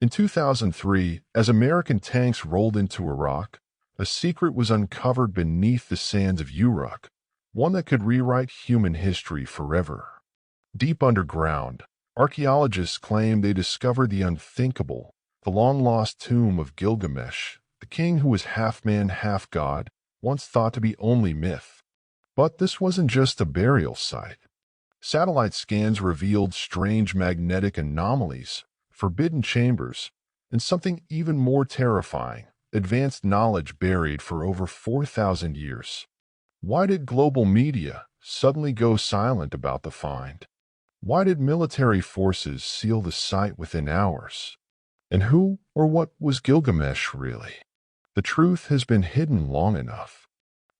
In 2003, as American tanks rolled into Iraq, a secret was uncovered beneath the sands of Uruk, one that could rewrite human history forever. Deep underground, archaeologists claim they discovered the unthinkable, the long-lost tomb of Gilgamesh, the king who was half man, half god, once thought to be only myth. But this wasn't just a burial site. Satellite scans revealed strange magnetic anomalies, forbidden chambers, and something even more terrifying, advanced knowledge buried for over 4,000 years. Why did global media suddenly go silent about the find? Why did military forces seal the site within hours? And who or what was Gilgamesh really? The truth has been hidden long enough.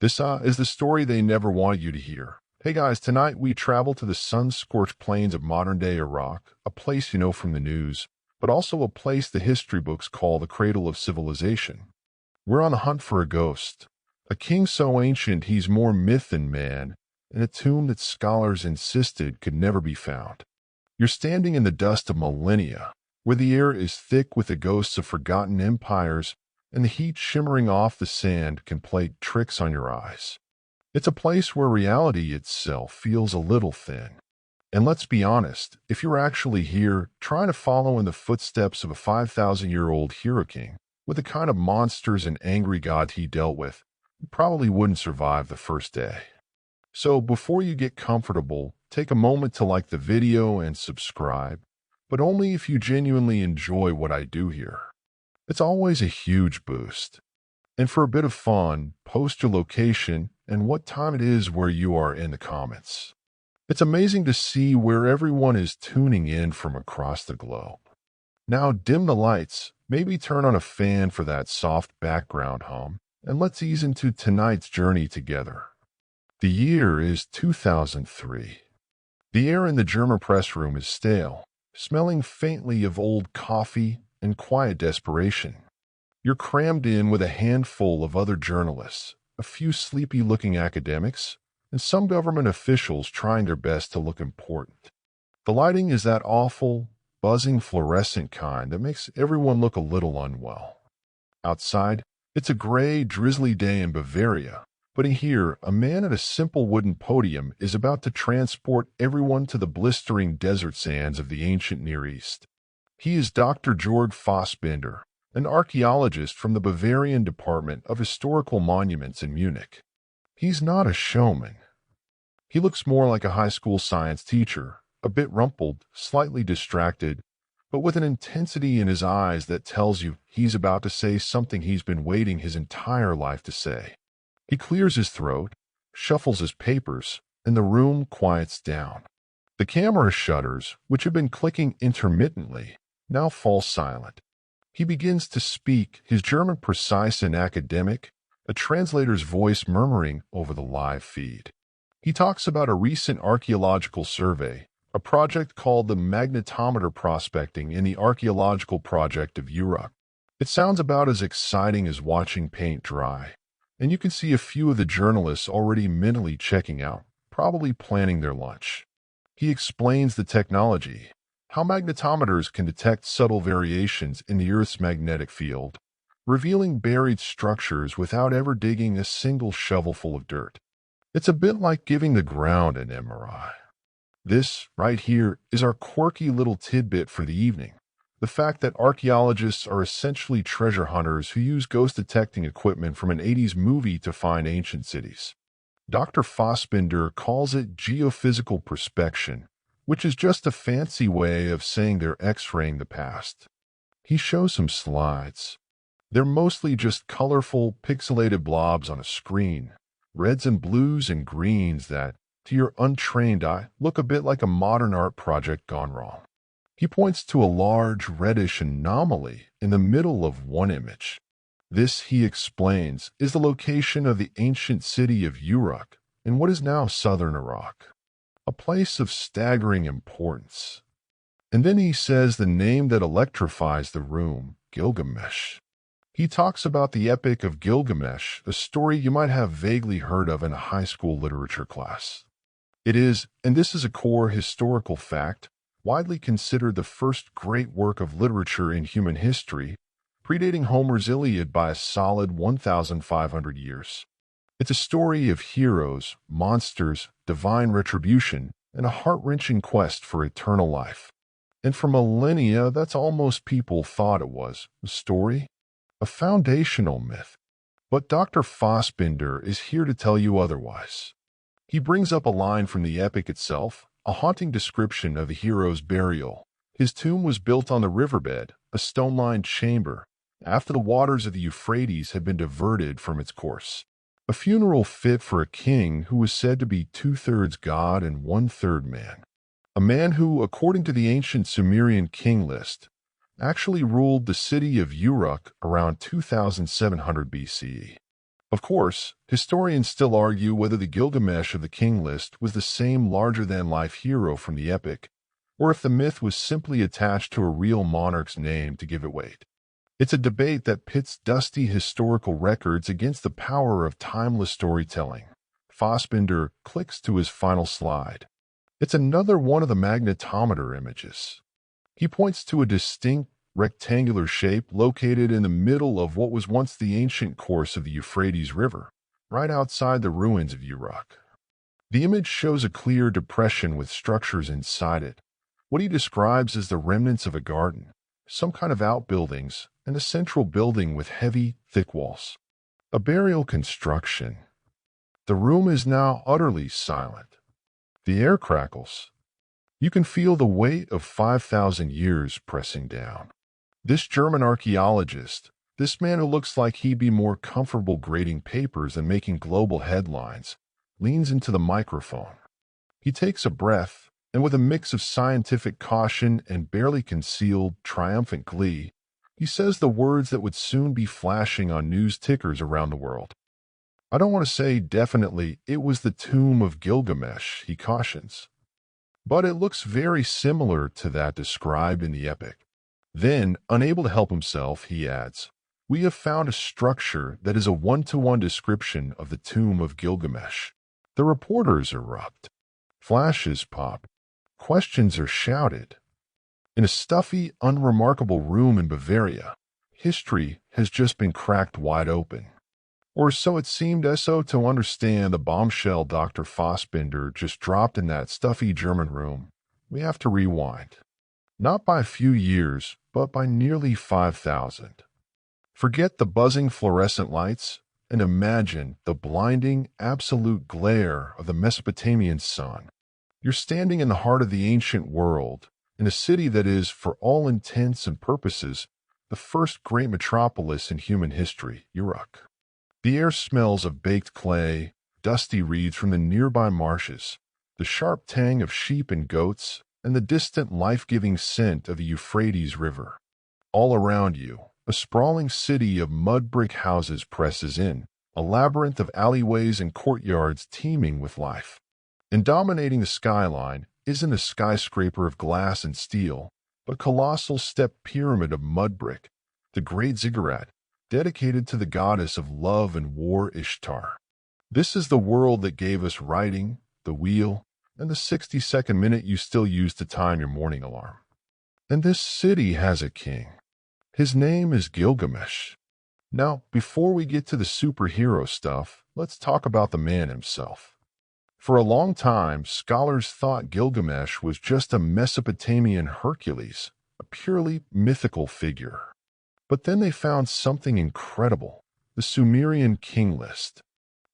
This is the story they never wanted you to hear. Hey guys, tonight we travel to the sun-scorched plains of modern-day Iraq, a place you know from the news, but also a place the history books call the cradle of civilization. We're on a hunt for a ghost, a king so ancient he's more myth than man, and a tomb that scholars insisted could never be found. You're standing in the dust of millennia, where the air is thick with the ghosts of forgotten empires, and the heat shimmering off the sand can play tricks on your eyes. It's a place where reality itself feels a little thin. And let's be honest, if you're actually here, trying to follow in the footsteps of a 5,000-year-old hero king, with the kind of monsters and angry god he dealt with, you probably wouldn't survive the first day. So before you get comfortable, take a moment to like the video and subscribe, but only if you genuinely enjoy what I do here. It's always a huge boost. And for a bit of fun, post your location and what time it is where you are in the comments. It's amazing to see where everyone is tuning in from across the globe. Now dim the lights, maybe turn on a fan for that soft background hum, and let's ease into tonight's journey together. The year is 2003. The air in the German press room is stale, smelling faintly of old coffee and quiet desperation. You're crammed in with a handful of other journalists, a few sleepy-looking academics, and some government officials trying their best to look important. The lighting is that awful, buzzing fluorescent kind that makes everyone look a little unwell. Outside, it's a gray, drizzly day in Bavaria, but in here, a man at a simple wooden podium is about to transport everyone to the blistering desert sands of the ancient Near East. He is Dr. Georg Fassbinder, an archaeologist from the Bavarian Department of Historical Monuments in Munich. He's not a showman. He looks more like a high school science teacher, a bit rumpled, slightly distracted, but with an intensity in his eyes that tells you he's about to say something he's been waiting his entire life to say. He clears his throat, shuffles his papers, and the room quiets down. The camera shutters, which have been clicking intermittently, now fall silent. He begins to speak, his German precise and academic, a translator's voice murmuring over the live feed. He talks about a recent archaeological survey, a project called the magnetometer prospecting in the archaeological project of Uruk. It sounds about as exciting as watching paint dry, and you can see a few of the journalists already mentally checking out, probably planning their lunch. He explains the technology, how magnetometers can detect subtle variations in the Earth's magnetic field, revealing buried structures without ever digging a single shovelful of dirt. It's a bit like giving the ground an MRI. This, right here, is our quirky little tidbit for the evening. The fact that archaeologists are essentially treasure hunters who use ghost-detecting equipment from an 80s movie to find ancient cities. Dr. Fassbinder calls it geophysical perspection, which is just a fancy way of saying they're X-raying the past. He shows some slides. They're mostly just colorful, pixelated blobs on a screen, reds and blues and greens that, to your untrained eye, look a bit like a modern art project gone wrong. He points to a large reddish anomaly in the middle of one image. This, he explains, is the location of the ancient city of Uruk in what is now southern Iraq, a place of staggering importance. And then he says the name that electrifies the room, Gilgamesh. He talks about the Epic of Gilgamesh, a story you might have vaguely heard of in a high school literature class. It is, and this is a core historical fact, widely considered the first great work of literature in human history, predating Homer's Iliad by a solid 1,500 years. It's a story of heroes, monsters, divine retribution, and a heart-wrenching quest for eternal life. And for millennia, that's all most people thought it was. A story? A foundational myth. But Dr. Fassbinder is here to tell you otherwise. He brings up a line from the epic itself, a haunting description of the hero's burial. His tomb was built on the riverbed, a stone-lined chamber, after the waters of the Euphrates had been diverted from its course. A funeral fit for a king who was said to be two-thirds god and one-third man. A man who, according to the ancient Sumerian king list, actually ruled the city of Uruk around 2700 BCE. Of course, historians still argue whether the Gilgamesh of the king list was the same larger-than-life hero from the epic, or if the myth was simply attached to a real monarch's name to give it weight. It's a debate that pits dusty historical records against the power of timeless storytelling. Fassbinder clicks to his final slide. It's another one of the magnetometer images. He points to a distinct rectangular shape located in the middle of what was once the ancient course of the Euphrates River, right outside the ruins of Uruk. The image shows a clear depression with structures inside it, what he describes as the remnants of a garden, some kind of outbuildings, and a central building with heavy, thick walls. A burial construction. The room is now utterly silent. The air crackles. You can feel the weight of 5,000 years pressing down. This German archaeologist, this man who looks like he'd be more comfortable grading papers than making global headlines, leans into the microphone. He takes a breath, and with a mix of scientific caution and barely concealed, triumphant glee, he says the words that would soon be flashing on news tickers around the world. I don't want to say definitely it was the Tomb of Gilgamesh, he cautions, but it looks very similar to that described in the epic. Then, unable to help himself, he adds, "We have found a structure that is a one-to-one description of the Tomb of Gilgamesh." The reporters erupt. Flashes pop. Questions are shouted. In a stuffy, unremarkable room in Bavaria, history has just been cracked wide open. Or so it seemed to understand the bombshell Dr. Fassbinder just dropped in that stuffy German room. We have to rewind. Not by a few years, but by nearly 5,000. Forget the buzzing fluorescent lights and imagine the blinding, absolute glare of the Mesopotamian sun. You're standing in the heart of the ancient world, in a city that is, for all intents and purposes, the first great metropolis in human history, Uruk. The air smells of baked clay, dusty reeds from the nearby marshes, the sharp tang of sheep and goats, and the distant life-giving scent of the Euphrates River. All around you, a sprawling city of mud brick houses presses in, a labyrinth of alleyways and courtyards teeming with life. And dominating the skyline isn't a skyscraper of glass and steel, but a colossal stepped pyramid of mud brick, the Great Ziggurat, dedicated to the goddess of love and war Ishtar. This is the world that gave us writing, the wheel, and the 60-second minute you still use to time your morning alarm. And this city has a king. His name is Gilgamesh. Now, before we get to the superhero stuff, let's talk about the man himself. For a long time, scholars thought Gilgamesh was just a Mesopotamian Hercules, a purely mythical figure. But then they found something incredible, the Sumerian king list.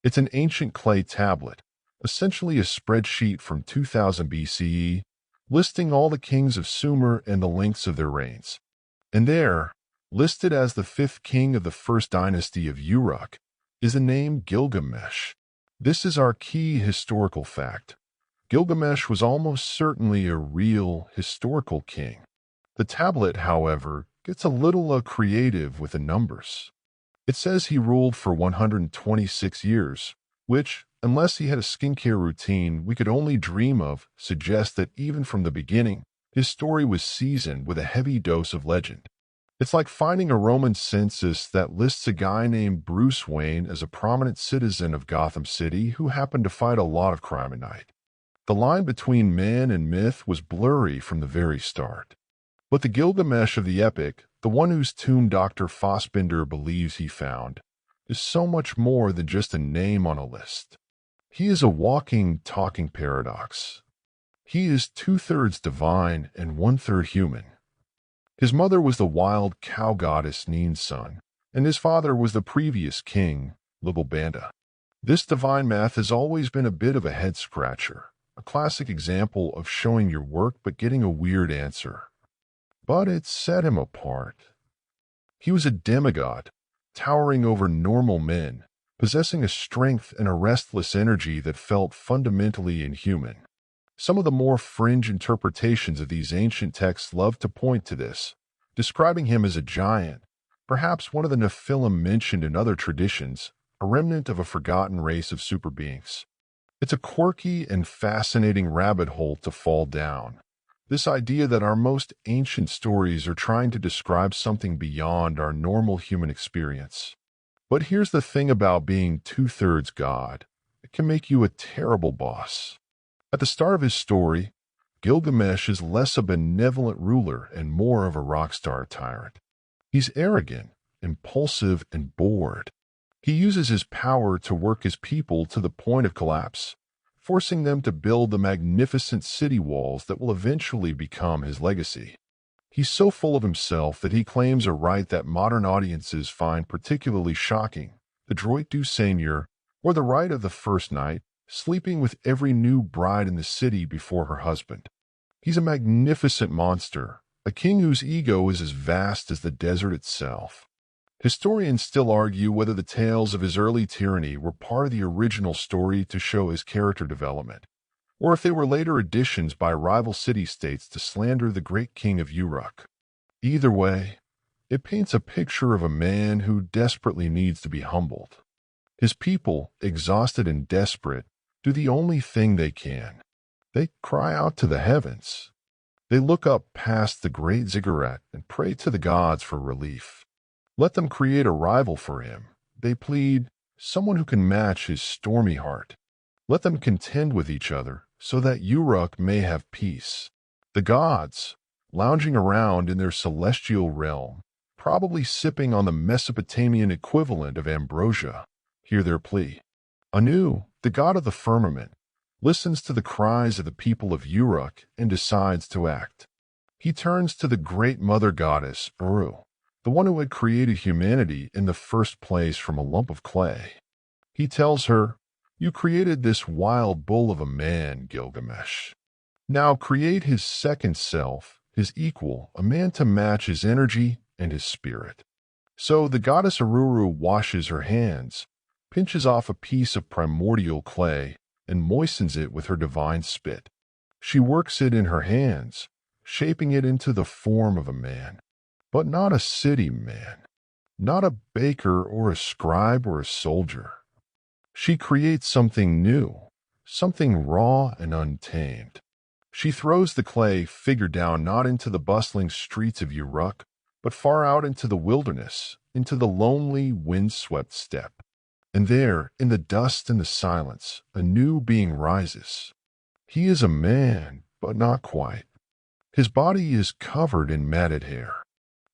It's an ancient clay tablet, essentially a spreadsheet from 2000 BCE, listing all the kings of Sumer and the lengths of their reigns. And there, listed as the fifth king of the first dynasty of Uruk, is the name Gilgamesh. This is our key historical fact. Gilgamesh was almost certainly a real, historical king. The tablet, however, gets a little creative with the numbers. It says he ruled for 126 years, which, unless he had a skincare routine we could only dream of, suggests that even from the beginning, his story was seasoned with a heavy dose of legend. It's like finding a Roman census that lists a guy named Bruce Wayne as a prominent citizen of Gotham City who happened to fight a lot of crime at night. The line between man and myth was blurry from the very start. But the Gilgamesh of the epic, the one whose tomb Dr. Fassbinder believes he found, is so much more than just a name on a list. He is a walking, talking paradox. He is 2/3 divine and 1/3 human. His mother was the wild cow goddess Nin's son, and his father was the previous king, Banda. This divine math has always been a bit of a head-scratcher, a classic example of showing your work but getting a weird answer. But it set him apart. He was a demigod, towering over normal men, possessing a strength and a restless energy that felt fundamentally inhuman. Some of the more fringe interpretations of these ancient texts love to point to this, describing him as a giant, perhaps one of the Nephilim mentioned in other traditions, a remnant of a forgotten race of superbeings. It's a quirky and fascinating rabbit hole to fall down. This idea that our most ancient stories are trying to describe something beyond our normal human experience. But here's the thing about being 2/3 God. It can make you a terrible boss. At the start of his story, Gilgamesh is less a benevolent ruler and more of a rockstar tyrant. He's arrogant, impulsive, and bored. He uses his power to work his people to the point of collapse, forcing them to build the magnificent city walls that will eventually become his legacy. He's so full of himself that he claims a right that modern audiences find particularly shocking, the droit du seigneur, or the right of the first night, sleeping with every new bride in the city before her husband. He's a magnificent monster, a king whose ego is as vast as the desert itself. Historians still argue whether the tales of his early tyranny were part of the original story to show his character development, or if they were later additions by rival city-states to slander the great king of Uruk. Either way, it paints a picture of a man who desperately needs to be humbled. His people, exhausted and desperate, do the only thing they can. They cry out to the heavens. They look up past the great ziggurat and pray to the gods for relief. Let them create a rival for him. They plead, someone who can match his stormy heart. Let them contend with each other so that Uruk may have peace. The gods, lounging around in their celestial realm, probably sipping on the Mesopotamian equivalent of ambrosia, hear their plea. Anu, the god of the firmament, listens to the cries of the people of Uruk and decides to act. He turns to the great mother goddess, Uruk, the one who had created humanity in the first place from a lump of clay. He tells her, "You created this wild bull of a man, Gilgamesh. Now create his second self, his equal, a man to match his energy and his spirit." So the goddess Uruk washes her hands, pinches off a piece of primordial clay, and moistens it with her divine spit. She works it in her hands, shaping it into the form of a man. But not a city man, not a baker or a scribe or a soldier. She creates something new, something raw and untamed. She throws the clay figure down not into the bustling streets of Uruk, but far out into the wilderness, into the lonely, wind-swept steppe. And there, in the dust and the silence, a new being rises. He is a man, but not quite. His body is covered in matted hair.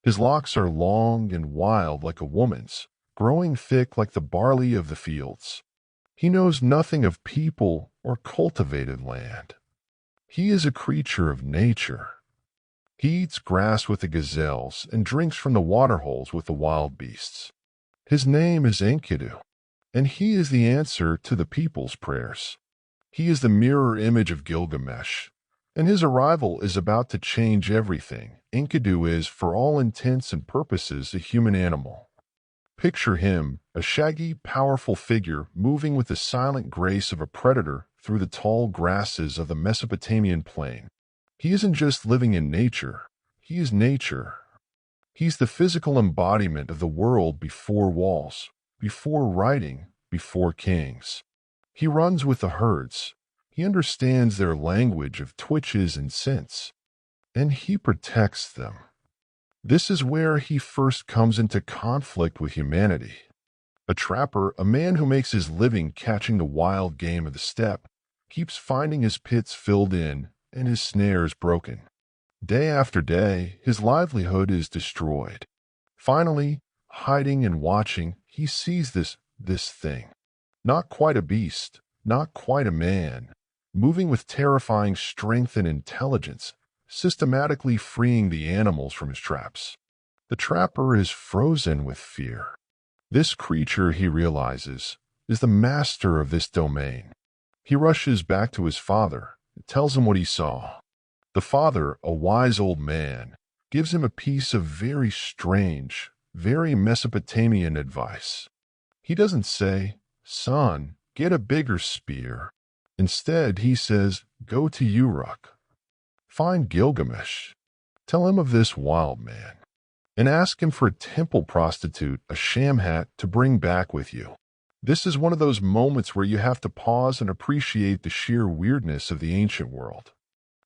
His locks are long and wild like a woman's, growing thick like the barley of the fields. He knows nothing of people or cultivated land. He is a creature of nature. He eats grass with the gazelles and drinks from the waterholes with the wild beasts. His name is Enkidu, and he is the answer to the people's prayers. He is the mirror image of Gilgamesh, and his arrival is about to change everything. Enkidu is, for all intents and purposes, a human animal. Picture him, a shaggy, powerful figure moving with the silent grace of a predator through the tall grasses of the Mesopotamian plain. He isn't just living in nature, he is nature. He's the physical embodiment of the world before walls, before writing, before kings. He runs with the herds. He understands their language of twitches and scents, and he protects them. This is where he first comes into conflict with humanity. A trapper, a man who makes his living catching the wild game of the steppe, keeps finding his pits filled in and his snares broken. Day after day, his livelihood is destroyed. Finally, hiding and watching, he sees this thing. Not quite a beast, not quite a man, moving with terrifying strength and intelligence, systematically freeing the animals from his traps. The trapper is frozen with fear. This creature, he realizes, is the master of this domain. He rushes back to his father and tells him what he saw. The father, a wise old man, gives him a piece of very strange, very Mesopotamian advice. He doesn't say, "Son, get a bigger spear." Instead, he says, "Go to Uruk. Find Gilgamesh. Tell him of this wild man. And ask him for a temple prostitute, a shamhat, to bring back with you." This is one of those moments where you have to pause and appreciate the sheer weirdness of the ancient world.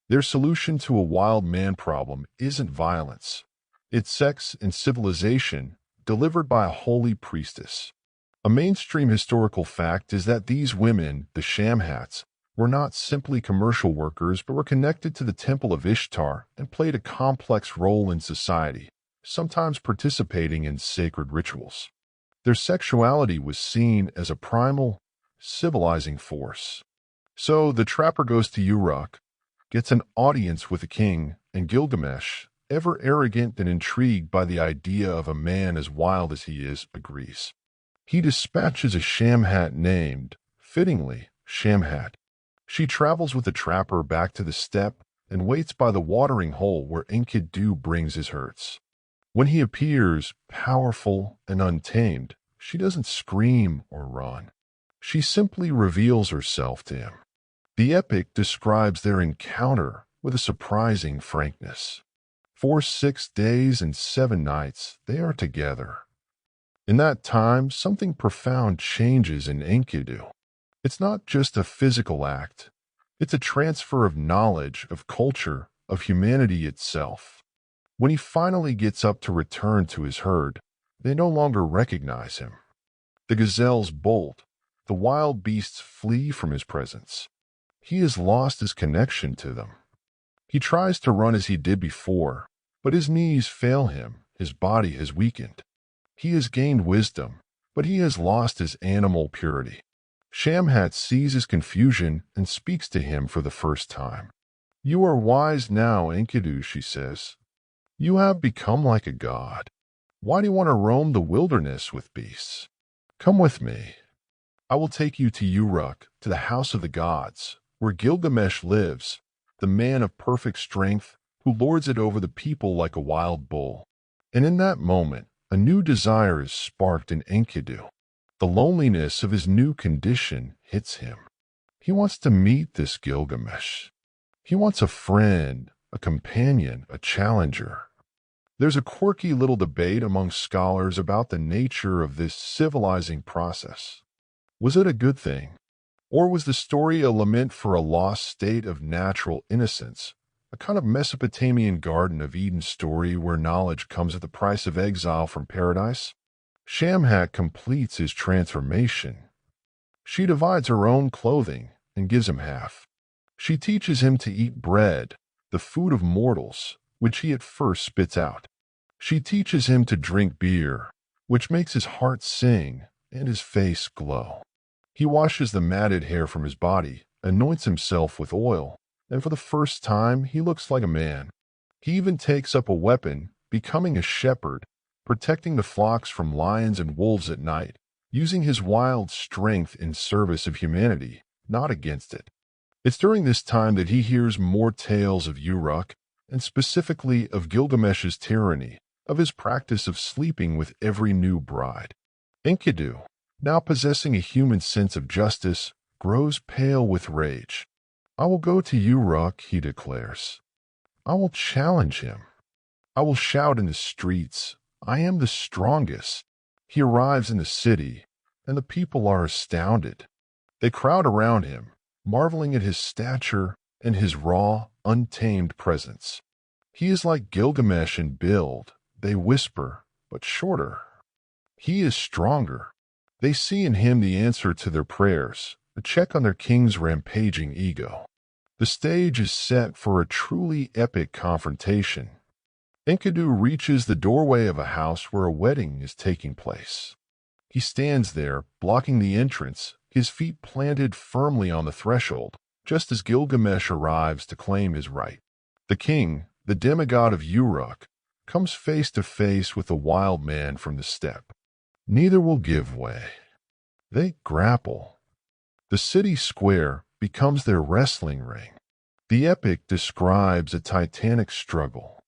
Their solution to a wild man problem isn't violence. It's sex and civilization delivered by a holy priestess. A mainstream historical fact is that these women, the shamhats, were not simply commercial workers but were connected to the temple of Ishtar and played a complex role in society, sometimes participating in sacred rituals. Their sexuality was seen as a primal, civilizing force. So the trapper goes to Uruk, gets an audience with the king, and Gilgamesh, ever arrogant and intrigued by the idea of a man as wild as he is, agrees. He dispatches a shamhat named, fittingly, Shamhat. She travels with the trapper back to the steppe and waits by the watering hole where Enkidu brings his herds. When he appears, powerful and untamed, she doesn't scream or run. She simply reveals herself to him. The epic describes their encounter with a surprising frankness. For 6 days and 7 nights, they are together. In that time, something profound changes in Enkidu. It's not just a physical act. It's a transfer of knowledge, of culture, of humanity itself. When he finally gets up to return to his herd, they no longer recognize him. The gazelles bolt. The wild beasts flee from his presence. He has lost his connection to them. He tries to run as he did before, but his knees fail him, his body has weakened. He has gained wisdom, but he has lost his animal purity. Shamhat sees his confusion and speaks to him for the first time. "You are wise now, Enkidu," she says. "You have become like a god. Why do you want to roam the wilderness with beasts? Come with me. I will take you to Uruk, to the house of the gods, where Gilgamesh lives, the man of perfect strength who lords it over the people like a wild bull." And in that moment, a new desire is sparked in Enkidu. The loneliness of his new condition hits him. He wants to meet this Gilgamesh. He wants a friend, a companion, a challenger. There's a quirky little debate among scholars about the nature of this civilizing process. Was it a good thing? Or was the story a lament for a lost state of natural innocence, a kind of Mesopotamian Garden of Eden story where knowledge comes at the price of exile from paradise? Shamhat completes his transformation. She divides her own clothing and gives him half. She teaches him to eat bread, the food of mortals, which he at first spits out. She teaches him to drink beer, which makes his heart sing and his face glow. He washes the matted hair from his body, anoints himself with oil, and for the first time he looks like a man. He even takes up a weapon, becoming a shepherd, protecting the flocks from lions and wolves at night, using his wild strength in service of humanity, not against it. It's during this time that he hears more tales of Uruk, and specifically of Gilgamesh's tyranny, of his practice of sleeping with every new bride. Enkidu, now possessing a human sense of justice, grows pale with rage. "I will go to Uruk," he declares. "I will challenge him. I will shout in the streets, 'I am the strongest.'" He arrives in the city, and the people are astounded. They crowd around him, marveling at his stature and his raw, untamed presence. He is like Gilgamesh in build, they whisper, but shorter. He is stronger. They see in him the answer to their prayers, a check on their king's rampaging ego. The stage is set for a truly epic confrontation. Enkidu reaches the doorway of a house where a wedding is taking place. He stands there, blocking the entrance, his feet planted firmly on the threshold, just as Gilgamesh arrives to claim his right. The king, the demigod of Uruk, comes face to face with the wild man from the steppe. Neither will give way. They grapple. The city square becomes their wrestling ring. The epic describes a titanic struggle.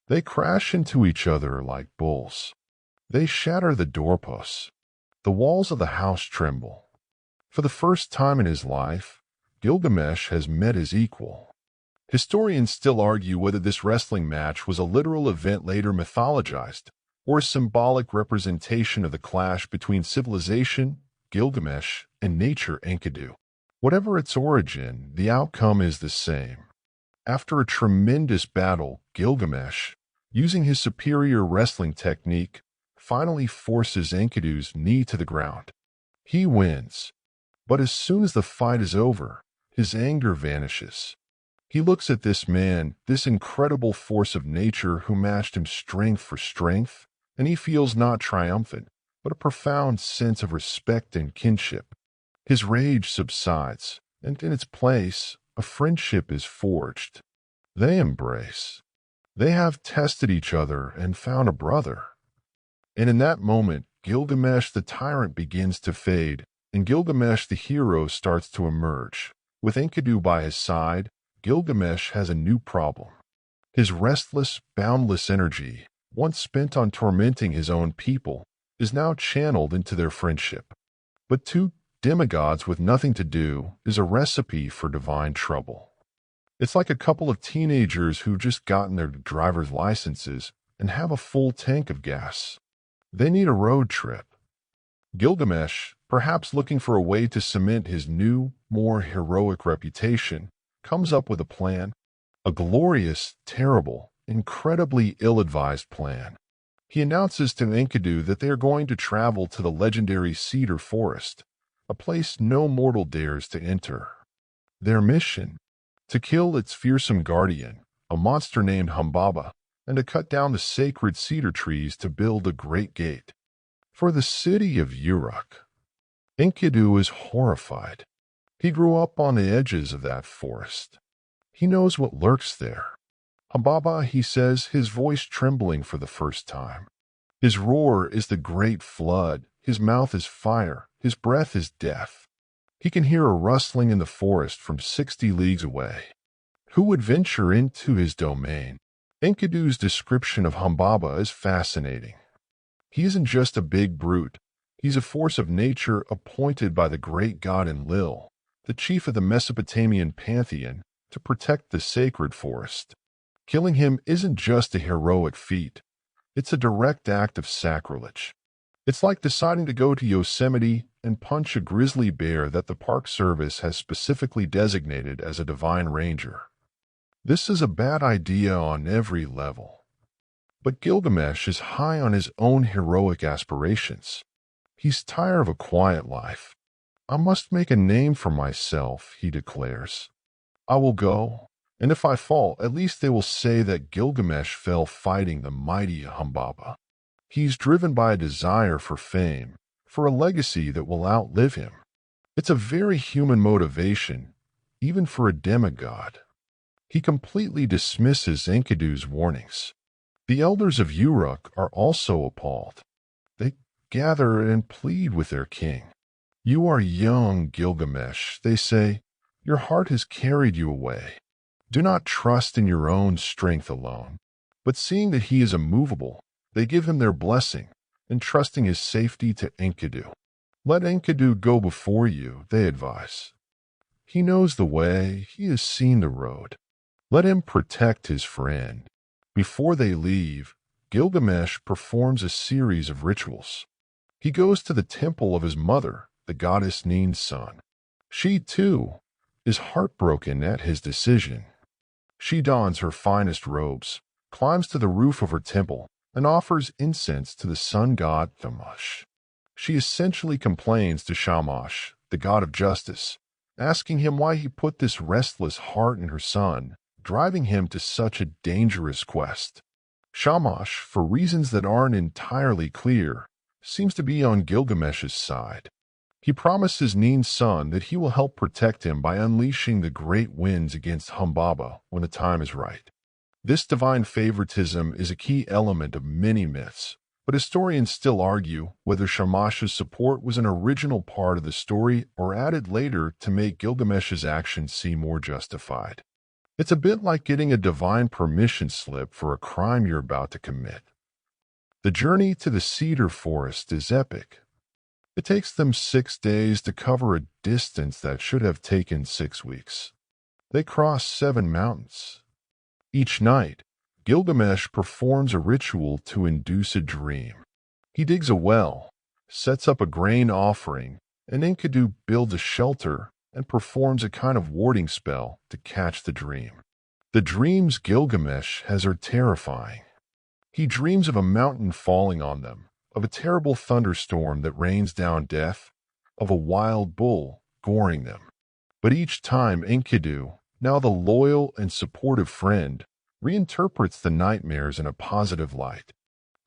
They crash into each other like bulls. They shatter the doorposts. The walls of the house tremble. For the first time in his life, Gilgamesh has met his equal. Historians still argue whether this wrestling match was a literal event later mythologized, or a symbolic representation of the clash between civilization, Gilgamesh, and nature, Enkidu. Whatever its origin, the outcome is the same. After a tremendous battle, Gilgamesh, using his superior wrestling technique, finally forces Enkidu's knee to the ground. He wins. But as soon as the fight is over, his anger vanishes. He looks at this man, this incredible force of nature who matched him strength for strength, and he feels not triumphant, but a profound sense of respect and kinship. His rage subsides, and in its place, a friendship is forged. They embrace. They have tested each other and found a brother. And in that moment, Gilgamesh the tyrant begins to fade, and Gilgamesh the hero starts to emerge. With Enkidu by his side, Gilgamesh has a new problem. His restless, boundless energy, once spent on tormenting his own people, is now channeled into their friendship. But two demigods with nothing to do is a recipe for divine trouble. It's like a couple of teenagers who've just gotten their driver's licenses and have a full tank of gas. They need a road trip. Gilgamesh, perhaps looking for a way to cement his new, more heroic reputation, comes up with a plan. A glorious, terrible, incredibly ill-advised plan. He announces to Enkidu that they are going to travel to the legendary cedar forest, a place no mortal dares to enter. Their mission? To kill its fearsome guardian, a monster named Humbaba, and to cut down the sacred cedar trees to build a great gate. For the city of Uruk. Enkidu is horrified. He grew up on the edges of that forest. He knows what lurks there. Humbaba, he says, his voice trembling for the first time. His roar is the great flood, his mouth is fire, his breath is death. He can hear a rustling in the forest from 60 leagues away. Who would venture into his domain? Enkidu's description of Humbaba is fascinating. He isn't just a big brute. He's a force of nature appointed by the great god Enlil, the chief of the Mesopotamian pantheon, to protect the sacred forest. Killing him isn't just a heroic feat. It's a direct act of sacrilege. It's like deciding to go to Yosemite and punch a grizzly bear that the Park Service has specifically designated as a divine ranger. This is a bad idea on every level. But Gilgamesh is high on his own heroic aspirations. He's tired of a quiet life. I must make a name for myself, he declares. I will go, and if I fall, at least they will say that Gilgamesh fell fighting the mighty Humbaba. He's driven by a desire for fame, for a legacy that will outlive him. It's a very human motivation, even for a demigod. He completely dismisses Enkidu's warnings. The elders of Uruk are also appalled. They gather and plead with their king. You are young, Gilgamesh, they say. Your heart has carried you away. Do not trust in your own strength alone. But seeing that he is immovable, they give him their blessing, entrusting his safety to Enkidu. Let Enkidu go before you, they advise. He knows the way, he has seen the road. Let him protect his friend. Before they leave, Gilgamesh performs a series of rituals. He goes to the temple of his mother, the goddess Nin's son. She, too, is heartbroken at his decision. She dons her finest robes, climbs to the roof of her temple, and offers incense to the sun god Shamash. She essentially complains to Shamash, the god of justice, asking him why he put this restless heart in her son, driving him to such a dangerous quest. Shamash, for reasons that aren't entirely clear, seems to be on Gilgamesh's side. He promises Nin's son that he will help protect him by unleashing the great winds against Humbaba when the time is right. This divine favoritism is a key element of many myths, but historians still argue whether Shamash's support was an original part of the story or added later to make Gilgamesh's actions seem more justified. It's a bit like getting a divine permission slip for a crime you're about to commit. The journey to the cedar forest is epic. It takes them 6 days to cover a distance that should have taken 6 weeks. They cross 7 mountains. Each night, Gilgamesh performs a ritual to induce a dream. He digs a well, sets up a grain offering, and Enkidu builds a shelter and performs a kind of warding spell to catch the dream. The dreams Gilgamesh has are terrifying. He dreams of a mountain falling on them, of a terrible thunderstorm that rains down death, of a wild bull goring them. But each time Enkidu, now the loyal and supportive friend, reinterprets the nightmares in a positive light.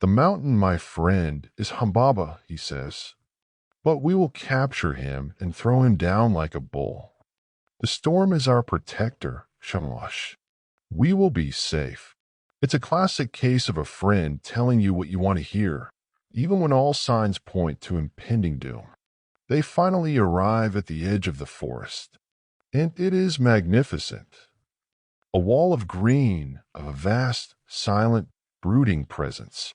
The mountain, my friend, is Humbaba, he says. But we will capture him and throw him down like a bull. The storm is our protector, Shamash. We will be safe. It's a classic case of a friend telling you what you want to hear, even when all signs point to impending doom. They finally arrive at the edge of the forest, and it is magnificent. A wall of green, of a vast, silent, brooding presence.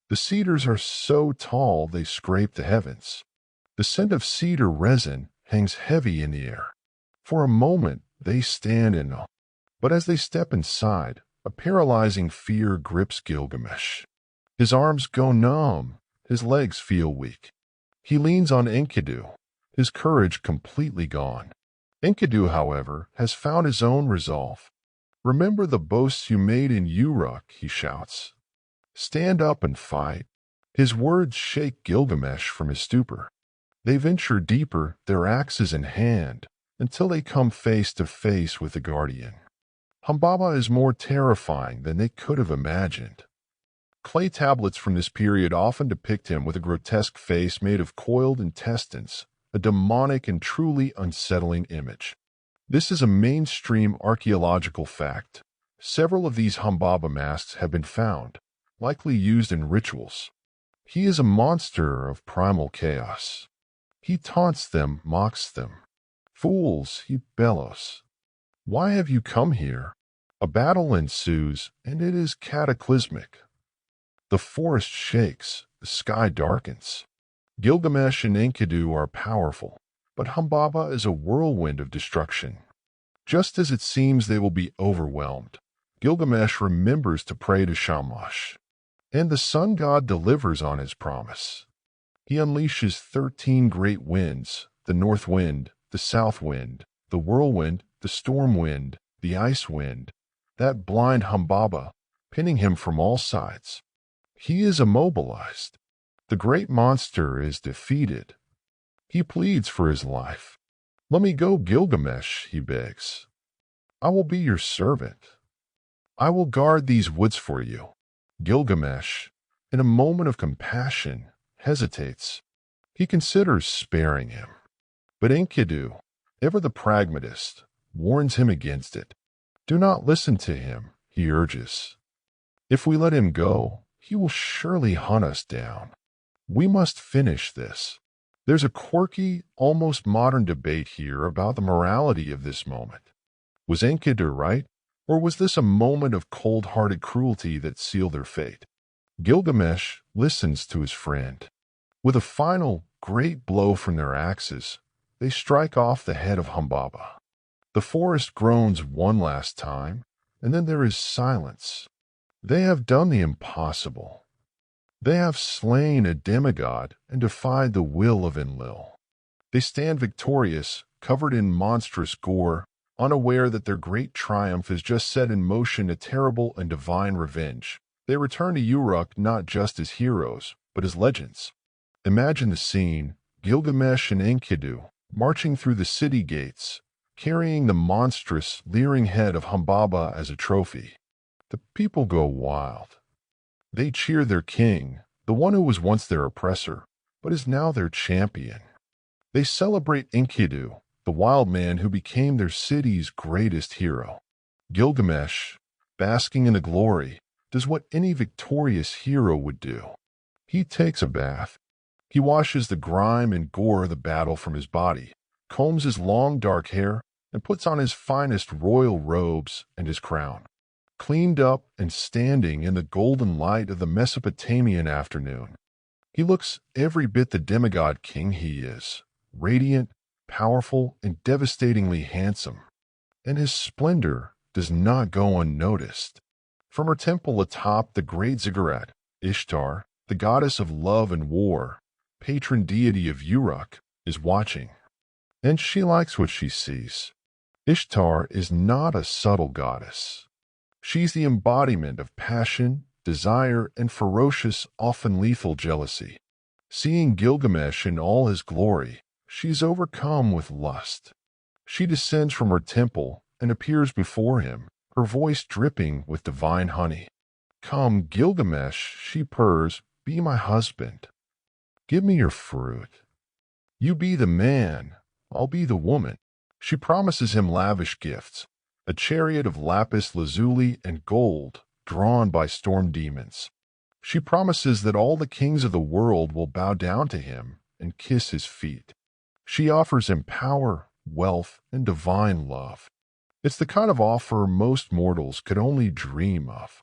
The cedars are so tall they scrape the heavens. The scent of cedar resin hangs heavy in the air. For a moment, they stand in awe. But as they step inside, a paralyzing fear grips Gilgamesh. His arms go numb, his legs feel weak. He leans on Enkidu, his courage completely gone. Enkidu, however, has found his own resolve. Remember the boasts you made in Uruk, he shouts. Stand up and fight. His words shake Gilgamesh from his stupor. They venture deeper, their axes in hand, until they come face to face with the guardian. Humbaba is more terrifying than they could have imagined. Clay tablets from this period often depict him with a grotesque face made of coiled intestines, a demonic and truly unsettling image. This is a mainstream archaeological fact. Several of these Humbaba masks have been found, likely used in rituals. He is a monster of primal chaos. He taunts them, mocks them. Fools, he bellows. Why have you come here? A battle ensues, and it is cataclysmic. The forest shakes, the sky darkens. Gilgamesh and Enkidu are powerful, but Humbaba is a whirlwind of destruction. Just as it seems they will be overwhelmed, Gilgamesh remembers to pray to Shamash, and the sun god delivers on his promise. He unleashes 13 great winds, the north wind, the south wind, the whirlwind, the storm wind, the ice wind, that blind Humbaba, pinning him from all sides. He is immobilized. The great monster is defeated. He pleads for his life. Let me go, Gilgamesh, he begs. I will be your servant. I will guard these woods for you. Gilgamesh, in a moment of compassion, hesitates. He considers sparing him. But Enkidu, ever the pragmatist, warns him against it. Do not listen to him, he urges. If we let him go, he will surely hunt us down. We must finish this. There's a quirky, almost modern debate here about the morality of this moment. Was Enkidu right, or was this a moment of cold-hearted cruelty that sealed their fate? Gilgamesh listens to his friend. With a final, great blow from their axes, they strike off the head of Humbaba. The forest groans one last time, and then there is silence. They have done the impossible. They have slain a demigod and defied the will of Enlil. They stand victorious, covered in monstrous gore, unaware that their great triumph has just set in motion a terrible and divine revenge. They return to Uruk not just as heroes, but as legends. Imagine the scene, Gilgamesh and Enkidu, marching through the city gates, carrying the monstrous, leering head of Humbaba as a trophy. The people go wild. They cheer their king, the one who was once their oppressor, but is now their champion. They celebrate Enkidu, the wild man who became their city's greatest hero. Gilgamesh, basking in the glory, does what any victorious hero would do. He takes a bath. He washes the grime and gore of the battle from his body, combs his long dark hair, and puts on his finest royal robes and his crown. Cleaned up and standing in the golden light of the Mesopotamian afternoon, he looks every bit the demigod king he is, radiant, powerful, and devastatingly handsome. And his splendor does not go unnoticed. From her temple atop the great ziggurat, Ishtar, the goddess of love and war, patron deity of Uruk, is watching. And she likes what she sees. Ishtar is not a subtle goddess. She's the embodiment of passion, desire, and ferocious, often lethal jealousy. Seeing Gilgamesh in all his glory, she's overcome with lust. She descends from her temple and appears before him, her voice dripping with divine honey. "Come, Gilgamesh," she purrs, "be my husband. Give me your fruit. You be the man, I'll be the woman." She promises him lavish gifts, a chariot of lapis lazuli and gold, drawn by storm demons. She promises that all the kings of the world will bow down to him and kiss his feet. She offers him power, wealth, and divine love. It's the kind of offer most mortals could only dream of.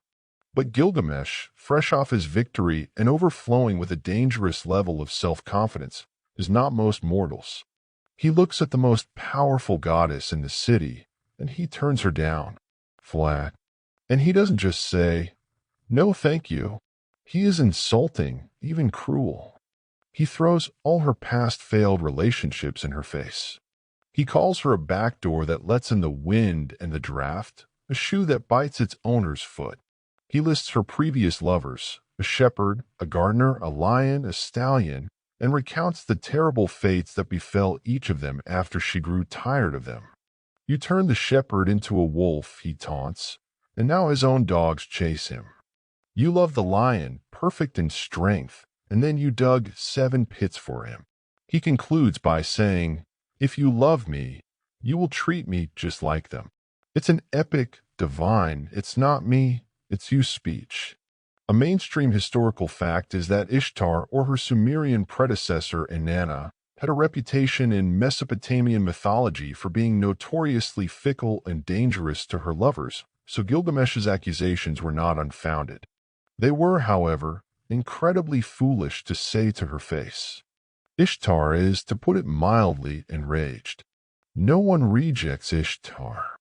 But Gilgamesh, fresh off his victory and overflowing with a dangerous level of self-confidence, is not most mortals. He looks at the most powerful goddess in the city, and he turns her down, flat. And he doesn't just say, "No, thank you." He is insulting, even cruel. He throws all her past failed relationships in her face. He calls her a back door that lets in the wind and the draft, a shoe that bites its owner's foot. He lists her previous lovers, a shepherd, a gardener, a lion, a stallion, and recounts the terrible fates that befell each of them after she grew tired of them. "You turned the shepherd into a wolf," he taunts, "and now his own dogs chase him. You loved the lion, perfect in strength, and then you dug 7 pits for him." He concludes by saying, "If you love me, you will treat me just like them." It's an epic, divine, "it's not me, it's you" speech. A mainstream historical fact is that Ishtar, or her Sumerian predecessor Inanna, had a reputation in Mesopotamian mythology for being notoriously fickle and dangerous to her lovers, so Gilgamesh's accusations were not unfounded. They were, however, incredibly foolish to say to her face. Ishtar is, to put it mildly, enraged. No one rejects Ishtar.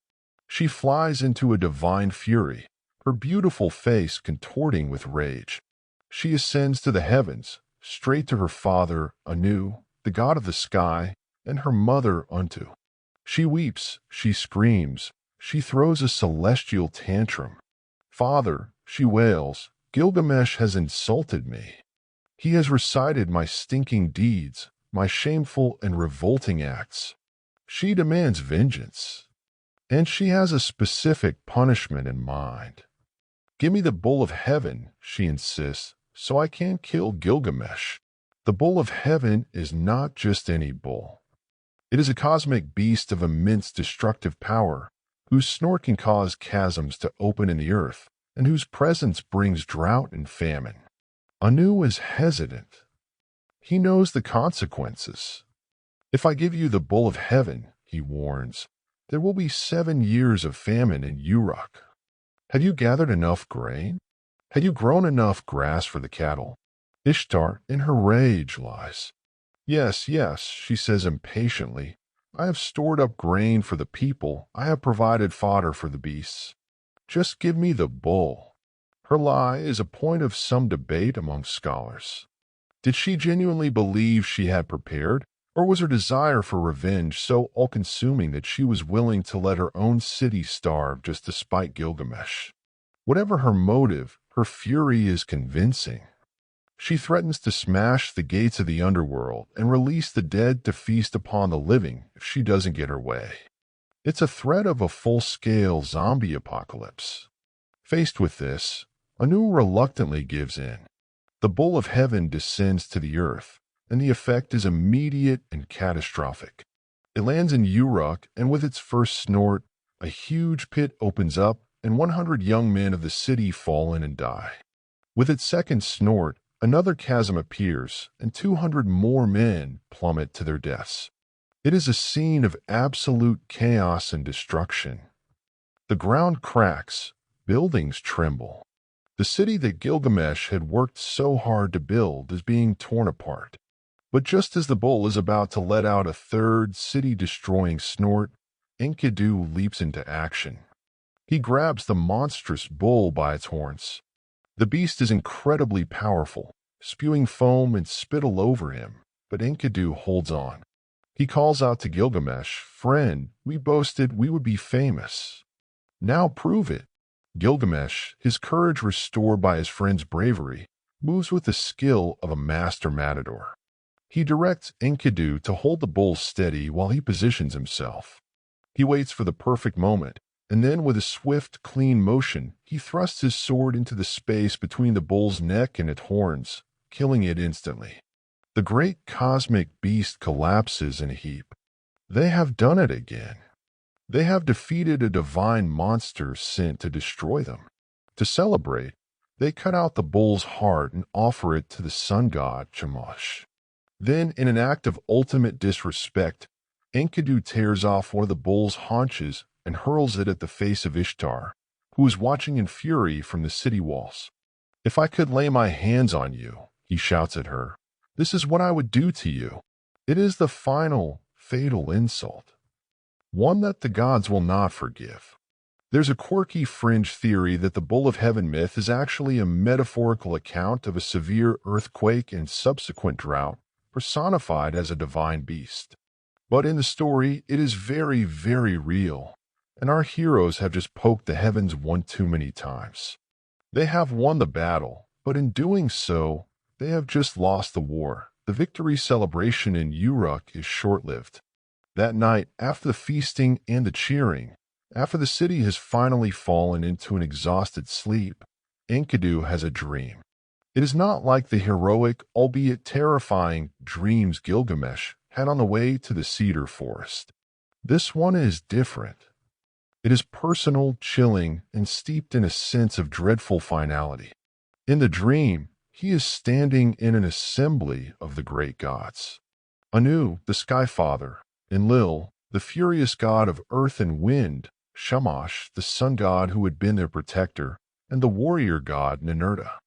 She flies into a divine fury, her beautiful face contorting with rage. She ascends to the heavens, straight to her father, Anu, the god of the sky, and her mother, Untu. She weeps, she screams, she throws a celestial tantrum. "Father," she wails, "Gilgamesh has insulted me. He has recited my stinking deeds, my shameful and revolting acts." She demands vengeance, and she has a specific punishment in mind. "Give me the bull of heaven," she insists, "so I can kill Gilgamesh." The bull of heaven is not just any bull. It is a cosmic beast of immense destructive power, whose snort can cause chasms to open in the earth, and whose presence brings drought and famine. Anu is hesitant. He knows the consequences. "If I give you the bull of heaven," he warns, "there will be 7 years of famine in Uruk. Have you gathered enough grain? Have you grown enough grass for the cattle?" Ishtar, in her rage, lies. "Yes, yes," she says impatiently. "I have stored up grain for the people. I have provided fodder for the beasts. Just give me the bull." Her lie is a point of some debate among scholars. Did she genuinely believe she had prepared, or was her desire for revenge so all-consuming that she was willing to let her own city starve just to spite Gilgamesh? Whatever her motive, her fury is convincing. She threatens to smash the gates of the underworld and release the dead to feast upon the living if she doesn't get her way. It's a threat of a full-scale zombie apocalypse. Faced with this, Anu reluctantly gives in. The Bull of Heaven descends to the earth, and the effect is immediate and catastrophic. It lands in Uruk, and with its first snort, a huge pit opens up, and 100 young men of the city fall in and die. With its second snort, another chasm appears, and 200 more men plummet to their deaths. It is a scene of absolute chaos and destruction. The ground cracks, buildings tremble. The city that Gilgamesh had worked so hard to build is being torn apart. But just as the bull is about to let out a third city-destroying snort, Enkidu leaps into action. He grabs the monstrous bull by its horns. The beast is incredibly powerful, spewing foam and spittle over him, but Enkidu holds on. He calls out to Gilgamesh, "Friend, we boasted we would be famous. Now prove it." Gilgamesh, his courage restored by his friend's bravery, moves with the skill of a master matador. He directs Enkidu to hold the bull steady while he positions himself. He waits for the perfect moment, and then with a swift, clean motion, he thrusts his sword into the space between the bull's neck and its horns, killing it instantly. The great cosmic beast collapses in a heap. They have done it again. They have defeated a divine monster sent to destroy them. To celebrate, they cut out the bull's heart and offer it to the sun god Shamash. Then, in an act of ultimate disrespect, Enkidu tears off one of the bull's haunches and hurls it at the face of Ishtar, who is watching in fury from the city walls. "If I could lay my hands on you," he shouts at her, "this is what I would do to you." It is the final, fatal insult, one that the gods will not forgive. There's a quirky fringe theory that the Bull of Heaven myth is actually a metaphorical account of a severe earthquake and subsequent drought, personified as a divine beast. But in the story, it is very, very real, and our heroes have just poked the heavens one too many times. They have won the battle, but in doing so, they have just lost the war. The victory celebration in Uruk is short-lived. That night, after the feasting and the cheering, after the city has finally fallen into an exhausted sleep, Enkidu has a dream. It is not like the heroic, albeit terrifying, dreams Gilgamesh had on the way to the cedar forest. This one is different. It is personal, chilling, and steeped in a sense of dreadful finality. In the dream, he is standing in an assembly of the great gods. Anu, the Sky Father, Enlil, the furious god of earth and wind, Shamash, the sun god who had been their protector, and the warrior god Ninurta.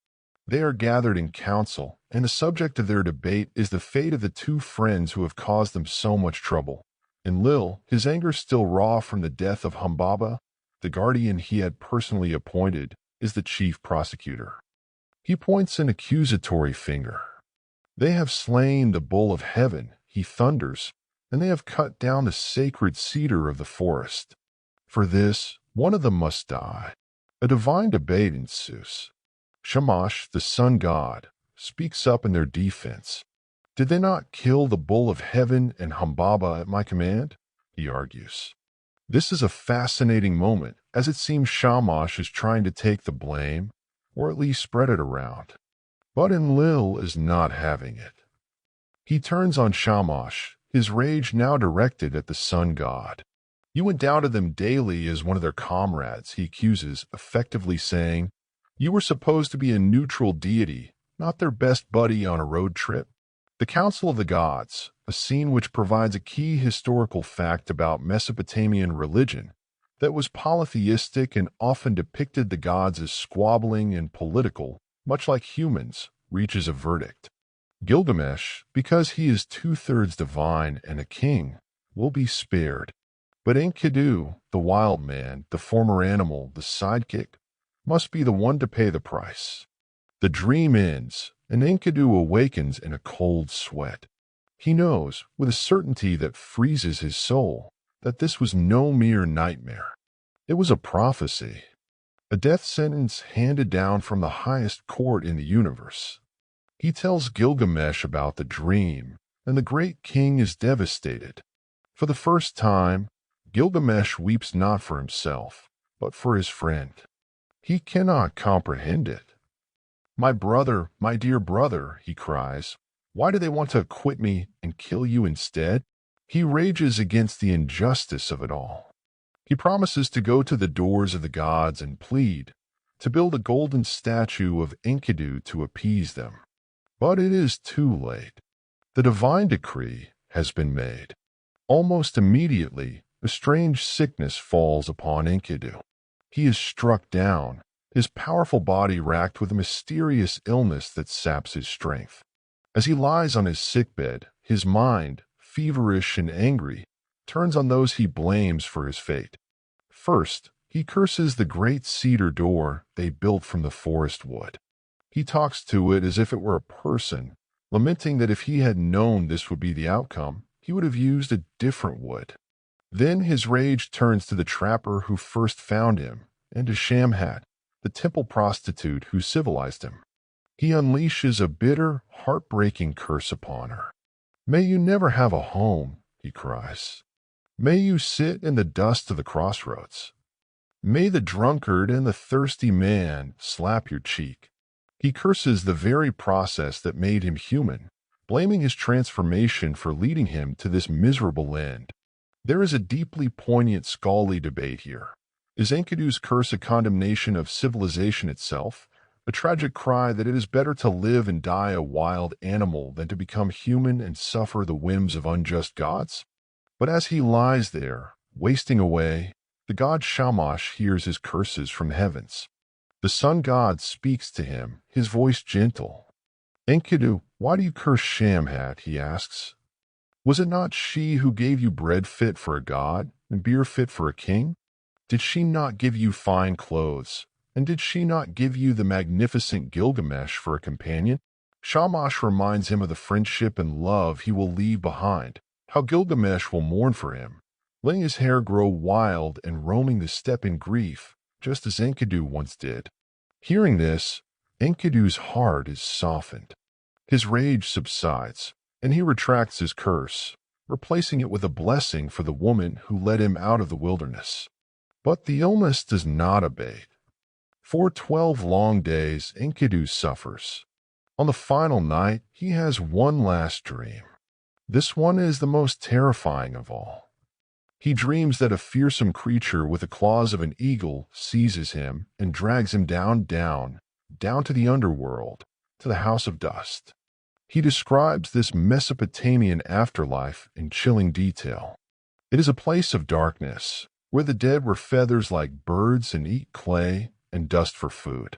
They are gathered in council, and the subject of their debate is the fate of the two friends who have caused them so much trouble. Enlil, his anger still raw from the death of Humbaba, the guardian he had personally appointed, is the chief prosecutor. He points an accusatory finger. "They have slain the Bull of Heaven," he thunders, "and they have cut down the sacred cedar of the forest. For this, one of them must die." A divine debate ensues. Shamash, the sun god, speaks up in their defense. "Did they not kill the Bull of Heaven and Humbaba at my command?" he argues. This is a fascinating moment, as it seems Shamash is trying to take the blame, or at least spread it around. But Enlil is not having it. He turns on Shamash, his rage now directed at the sun god. "You endow them daily as one of their comrades," he accuses, effectively saying, "You were supposed to be a neutral deity, not their best buddy on a road trip." The Council of the Gods, a scene which provides a key historical fact about Mesopotamian religion that was polytheistic and often depicted the gods as squabbling and political, much like humans, reaches a verdict. Gilgamesh, because he is two-thirds divine and a king, will be spared. But Enkidu, the wild man, the former animal, the sidekick, must be the one to pay the price. The dream ends, and Enkidu awakens in a cold sweat. He knows, with a certainty that freezes his soul, that this was no mere nightmare. It was a prophecy, a death sentence handed down from the highest court in the universe. He tells Gilgamesh about the dream, and the great king is devastated. For the first time, Gilgamesh weeps not for himself, but for his friend. He cannot comprehend it. "My brother, my dear brother," he cries, "why do they want to acquit me and kill you instead?" He rages against the injustice of it all. He promises to go to the doors of the gods and plead, to build a golden statue of Enkidu to appease them. But it is too late. The divine decree has been made. Almost immediately, a strange sickness falls upon Enkidu. He is struck down, his powerful body racked with a mysterious illness that saps his strength. As he lies on his sickbed, his mind, feverish and angry, turns on those he blames for his fate. First, he curses the great cedar door they built from the forest wood. He talks to it as if it were a person, lamenting that if he had known this would be the outcome, he would have used a different wood. Then his rage turns to the trapper who first found him, and to Shamhat, the temple prostitute who civilized him. He unleashes a bitter, heartbreaking curse upon her. "May you never have a home," he cries. "May you sit in the dust of the crossroads. May the drunkard and the thirsty man slap your cheek." He curses the very process that made him human, blaming his transformation for leading him to this miserable end. There is a deeply poignant scholarly debate here. Is Enkidu's curse a condemnation of civilization itself, a tragic cry that it is better to live and die a wild animal than to become human and suffer the whims of unjust gods? But as he lies there, wasting away, the god Shamash hears his curses from the heavens. The sun god speaks to him, his voice gentle. "Enkidu, why do you curse Shamhat?" he asks. "Was it not she who gave you bread fit for a god and beer fit for a king? Did she not give you fine clothes? And did she not give you the magnificent Gilgamesh for a companion?" Shamash reminds him of the friendship and love he will leave behind, how Gilgamesh will mourn for him, letting his hair grow wild and roaming the steppe in grief, just as Enkidu once did. Hearing this, Enkidu's heart is softened. His rage subsides, and he retracts his curse, replacing it with a blessing for the woman who led him out of the wilderness. But the illness does not abate. For 12 long days, Enkidu suffers. On the final night, he has one last dream. This one is the most terrifying of all. He dreams that a fearsome creature with the claws of an eagle seizes him and drags him down to the underworld, to the house of dust. He describes this Mesopotamian afterlife in chilling detail. It is a place of darkness, where the dead wear feathers like birds and eat clay and dust for food.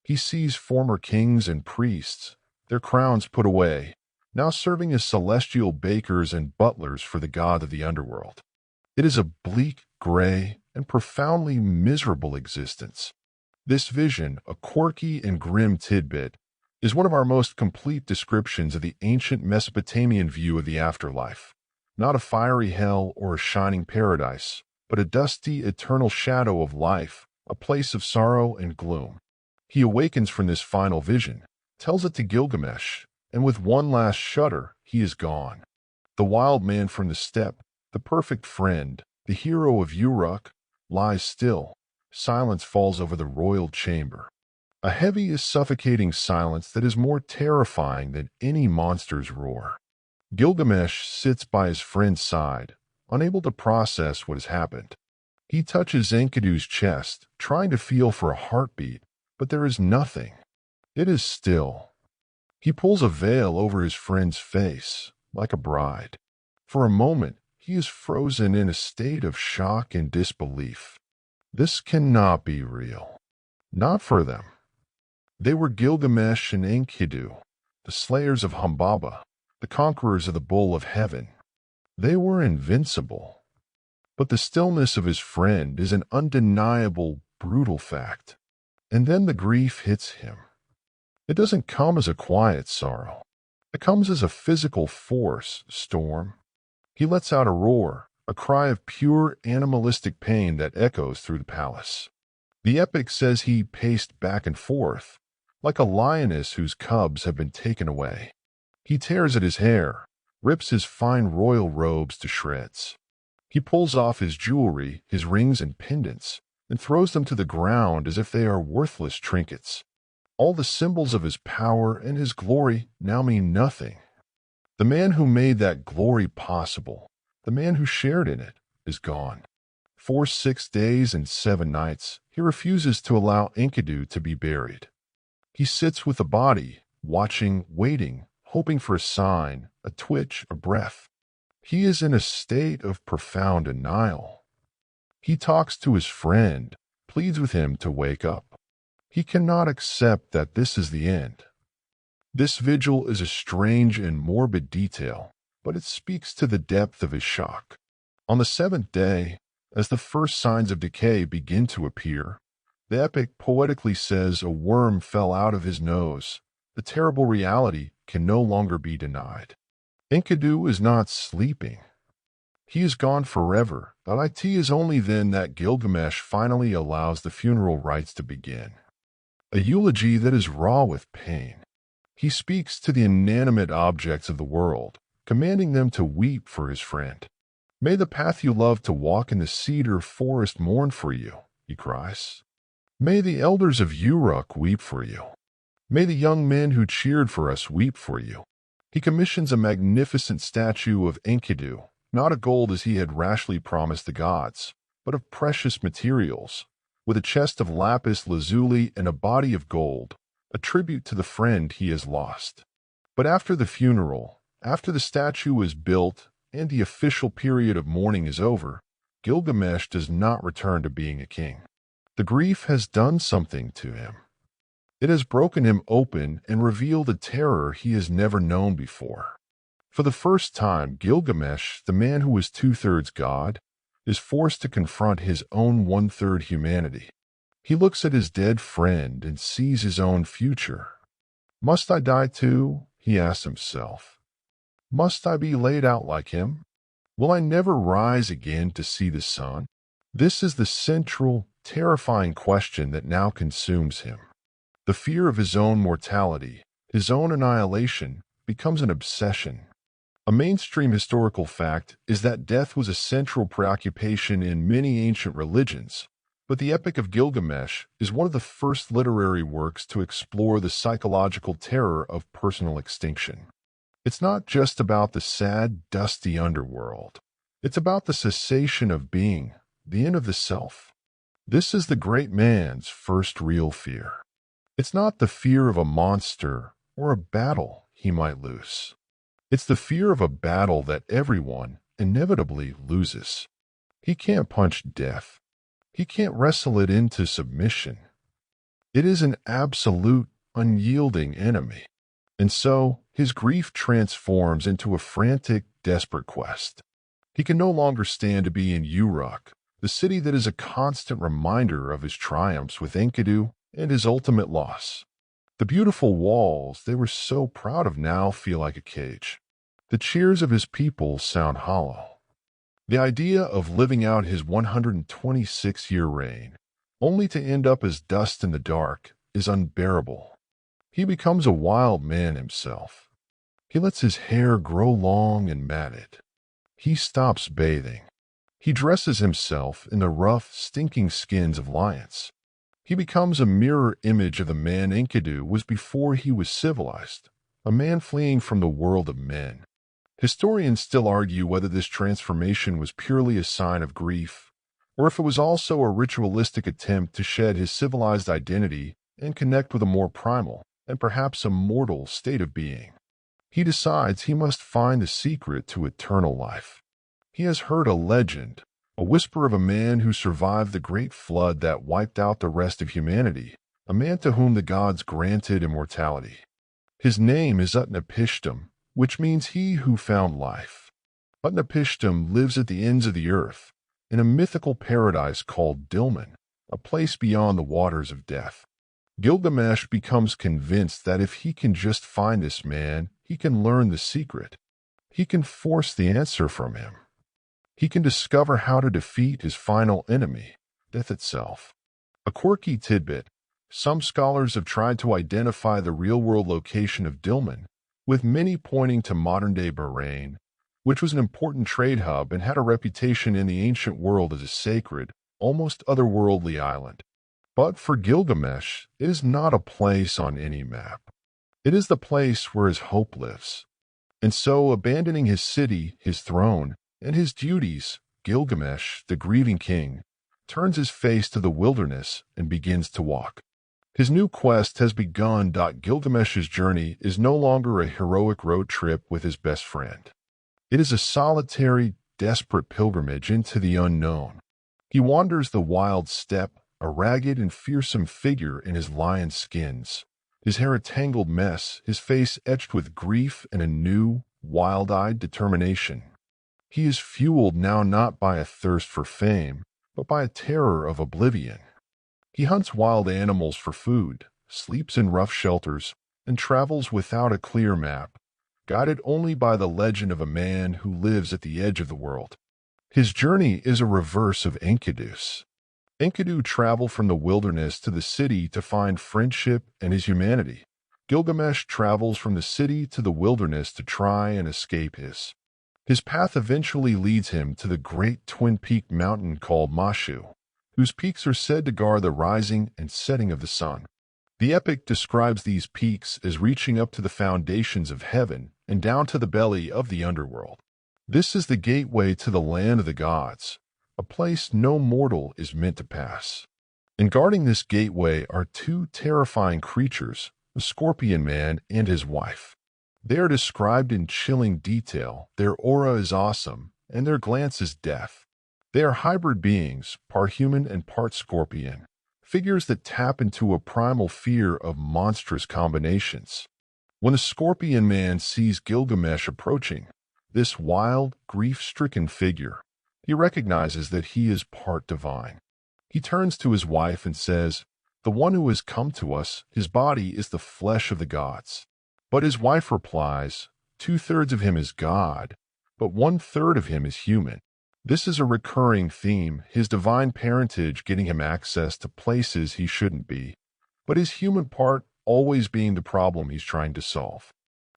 He sees former kings and priests, their crowns put away, now serving as celestial bakers and butlers for the god of the underworld. It is a bleak, gray, and profoundly miserable existence. This vision, a quirky and grim tidbit, is one of our most complete descriptions of the ancient Mesopotamian view of the afterlife. Not a fiery hell or a shining paradise, but a dusty, eternal shadow of life, a place of sorrow and gloom. He awakens from this final vision, tells it to Gilgamesh, and with one last shudder, he is gone. The wild man from the steppe, the perfect friend, the hero of Uruk, lies still. Silence falls over the royal chamber. A heavy, suffocating silence that is more terrifying than any monster's roar. Gilgamesh sits by his friend's side, unable to process what has happened. He touches Enkidu's chest, trying to feel for a heartbeat, but there is nothing. It is still. He pulls a veil over his friend's face, like a bride. For a moment, he is frozen in a state of shock and disbelief. This cannot be real. Not for them. They were Gilgamesh and Enkidu, the slayers of Humbaba, the conquerors of the Bull of Heaven. They were invincible. But the stillness of his friend is an undeniable, brutal fact. And then the grief hits him. It doesn't come as a quiet sorrow. It comes as a physical force storm. He lets out a roar, a cry of pure animalistic pain that echoes through the palace. The epic says he paced back and forth, like a lioness whose cubs have been taken away. He tears at his hair, rips his fine royal robes to shreds. He pulls off his jewelry, his rings and pendants, and throws them to the ground as if they are worthless trinkets. All the symbols of his power and his glory now mean nothing. The man who made that glory possible, the man who shared in it, is gone. For 6 days and 7 nights, he refuses to allow Enkidu to be buried. He sits with the body, watching, waiting, hoping for a sign, a twitch, a breath. He is in a state of profound denial. He talks to his friend, pleads with him to wake up. He cannot accept that this is the end. This vigil is a strange and morbid detail, but it speaks to the depth of his shock. On the 7th day, as the first signs of decay begin to appear, the epic poetically says a worm fell out of his nose. The terrible reality can no longer be denied. Enkidu is not sleeping. He is gone forever, but it is only then that Gilgamesh finally allows the funeral rites to begin. A eulogy that is raw with pain. He speaks to the inanimate objects of the world, commanding them to weep for his friend. May the path you love to walk in the cedar forest mourn for you, he cries. May the elders of Uruk weep for you. May the young men who cheered for us weep for you. He commissions a magnificent statue of Enkidu, not of gold as he had rashly promised the gods, but of precious materials, with a chest of lapis lazuli and a body of gold, a tribute to the friend he has lost. But after the funeral, after the statue is built and the official period of mourning is over, Gilgamesh does not return to being a king. The grief has done something to him. It has broken him open and revealed a terror he has never known before. For the first time, Gilgamesh, the man who was 2/3 God, is forced to confront his own 1/3 humanity. He looks at his dead friend and sees his own future. Must I die too? He asks himself. Must I be laid out like him? Will I never rise again to see the sun? This is the central, terrifying question that now consumes him. The fear of his own mortality, his own annihilation, becomes an obsession. A mainstream historical fact is that death was a central preoccupation in many ancient religions, but the Epic of Gilgamesh is one of the first literary works to explore the psychological terror of personal extinction. It's not just about the sad, dusty underworld. It's about the cessation of being, the end of the self. This is the great man's first real fear. It's not the fear of a monster or a battle he might lose. It's the fear of a battle that everyone inevitably loses. He can't punch death. He can't wrestle it into submission. It is an absolute, unyielding enemy. And so, his grief transforms into a frantic, desperate quest. He can no longer stand to be in Uruk, the city that is a constant reminder of his triumphs with Enkidu and his ultimate loss. The beautiful walls they were so proud of now feel like a cage. The cheers of his people sound hollow. The idea of living out his 126-year reign, only to end up as dust in the dark, is unbearable. He becomes a wild man himself. He lets his hair grow long and matted. He stops bathing. He dresses himself in the rough, stinking skins of lions. He becomes a mirror image of the man Enkidu was before he was civilized, a man fleeing from the world of men. Historians still argue whether this transformation was purely a sign of grief, or if it was also a ritualistic attempt to shed his civilized identity and connect with a more primal and perhaps a mortal state of being. He decides he must find the secret to eternal life. He has heard a legend, a whisper of a man who survived the great flood that wiped out the rest of humanity, a man to whom the gods granted immortality. His name is Utnapishtim, which means he who found life. Utnapishtim lives at the ends of the earth, in a mythical paradise called Dilmun, a place beyond the waters of death. Gilgamesh becomes convinced that if he can just find this man, he can learn the secret. He can force the answer from him. He can discover how to defeat his final enemy, death itself. A quirky tidbit, Some scholars have tried to identify the real-world location of Dilmun, with many pointing to modern-day Bahrain, which was an important trade hub and had a reputation in the ancient world as a sacred, almost otherworldly island. But for Gilgamesh, it is not a place on any map. It is the place where his hope lives. And so, abandoning his city, his throne, and his duties, Gilgamesh, the grieving king, turns his face to the wilderness and begins to walk. His new quest has begun. Gilgamesh's journey is no longer a heroic road trip with his best friend. It is a solitary, desperate pilgrimage into the unknown. He wanders the wild steppe, a ragged and fearsome figure in his lion skins, his hair a tangled mess, his face etched with grief and a new, wild-eyed determination. He is fueled now not by a thirst for fame, but by a terror of oblivion. He hunts wild animals for food, sleeps in rough shelters, and travels without a clear map, guided only by the legend of a man who lives at the edge of the world. His journey is a reverse of Enkidu's. Enkidu traveled from the wilderness to the city to find friendship and his humanity. Gilgamesh travels from the city to the wilderness to try and escape his. His path eventually leads him to the great twin-peaked mountain called Mashu, whose peaks are said to guard the rising and setting of the sun. The epic describes these peaks as reaching up to the foundations of heaven and down to the belly of the underworld. This is the gateway to the land of the gods, a place no mortal is meant to pass. And guarding this gateway are two terrifying creatures, the scorpion man and his wife. They are described in chilling detail. Their aura is awesome, and their glance is death. They are hybrid beings, part human and part scorpion, figures that tap into a primal fear of monstrous combinations. When the scorpion man sees Gilgamesh approaching, this wild, grief-stricken figure, he recognizes that he is part divine. He turns to his wife and says, "The one who has come to us, his body is the flesh of the gods." But his wife replies, "2/3 of him is God, but 1/3 of him is human." This is a recurring theme, his divine parentage getting him access to places he shouldn't be, but his human part always being the problem he's trying to solve.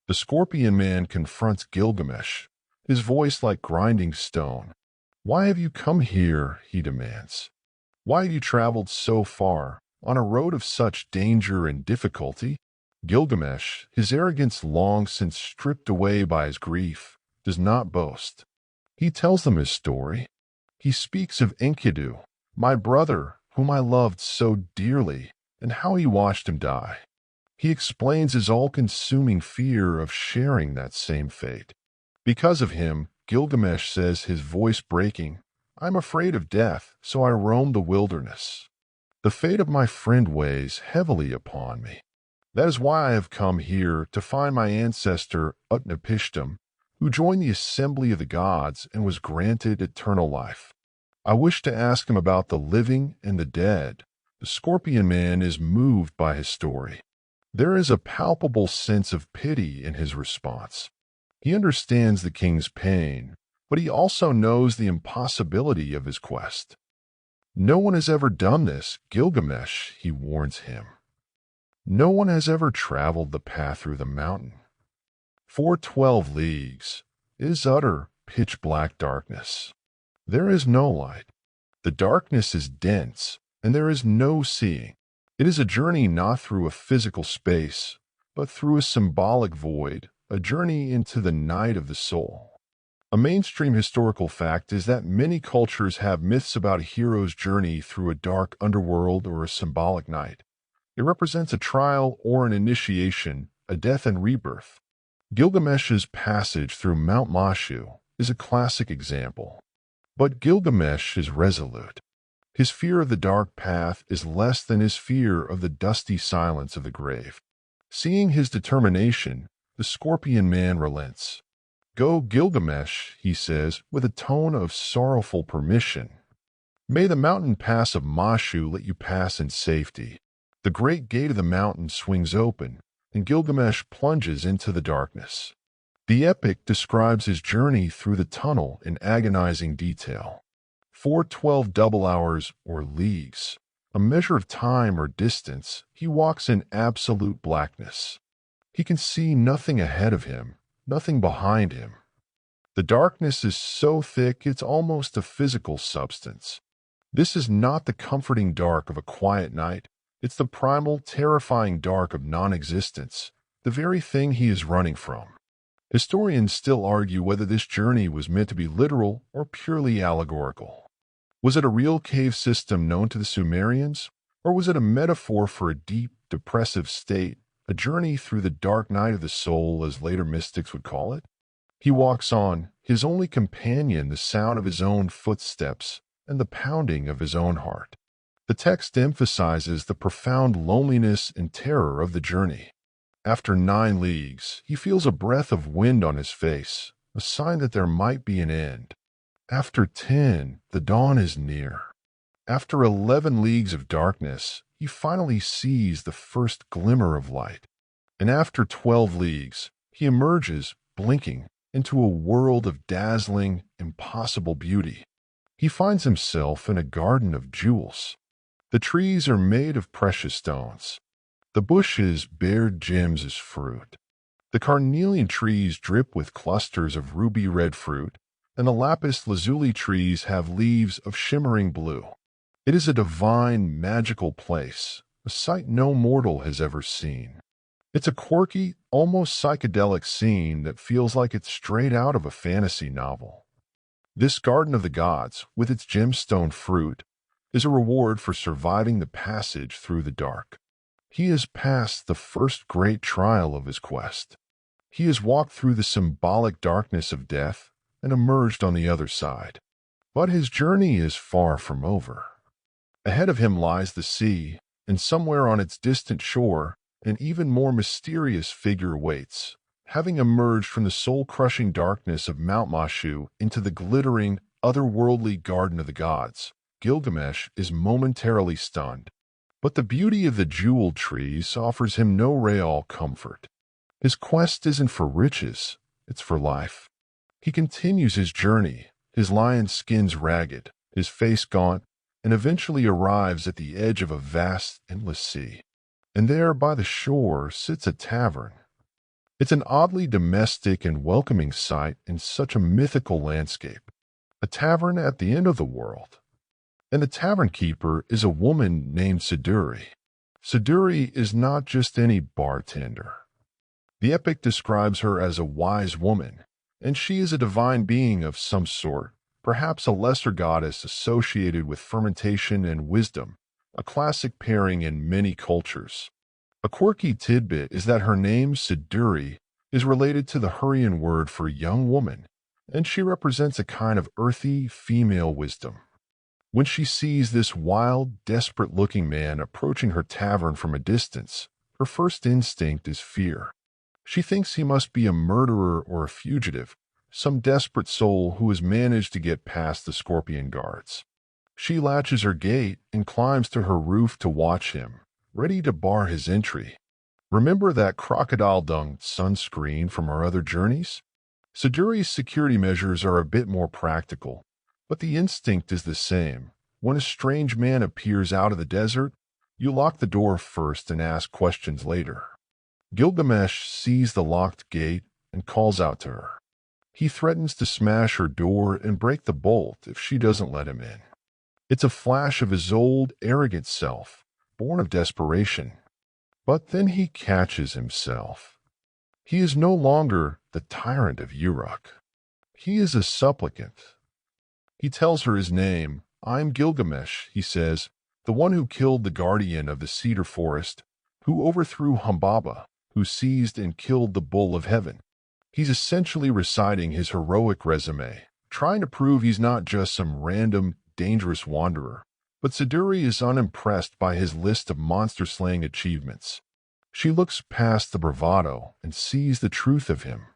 The scorpion man confronts Gilgamesh, his voice like grinding stone. "Why have you come here?" he demands. "Why have you traveled so far, on a road of such danger and difficulty?" Gilgamesh, his arrogance long since stripped away by his grief, does not boast. He tells them his story. He speaks of Enkidu, my brother, whom I loved so dearly, and how he watched him die. He explains his all-consuming fear of sharing that same fate. Because of him, Gilgamesh says, his voice breaking, "I'm afraid of death, so I roam the wilderness. The fate of my friend weighs heavily upon me. That is why I have come here to find my ancestor Utnapishtim, who joined the assembly of the gods and was granted eternal life. I wish to ask him about the living and the dead." The scorpion man is moved by his story. There is a palpable sense of pity in his response. He understands the king's pain, but he also knows the impossibility of his quest. "No one has ever done this, Gilgamesh," he warns him. "No one has ever traveled the path through the mountain. For 12 leagues is utter pitch-black darkness. There is no light. The darkness is dense, and there is no seeing. It is a journey not through a physical space, but through a symbolic void, a journey into the night of the soul." A mainstream historical fact is that many cultures have myths about a hero's journey through a dark underworld or a symbolic night. It represents a trial or an initiation, a death and rebirth. Gilgamesh's passage through Mount Mashu is a classic example. But Gilgamesh is resolute. His fear of the dark path is less than his fear of the dusty silence of the grave. Seeing his determination, the scorpion man relents. "Go, Gilgamesh," he says, with a tone of sorrowful permission. "May the mountain pass of Mashu let you pass in safety." The great gate of the mountain swings open, and Gilgamesh plunges into the darkness. The epic describes his journey through the tunnel in agonizing detail. For 12 double hours or leagues, A measure of time or distance, he walks in absolute blackness. He can see nothing ahead of him, nothing behind him. The darkness is so thick it's almost a physical substance. This is not the comforting dark of a quiet night. It's the primal, terrifying dark of non-existence, the very thing he is running from. Historians still argue whether this journey was meant to be literal or purely allegorical. Was it a real cave system known to the Sumerians, or was it a metaphor for a deep, depressive state, a journey through the dark night of the soul, as later mystics would call it? He walks on, his only companion the sound of his own footsteps and the pounding of his own heart. The text emphasizes the profound loneliness and terror of the journey. After 9 leagues, he feels a breath of wind on his face, a sign that there might be an end. After 10, the dawn is near. After 11 leagues of darkness, he finally sees the first glimmer of light. And after 12 leagues, he emerges, blinking, into a world of dazzling, impossible beauty. He finds himself in a garden of jewels. The trees are made of precious stones. The bushes bear gems as fruit. The carnelian trees drip with clusters of ruby-red fruit, and the lapis lazuli trees have leaves of shimmering blue. It is a divine, magical place, a sight no mortal has ever seen. It's a quirky, almost psychedelic scene that feels like it's straight out of a fantasy novel. This garden of the gods, with its gemstone fruit, is a reward for surviving the passage through the dark. He has passed the first great trial of his quest. He has walked through the symbolic darkness of death and emerged on the other side. But his journey is far from over. Ahead of him lies the sea, and somewhere on its distant shore, an even more mysterious figure waits. Having emerged from the soul-crushing darkness of Mount Mashu into the glittering, otherworldly garden of the gods, Gilgamesh is momentarily stunned. But the beauty of the jeweled trees offers him no real comfort. His quest isn't for riches, it's for life. He continues his journey, his lion's skins ragged, his face gaunt, and eventually arrives at the edge of a vast, endless sea. And there, by the shore, sits a tavern. It's an oddly domestic and welcoming sight in such a mythical landscape. A tavern at the end of the world. And the tavern keeper is a woman named Siduri. Siduri is not just any bartender. The epic describes her as a wise woman, and she is a divine being of some sort, perhaps a lesser goddess associated with fermentation and wisdom, a classic pairing in many cultures. A quirky tidbit is that her name, Siduri, is related to the Hurrian word for young woman, and she represents a kind of earthy female wisdom. When she sees this wild, desperate-looking man approaching her tavern from a distance, her first instinct is fear. She thinks he must be a murderer or a fugitive, some desperate soul who has managed to get past the scorpion guards. She latches her gate and climbs to her roof to watch him, ready to bar his entry. Remember that crocodile dung sunscreen from our other journeys? Siduri's security measures are a bit more practical, but the instinct is the same. When a strange man appears out of the desert, you lock the door first and ask questions later. Gilgamesh sees the locked gate and calls out to her. He threatens to smash her door and break the bolt if she doesn't let him in. It's a flash of his old, arrogant self, born of desperation. But then he catches himself. He is no longer the tyrant of Uruk. He is a supplicant. He tells her his name. "I'm Gilgamesh," he says, "the one who killed the guardian of the cedar forest, who overthrew Humbaba, who seized and killed the bull of heaven." He's essentially reciting his heroic resume, trying to prove he's not just some random, dangerous wanderer. But Siduri is unimpressed by his list of monster-slaying achievements. She looks past the bravado and sees the truth of him.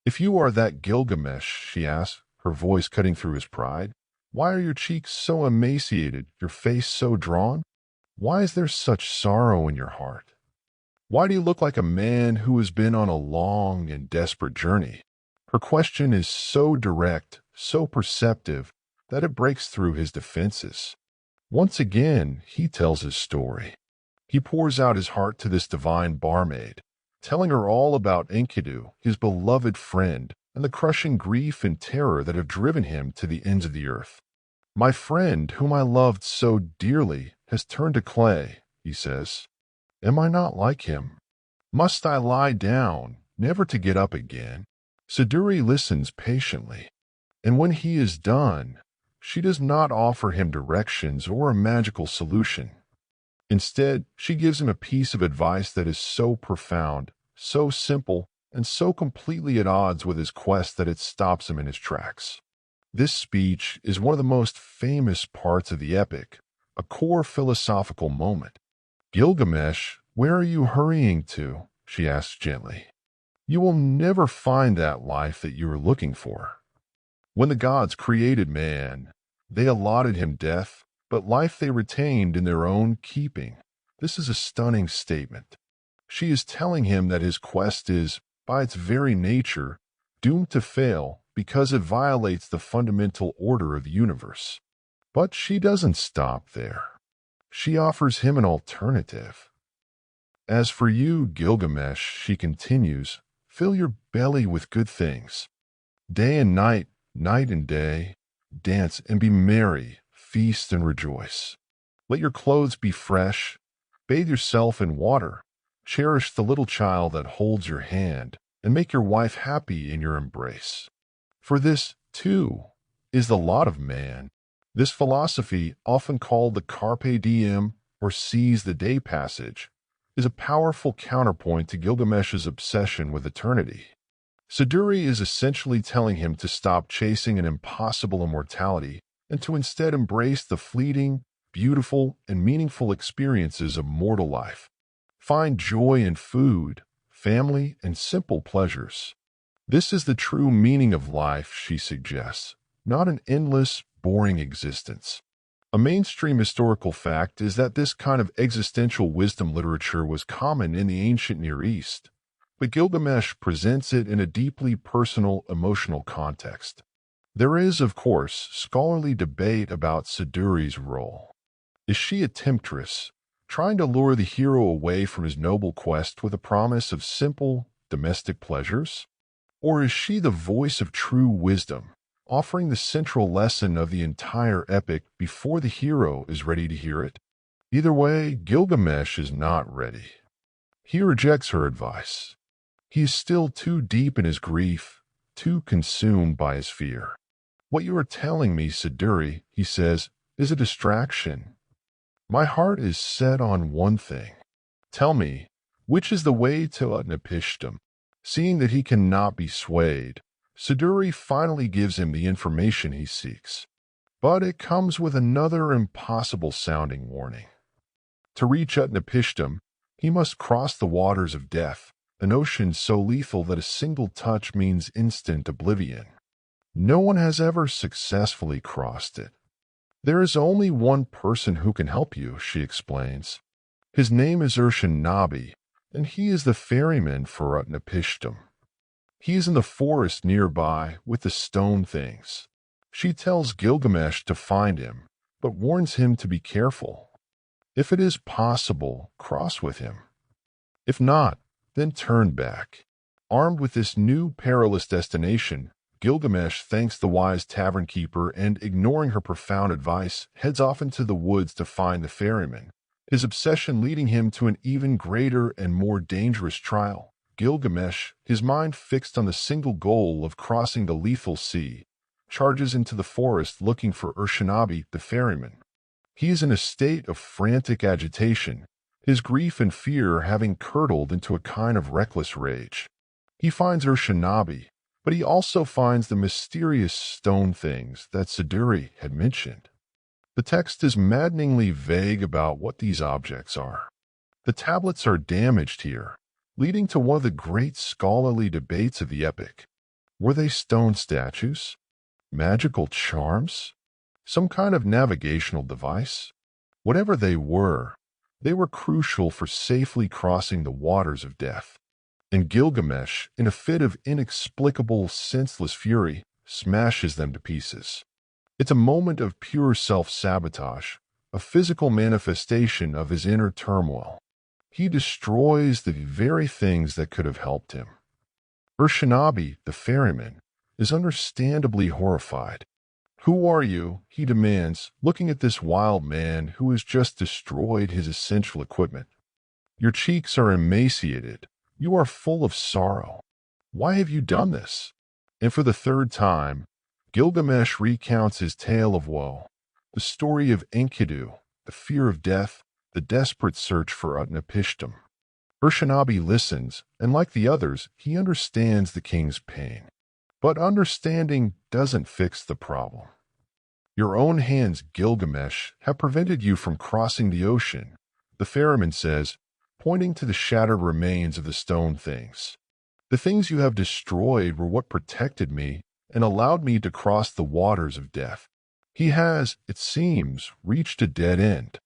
"If you are that Gilgamesh," she asks, her voice cutting through his pride, "why are your cheeks so emaciated, your face so drawn? Why is there such sorrow in your heart? Why do you look like a man who has been on a long and desperate journey?" Her question is so direct, so perceptive, that it breaks through his defenses. Once again, he tells his story. He pours out his heart to this divine barmaid, telling her all about Enkidu, his beloved friend, and the crushing grief and terror that have driven him to the ends of the earth. My friend, whom I loved so dearly, has turned to clay, he says. Am I not like him? Must I lie down, never to get up again? Siduri listens patiently, and when he is done, she does not offer him directions or a magical solution. Instead, she gives him a piece of advice that is so profound, so simple, and so completely at odds with his quest that it stops him in his tracks. This speech is one of the most famous parts of the epic, a core philosophical moment. Gilgamesh, where are you hurrying to? She asks gently. You will never find that life that you are looking for. When the gods created man, they allotted him death, but life they retained in their own keeping. This is a stunning statement. She is telling him that his quest is, by its very nature, doomed to fail because it violates the fundamental order of the universe. But she doesn't stop there. She offers him an alternative. As for you, Gilgamesh, she continues, fill your belly with good things. Day and night, night and day, dance and be merry, feast and rejoice. Let your clothes be fresh, bathe yourself in water, cherish the little child that holds your hand, and make your wife happy in your embrace. For this, too, is the lot of man. This philosophy, often called the Carpe Diem or Seize the Day passage, is a powerful counterpoint to Gilgamesh's obsession with eternity. Siduri is essentially telling him to stop chasing an impossible immortality and to instead embrace the fleeting, beautiful, and meaningful experiences of mortal life. Find joy in food, family, and simple pleasures. This is the true meaning of life, she suggests, not an endless, boring existence. A mainstream historical fact is that this kind of existential wisdom literature was common in the ancient Near East, but Gilgamesh presents it in a deeply personal, emotional context. There is, of course, scholarly debate about Siduri's role. Is she a temptress, trying to lure the hero away from his noble quest with a promise of simple, domestic pleasures? Or is she the voice of true wisdom, offering the central lesson of the entire epic before the hero is ready to hear it? Either way, Gilgamesh is not ready. He rejects her advice. He is still too deep in his grief, too consumed by his fear. What you are telling me, Siduri, he says, is a distraction. My heart is set on one thing. Tell me, which is the way to Utnapishtim? Seeing that he cannot be swayed, Siduri finally gives him the information he seeks. But it comes with another impossible-sounding warning. To reach Utnapishtim, he must cross the waters of death, an ocean so lethal that a single touch means instant oblivion. No one has ever successfully crossed it. There is only one person who can help you, she explains. His name is Urshanabi, and he is the ferryman for Utnapishtim. He is in the forest nearby with the stone things. She tells Gilgamesh to find him, but warns him to be careful. If it is possible, cross with him. If not, then turn back. Armed with this new perilous destination, Gilgamesh thanks the wise tavern keeper and, ignoring her profound advice, heads off into the woods to find the ferryman, his obsession leading him to an even greater and more dangerous trial. Gilgamesh, his mind fixed on the single goal of crossing the lethal sea, charges into the forest looking for Urshanabi, the ferryman. He is in a state of frantic agitation, his grief and fear having curdled into a kind of reckless rage. He finds Urshanabi, but he also finds the mysterious stone things that Siduri had mentioned. The text is maddeningly vague about what these objects are. The tablets are damaged here, leading to one of the great scholarly debates of the epic. Were they stone statues? Magical charms? Some kind of navigational device? Whatever they were crucial for safely crossing the waters of death. And Gilgamesh, in a fit of inexplicable, senseless fury, smashes them to pieces. It's a moment of pure self-sabotage, a physical manifestation of his inner turmoil. He destroys the very things that could have helped him. Urshanabi, the ferryman, is understandably horrified. "Who are you?" he demands, looking at this wild man who has just destroyed his essential equipment. "Your cheeks are emaciated. You are full of sorrow. Why have you done this?" And for the third time, Gilgamesh recounts his tale of woe, the story of Enkidu, the fear of death, the desperate search for Utnapishtim. Urshanabi listens, and like the others, he understands the king's pain. But understanding doesn't fix the problem. "Your own hands, Gilgamesh, have prevented you from crossing the ocean," the ferryman says, pointing to the shattered remains of the stone things. "The things you have destroyed were what protected me and allowed me to cross the waters of death." He has, it seems, reached a dead end.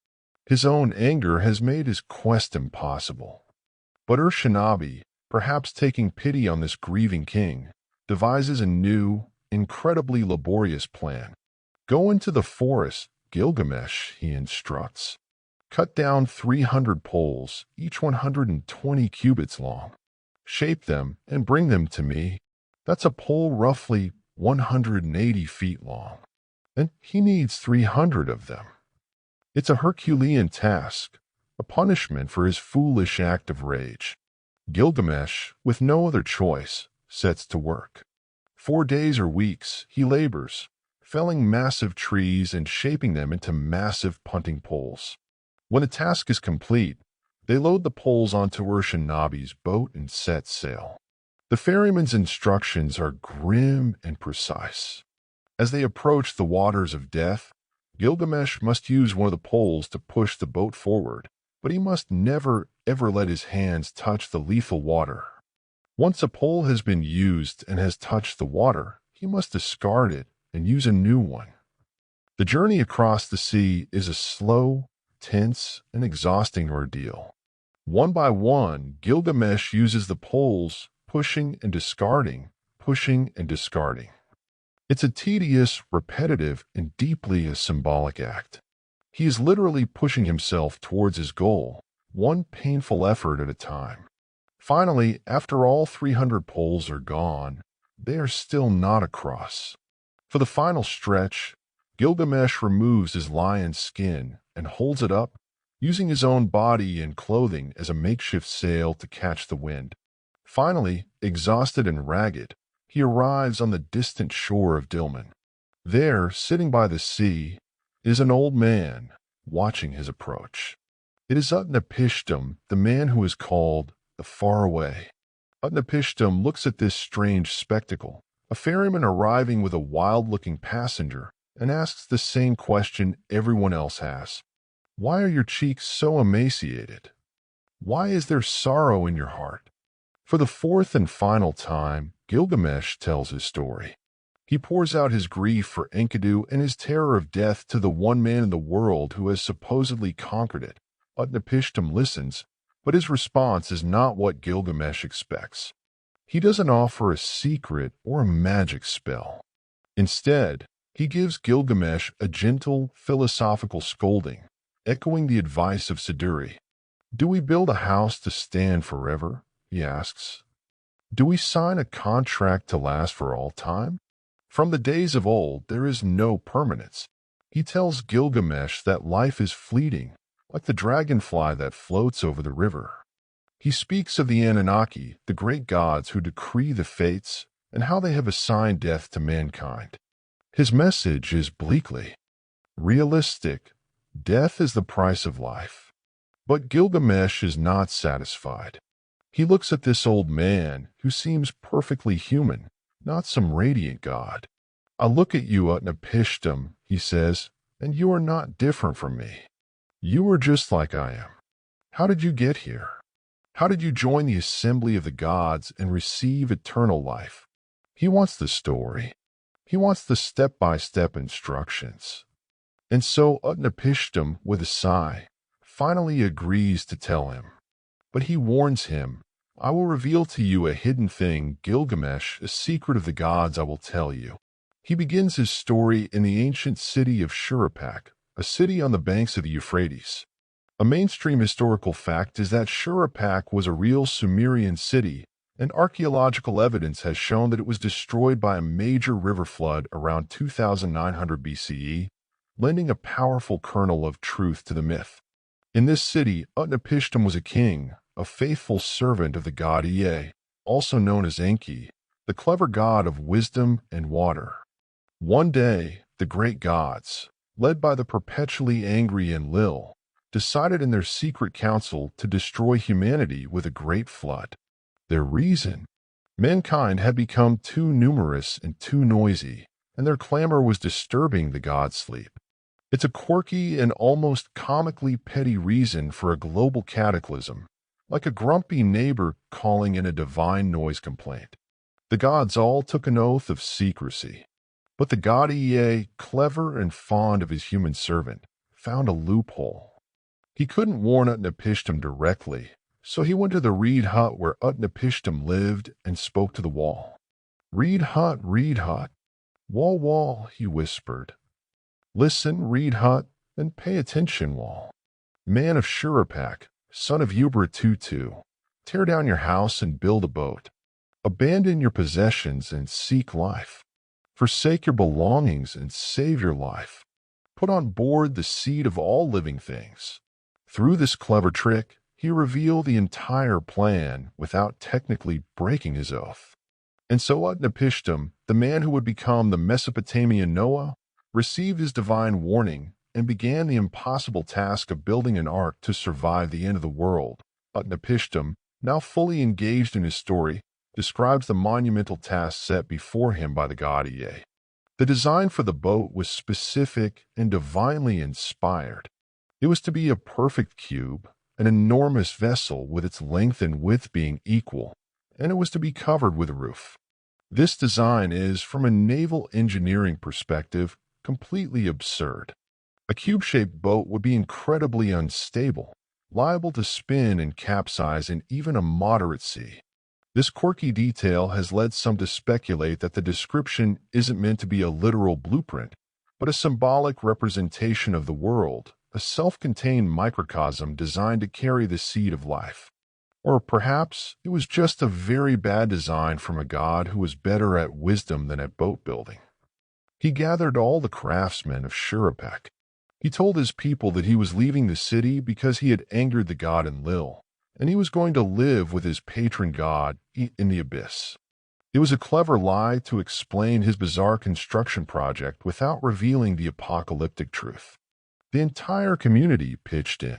His own anger has made his quest impossible. But Urshanabi, perhaps taking pity on this grieving king, devises a new, incredibly laborious plan. "Go into the forest, Gilgamesh," he instructs. "Cut down 300 poles, each 120 cubits long. Shape them and bring them to me." That's a pole roughly 180 feet long. And he needs 300 of them. It's a Herculean task, a punishment for his foolish act of rage. Gilgamesh, with no other choice, sets to work. 4 days or weeks, he labors, felling massive trees and shaping them into massive punting poles. When the task is complete, they load the poles onto Urshanabi's boat and set sail. The ferryman's instructions are grim and precise. As they approach the waters of death, Gilgamesh must use one of the poles to push the boat forward, but he must never, ever let his hands touch the lethal water. Once a pole has been used and has touched the water, he must discard it and use a new one. The journey across the sea is a slow, tense, and exhausting ordeal. One by one, Gilgamesh uses the poles, pushing and discarding, pushing and discarding. It's a tedious, repetitive, and deeply a symbolic act. He is literally pushing himself towards his goal, one painful effort at a time. Finally, after all 300 poles are gone, they are still not across. For the final stretch, Gilgamesh removes his lion's skin and holds it up, using his own body and clothing as a makeshift sail to catch the wind. Finally, exhausted and ragged, he arrives on the distant shore of Dilmun. There, sitting by the sea, is an old man watching his approach. It is Utnapishtim, the man who is called the Faraway. Utnapishtim looks at this strange spectacle, a ferryman arriving with a wild-looking passenger, and asks the same question everyone else has. "Why are your cheeks so emaciated? Why is there sorrow in your heart?" For the fourth and final time, Gilgamesh tells his story. He pours out his grief for Enkidu and his terror of death to the one man in the world who has supposedly conquered it. Utnapishtim listens, but his response is not what Gilgamesh expects. He doesn't offer a secret or a magic spell. Instead, he gives Gilgamesh a gentle, philosophical scolding, echoing the advice of Siduri. "Do we build a house to stand forever?" he asks. "Do we sign a contract to last for all time? From the days of old, there is no permanence." He tells Gilgamesh that life is fleeting, like the dragonfly that floats over the river. He speaks of the Anunnaki, the great gods who decree the fates, and how they have assigned death to mankind. His message is bleakly realistic. Death is the price of life. But Gilgamesh is not satisfied. He looks at this old man who seems perfectly human, not some radiant god. "I look at you, Utnapishtim," he says, "and you are not different from me. You are just like I am. How did you get here? How did you join the assembly of the gods and receive eternal life?" He wants the story. He wants the step-by-step instructions. And so Utnapishtim, with a sigh, finally agrees to tell him. But he warns him, "I will reveal to you a hidden thing, Gilgamesh, a secret of the gods I will tell you." He begins his story in the ancient city of Shuruppak, a city on the banks of the Euphrates. A mainstream historical fact is that Shuruppak was a real Sumerian city, and archaeological evidence has shown that it was destroyed by a major river flood around 2900 BCE, lending a powerful kernel of truth to the myth. In this city, Utnapishtim was a king, a faithful servant of the god Ea, also known as Enki, the clever god of wisdom and water. One day, the great gods, led by the perpetually angry Enlil, decided in their secret council to destroy humanity with a great flood. Their reason? Mankind had become too numerous and too noisy, and their clamor was disturbing the gods' sleep. It's a quirky and almost comically petty reason for a global cataclysm, like a grumpy neighbor calling in a divine noise complaint. The gods all took an oath of secrecy. But the god Ea, clever and fond of his human servant, found a loophole. He couldn't warn Utnapishtim directly, so he went to the reed hut where Utnapishtim lived and spoke to the wall. Reed hut, wall, wall, he whispered. Listen, reed hut, and pay attention, wall. Man of Shuruppak, son of Ubra-Tutu, tear down your house and build a boat. Abandon your possessions and seek life. Forsake your belongings and save your life. Put on board the seed of all living things. Through this clever trick, he revealed the entire plan without technically breaking his oath. And so Utnapishtim, the man who would become the Mesopotamian Noah, received his divine warning and began the impossible task of building an ark to survive the end of the world. Utnapishtim, now fully engaged in his story, describes the monumental task set before him by the god Ea. The design for the boat was specific and divinely inspired. It was to be a perfect cube, an enormous vessel with its length and width being equal, and it was to be covered with a roof. This design is, from a naval engineering perspective, completely absurd. A cube-shaped boat would be incredibly unstable, liable to spin and capsize in even a moderate sea. This quirky detail has led some to speculate that the description isn't meant to be a literal blueprint, but a symbolic representation of the world, a self-contained microcosm designed to carry the seed of life. Or perhaps it was just a very bad design from a god who was better at wisdom than at boat building. He gathered all the craftsmen of Shuruppak. He told his people that he was leaving the city because he had angered the god Enlil, and he was going to live with his patron god in the abyss. It was a clever lie to explain his bizarre construction project without revealing the apocalyptic truth. The entire community pitched in.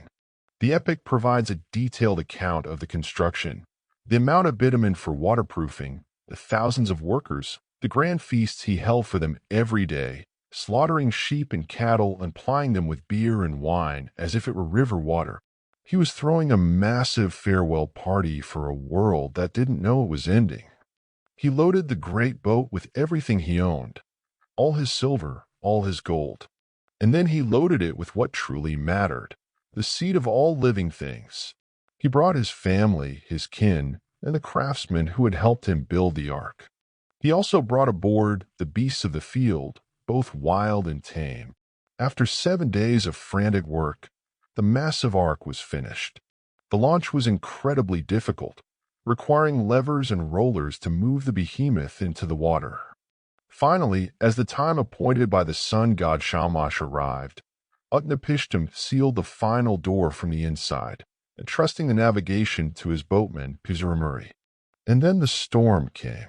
The epic provides a detailed account of the construction, the amount of bitumen for waterproofing, the thousands of workers, the grand feasts he held for them every day, slaughtering sheep and cattle and plying them with beer and wine as if it were river water. He was throwing a massive farewell party for a world that didn't know it was ending. He loaded the great boat with everything he owned, all his silver, all his gold. And then he loaded it with what truly mattered, the seed of all living things. He brought his family, his kin, and the craftsmen who had helped him build the ark. He also brought aboard the beasts of the field, both wild and tame. After 7 days of frantic work, the massive ark was finished. The launch was incredibly difficult, requiring levers and rollers to move the behemoth into the water. Finally, as the time appointed by the sun god Shamash arrived, Utnapishtim sealed the final door from the inside, entrusting the navigation to his boatman, Pizuramuri. And then the storm came.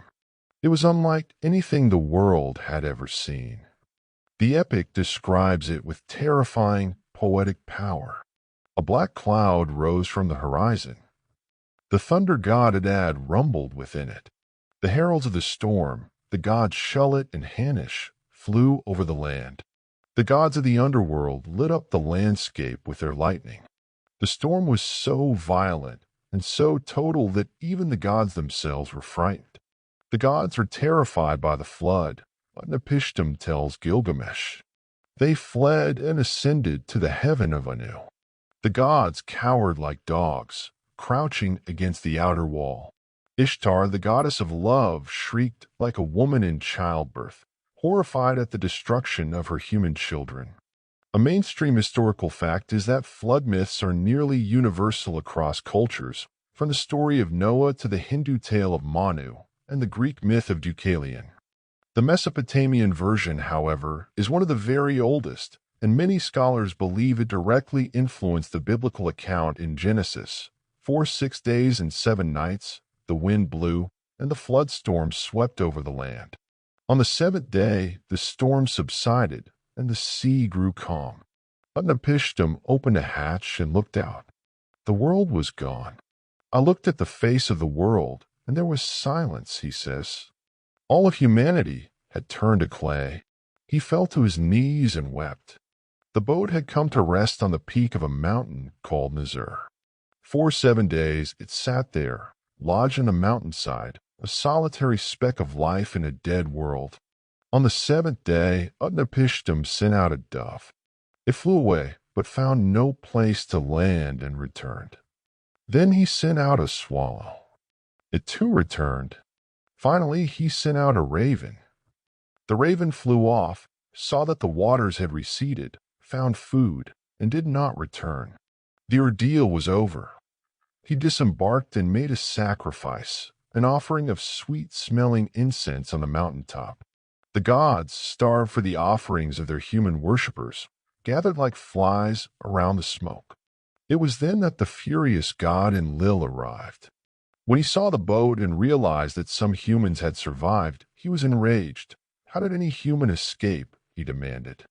It was unlike anything the world had ever seen. The epic describes it with terrifying, poetic power. A black cloud rose from the horizon. The thunder god Adad rumbled within it. The heralds of the storm, the gods Shulit and Hanish, flew over the land. The gods of the underworld lit up the landscape with their lightning. The storm was so violent and so total that even the gods themselves were frightened. The gods were terrified by the flood, Utnapishtim tells Gilgamesh. They fled and ascended to the heaven of Anu. The gods cowered like dogs, crouching against the outer wall. Ishtar, the goddess of love, shrieked like a woman in childbirth, horrified at the destruction of her human children. A mainstream historical fact is that flood myths are nearly universal across cultures, from the story of Noah to the Hindu tale of Manu and the Greek myth of Deucalion. The Mesopotamian version, however, is one of the very oldest, and many scholars believe it directly influenced the biblical account in Genesis. For 6 days and 7 nights, the wind blew, and the flood storm swept over the land. On the seventh day, the storm subsided, and the sea grew calm. Utnapishtim opened a hatch and looked out. The world was gone. I looked at the face of the world, and there was silence, he says. All of humanity had turned to clay. He fell to his knees and wept. The boat had come to rest on the peak of a mountain called Nazur. For 7 days it sat there, lodged on a mountainside, a solitary speck of life in a dead world. On the 7th day, Utnapishtim sent out a dove. It flew away, but found no place to land and returned. Then he sent out a swallow. It too returned. Finally, he sent out a raven. The raven flew off, saw that the waters had receded, found food, and did not return. The ordeal was over. He disembarked and made a sacrifice, an offering of sweet-smelling incense on the mountaintop. The gods, starved for the offerings of their human worshippers, gathered like flies around the smoke. It was then that the furious god Enlil arrived. When he saw the boat and realized that some humans had survived, he was enraged. How did any human escape? He demanded.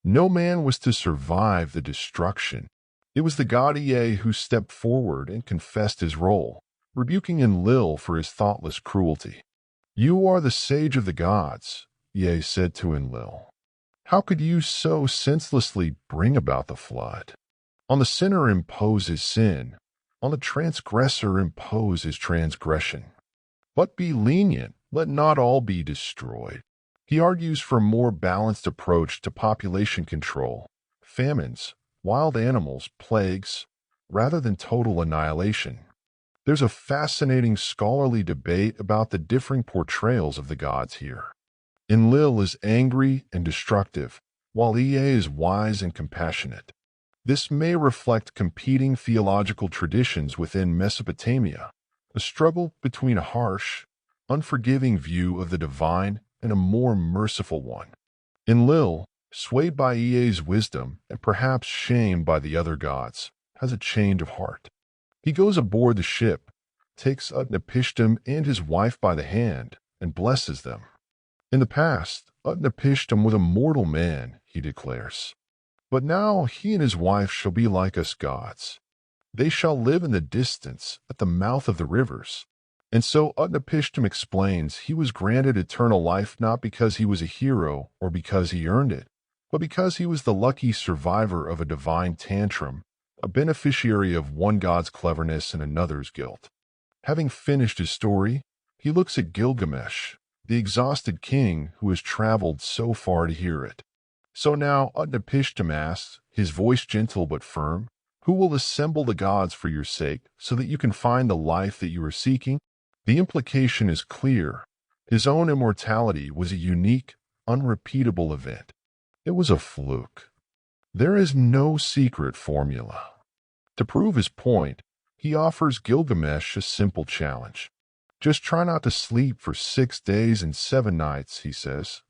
No man was to survive the destruction. It was the god Ea who stepped forward and confessed his role, rebuking Enlil for his thoughtless cruelty. You are the sage of the gods, Ea said to Enlil. How could you so senselessly bring about the flood? On the sinner impose his sin, on the transgressor impose his transgression. But be lenient, let not all be destroyed. He argues for a more balanced approach to population control, famines, wild animals, plagues, rather than total annihilation. There's a fascinating scholarly debate about the differing portrayals of the gods here. Enlil is angry and destructive, while Ea is wise and compassionate. This may reflect competing theological traditions within Mesopotamia, a struggle between a harsh, unforgiving view of the divine and a more merciful one. Enlil, swayed by Ea's wisdom and perhaps shamed by the other gods, has a change of heart. He goes aboard the ship, takes Utnapishtim and his wife by the hand, and blesses them. In the past, Utnapishtim was a mortal man, he declares. But now he and his wife shall be like us gods. They shall live in the distance, at the mouth of the rivers. And so Utnapishtim explains he was granted eternal life not because he was a hero or because he earned it, but because he was the lucky survivor of a divine tantrum, a beneficiary of one god's cleverness and another's guilt. Having finished his story, he looks at Gilgamesh, the exhausted king who has traveled so far to hear it. So now Utnapishtim asks, his voice gentle but firm, who will assemble the gods for your sake so that you can find the life that you are seeking? The implication is clear. His own immortality was a unique, unrepeatable event. It was a fluke. There is no secret formula. To prove his point, he offers Gilgamesh a simple challenge. Just try not to sleep for 6 days and 7 nights, he says.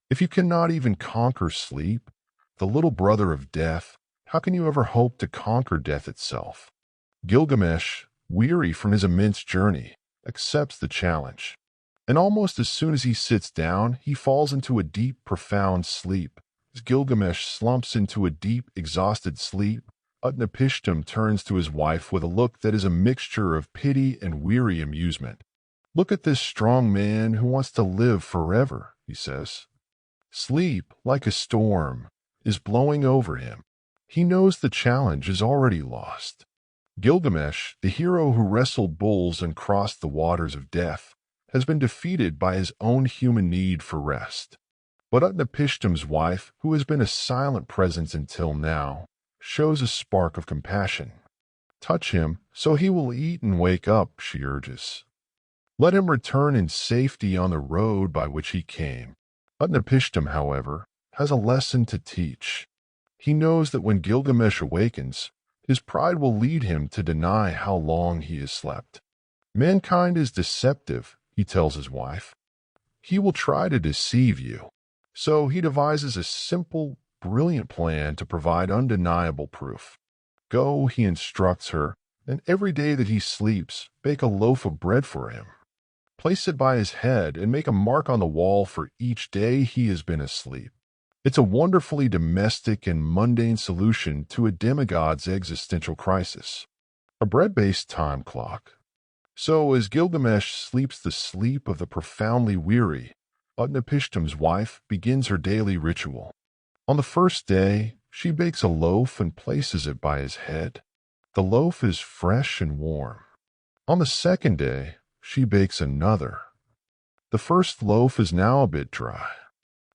If you cannot even conquer sleep, the little brother of death, how can you ever hope to conquer death itself? Gilgamesh, weary from his immense journey, accepts the challenge. And almost as soon as he sits down, he falls into a deep, profound sleep. As Gilgamesh slumps into a deep, exhausted sleep, Utnapishtim turns to his wife with a look that is a mixture of pity and weary amusement. Look at this strong man who wants to live forever, he says. Sleep, like a storm, is blowing over him. He knows the challenge is already lost. Gilgamesh, the hero who wrestled bulls and crossed the waters of death, has been defeated by his own human need for rest. But Utnapishtim's wife, who has been a silent presence until now, shows a spark of compassion. Touch him, so he will eat and wake up, she urges. Let him return in safety on the road by which he came. Utnapishtim, however, has a lesson to teach. He knows that when Gilgamesh awakens, his pride will lead him to deny how long he has slept. Mankind is deceptive, he tells his wife. He will try to deceive you. So he devises a simple, brilliant plan to provide undeniable proof. Go, he instructs her, and every day that he sleeps, bake a loaf of bread for him. Place it by his head and make a mark on the wall for each day he has been asleep. It's a wonderfully domestic and mundane solution to a demigod's existential crisis. A bread-based time clock. So as Gilgamesh sleeps the sleep of the profoundly weary, Utnapishtim's wife begins her daily ritual. On the first day, she bakes a loaf and places it by his head. The loaf is fresh and warm. On the second day, she bakes another. The first loaf is now a bit dry.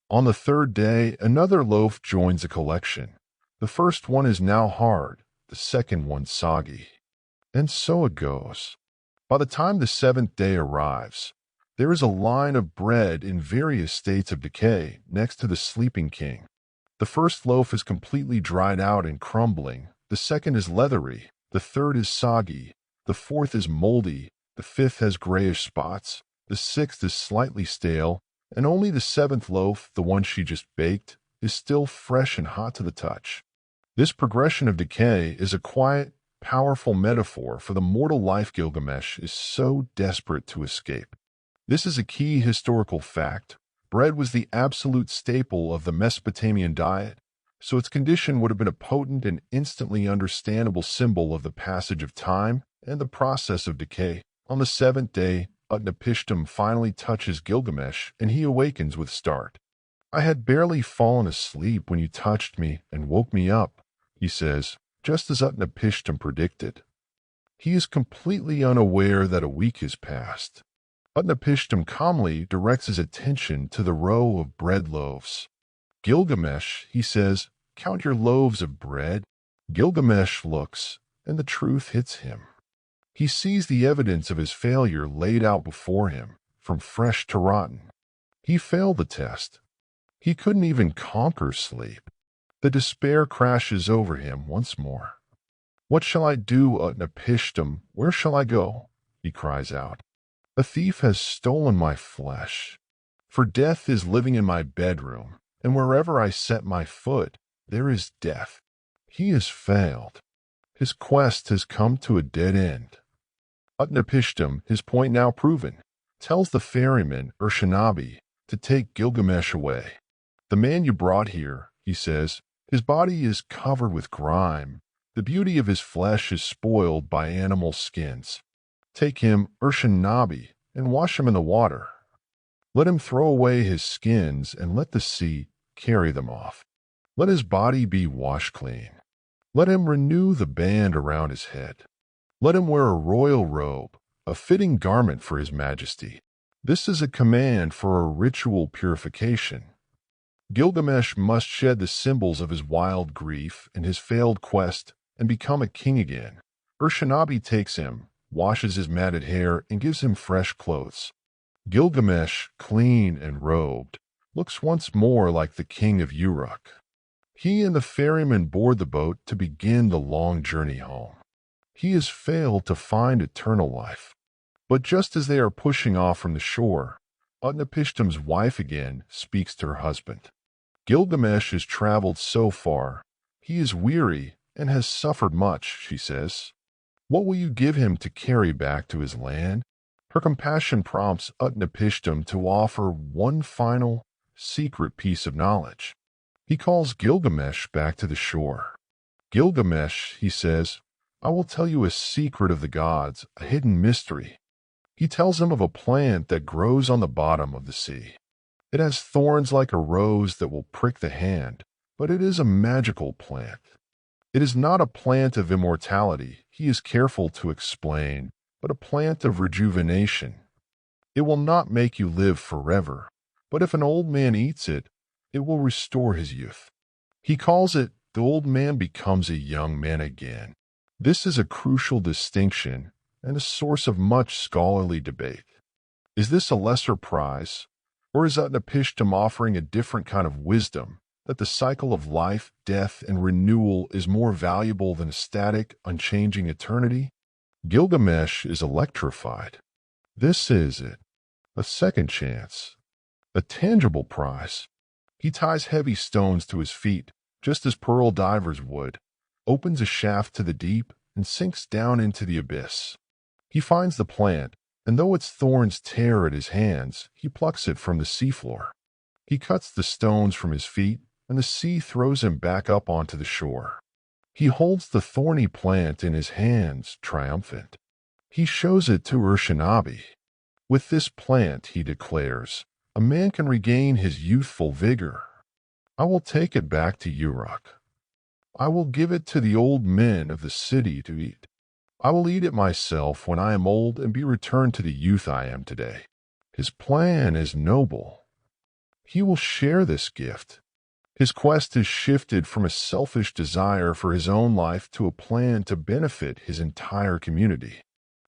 On the third day, another loaf joins the collection. The first one is now hard, the second one soggy. And so it goes. By the time the seventh day arrives, there is a line of bread in various states of decay next to the sleeping king. The first loaf is completely dried out and crumbling, the second is leathery, the third is soggy, the fourth is moldy, the fifth has grayish spots, the sixth is slightly stale, and only the seventh loaf, the one she just baked, is still fresh and hot to the touch. This progression of decay is a quiet, powerful metaphor for the mortal life Gilgamesh is so desperate to escape. This is a key historical fact. Bread was the absolute staple of the Mesopotamian diet, so its condition would have been a potent and instantly understandable symbol of the passage of time and the process of decay. On the seventh day, Utnapishtim finally touches Gilgamesh, and he awakens with start. I had barely fallen asleep when you touched me and woke me up, he says, just as Utnapishtim predicted. He is completely unaware that a week has passed. Utnapishtim calmly directs his attention to the row of bread loaves. Gilgamesh, he says, count your loaves of bread. Gilgamesh looks, and the truth hits him. He sees the evidence of his failure laid out before him, from fresh to rotten. He failed the test. He couldn't even conquer sleep. The despair crashes over him once more. What shall I do, Utnapishtim? Where shall I go? He cries out. A thief has stolen my flesh. For death is living in my bedroom, and wherever I set my foot, there is death. He has failed. His quest has come to a dead end. Utnapishtim, his point now proven, tells the ferryman, Urshanabi, to take Gilgamesh away. The man you brought here, he says, his body is covered with grime. The beauty of his flesh is spoiled by animal skins. Take him, Urshanabi, and wash him in the water. Let him throw away his skins and let the sea carry them off. Let his body be washed clean. Let him renew the band around his head. Let him wear a royal robe, a fitting garment for his majesty. This is a command for a ritual purification. Gilgamesh must shed the symbols of his wild grief and his failed quest and become a king again. Urshanabi takes him, washes his matted hair, and gives him fresh clothes. Gilgamesh, clean and robed, looks once more like the king of Uruk. He and the ferryman board the boat to begin the long journey home. He has failed to find eternal life. But just as they are pushing off from the shore, Utnapishtim's wife again speaks to her husband. Gilgamesh has traveled so far. He is weary and has suffered much, she says. What will you give him to carry back to his land? Her compassion prompts Utnapishtim to offer one final, secret piece of knowledge. He calls Gilgamesh back to the shore. Gilgamesh, he says, I will tell you a secret of the gods, a hidden mystery. He tells him of a plant that grows on the bottom of the sea. It has thorns like a rose that will prick the hand, but it is a magical plant. It is not a plant of immortality, he is careful to explain, but a plant of rejuvenation. It will not make you live forever, but if an old man eats it, it will restore his youth. He calls it, the old man becomes a young man again. This is a crucial distinction and a source of much scholarly debate. Is this a lesser prize, or is Utnapishtim offering a different kind of wisdom, that the cycle of life, death, and renewal is more valuable than a static, unchanging eternity? Gilgamesh is electrified. This is it. A second chance. A tangible prize. He ties heavy stones to his feet, just as pearl divers would, opens a shaft to the deep, and sinks down into the abyss. He finds the plant, and though its thorns tear at his hands, he plucks it from the seafloor. He cuts the stones from his feet, and the sea throws him back up onto the shore. He holds the thorny plant in his hands, triumphant. He shows it to Uruk. With this plant, he declares, a man can regain his youthful vigor. I will take it back to Uruk. I will give it to the old men of the city to eat. I will eat it myself when I am old and be returned to the youth I am today. His plan is noble. He will share this gift. His quest has shifted from a selfish desire for his own life to a plan to benefit his entire community.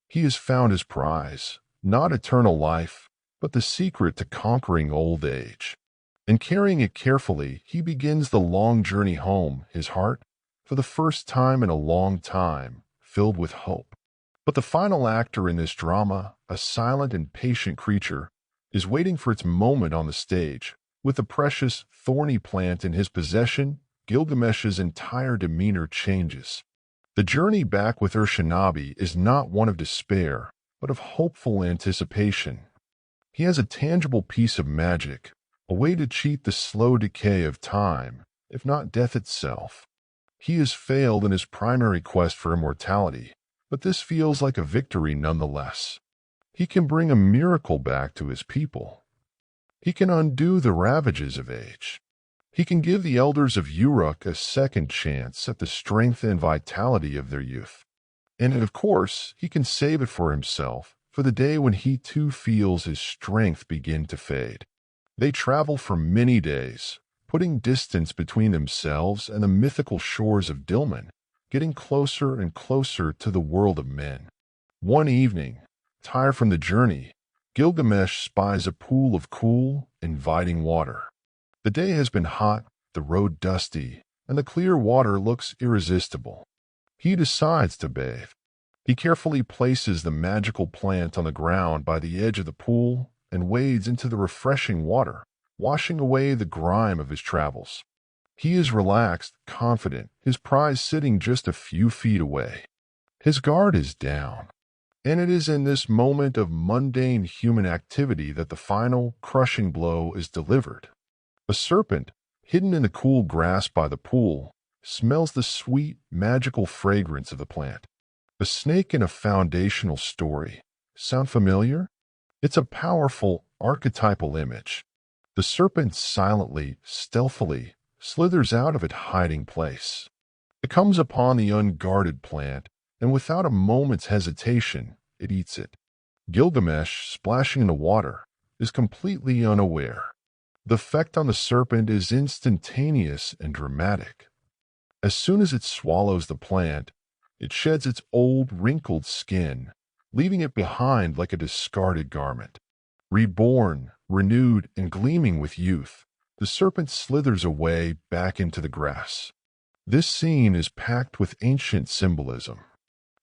He has found his prize, not eternal life, but the secret to conquering old age. And carrying it carefully, he begins the long journey home, his heart, for the first time in a long time, filled with hope. But the final actor in this drama, a silent and patient creature, is waiting for its moment on the stage. With the precious, thorny plant in his possession, Gilgamesh's entire demeanor changes. The journey back with Uruk is not one of despair, but of hopeful anticipation. He has a tangible piece of magic, a way to cheat the slow decay of time, if not death itself. He has failed in his primary quest for immortality, but this feels like a victory nonetheless. He can bring a miracle back to his people. He can undo the ravages of age. He can give the elders of Uruk a second chance at the strength and vitality of their youth. And of course, he can save it for himself, for the day when he too feels his strength begin to fade. They travel for many days, putting distance between themselves and the mythical shores of Dilmun, getting closer and closer to the world of men. One evening, tired from the journey, Gilgamesh spies a pool of cool, inviting water. The day has been hot, the road dusty, and the clear water looks irresistible. He decides to bathe. He carefully places the magical plant on the ground by the edge of the pool and wades into the refreshing water, washing away the grime of his travels. He is relaxed, confident, his prize sitting just a few feet away. His guard is down. And it is in this moment of mundane human activity that the final, crushing blow is delivered. A serpent, hidden in the cool grass by the pool, smells the sweet, magical fragrance of the plant. A snake in a foundational story. Sound familiar? It's a powerful, archetypal image. The serpent silently, stealthily, slithers out of its hiding place. It comes upon the unguarded plant, and without a moment's hesitation, it eats it. Gilgamesh, splashing in the water, is completely unaware. The effect on the serpent is instantaneous and dramatic. As soon as it swallows the plant, it sheds its old, wrinkled skin, leaving it behind like a discarded garment. Reborn, renewed, and gleaming with youth, the serpent slithers away back into the grass. This scene is packed with ancient symbolism.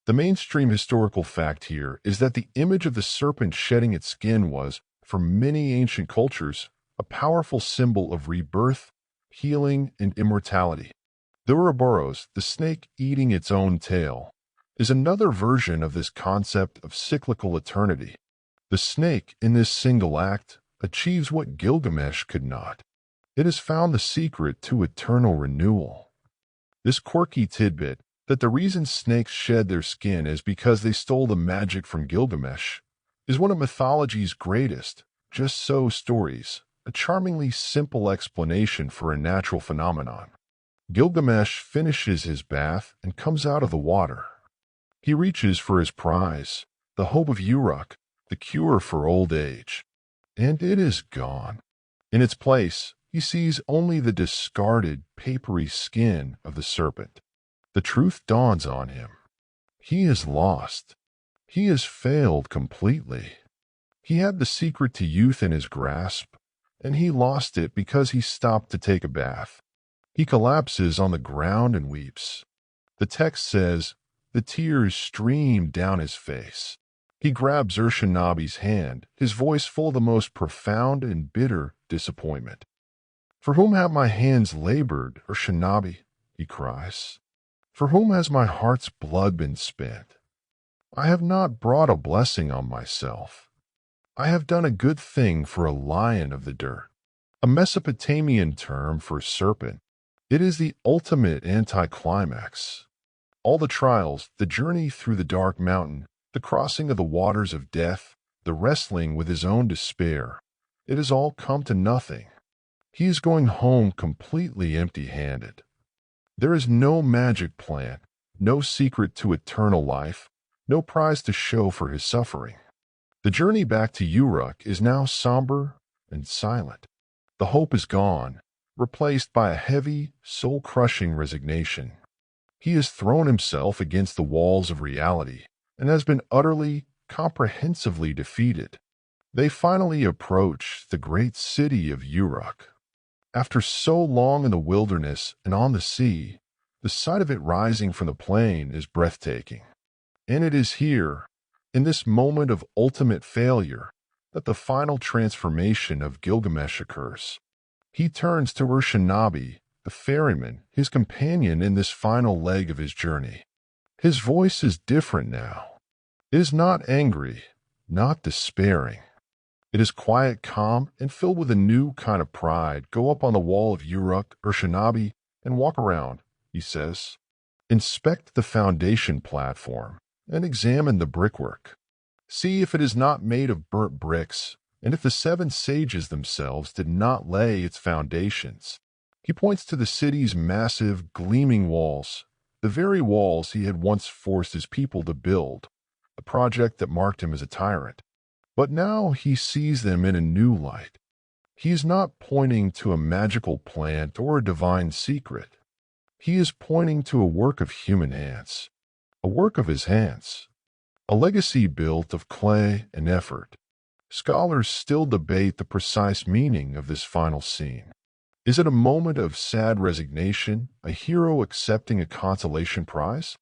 The mainstream historical fact here is that the image of the serpent shedding its skin was, for many ancient cultures, a powerful symbol of rebirth, healing, and immortality. The Ouroboros, the snake eating its own tail, is another version of this concept of cyclical eternity. The snake, in this single act, achieves what Gilgamesh could not. It has found the secret to eternal renewal. This quirky tidbit, that the reason snakes shed their skin is because they stole the magic from Gilgamesh, is one of mythology's greatest just so stories, a charmingly simple explanation for a natural phenomenon. Gilgamesh finishes his bath and comes out of the water. He reaches for his prize, the hope of Uruk, the cure for old age. And it is gone. In its place, he sees only the discarded, papery skin of the serpent. The truth dawns on him. He is lost. He has failed completely. He had the secret to youth in his grasp, and he lost it because he stopped to take a bath. He collapses on the ground and weeps. The text says, the tears stream down his face. He grabs Urshanabi's hand, his voice full of the most profound and bitter disappointment. For whom have my hands labored, Urshanabi? He cries. For whom has my heart's blood been spent? I have not brought a blessing on myself. I have done a good thing for a lion of the dirt, a Mesopotamian term for serpent. It is the ultimate anticlimax. All the trials, the journey through the dark mountain, the crossing of the waters of death, the wrestling with his own despair, it has all come to nothing. He is going home completely empty-handed. There is no magic plan, no secret to eternal life, no prize to show for his suffering. The journey back to Uruk is now somber and silent. The hope is gone, replaced by a heavy, soul-crushing resignation. He has thrown himself against the walls of reality and has been utterly, comprehensively defeated. They finally approach the great city of Uruk. After so long in the wilderness and on the sea, the sight of it rising from the plain is breathtaking. And it is here, in this moment of ultimate failure, that the final transformation of Gilgamesh occurs. He turns to Urshanabi, the ferryman, his companion in this final leg of his journey. His voice is different now. It is not angry, not despairing. It is quiet, calm, and filled with a new kind of pride. Go up on the wall of Uruk, Urshanabi, and walk around, he says. Inspect the foundation platform and examine the brickwork. See if it is not made of burnt bricks, and if the 7 sages themselves did not lay its foundations. He points to the city's massive, gleaming walls, the very walls he had once forced his people to build, the project that marked him as a tyrant. But now he sees them in a new light. He is not pointing to a magical plant or a divine secret. He is pointing to a work of human hands, a work of his hands, a legacy built of clay and effort. Scholars still debate the precise meaning of this final scene. Is it a moment of sad resignation, a hero accepting a consolation prize?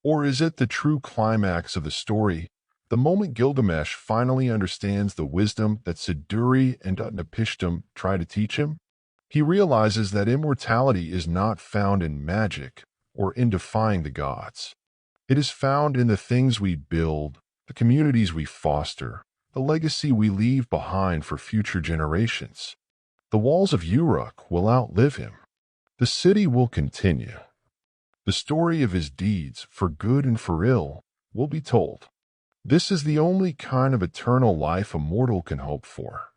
Or is it the true climax of the story, the moment Gilgamesh finally understands the wisdom that Siduri and Utnapishtim try to teach him? He realizes that immortality is not found in magic or in defying the gods. It is found in the things we build, the communities we foster, the legacy we leave behind for future generations. The walls of Uruk will outlive him. The city will continue. The story of his deeds, for good and for ill, will be told. This is the only kind of eternal life a mortal can hope for.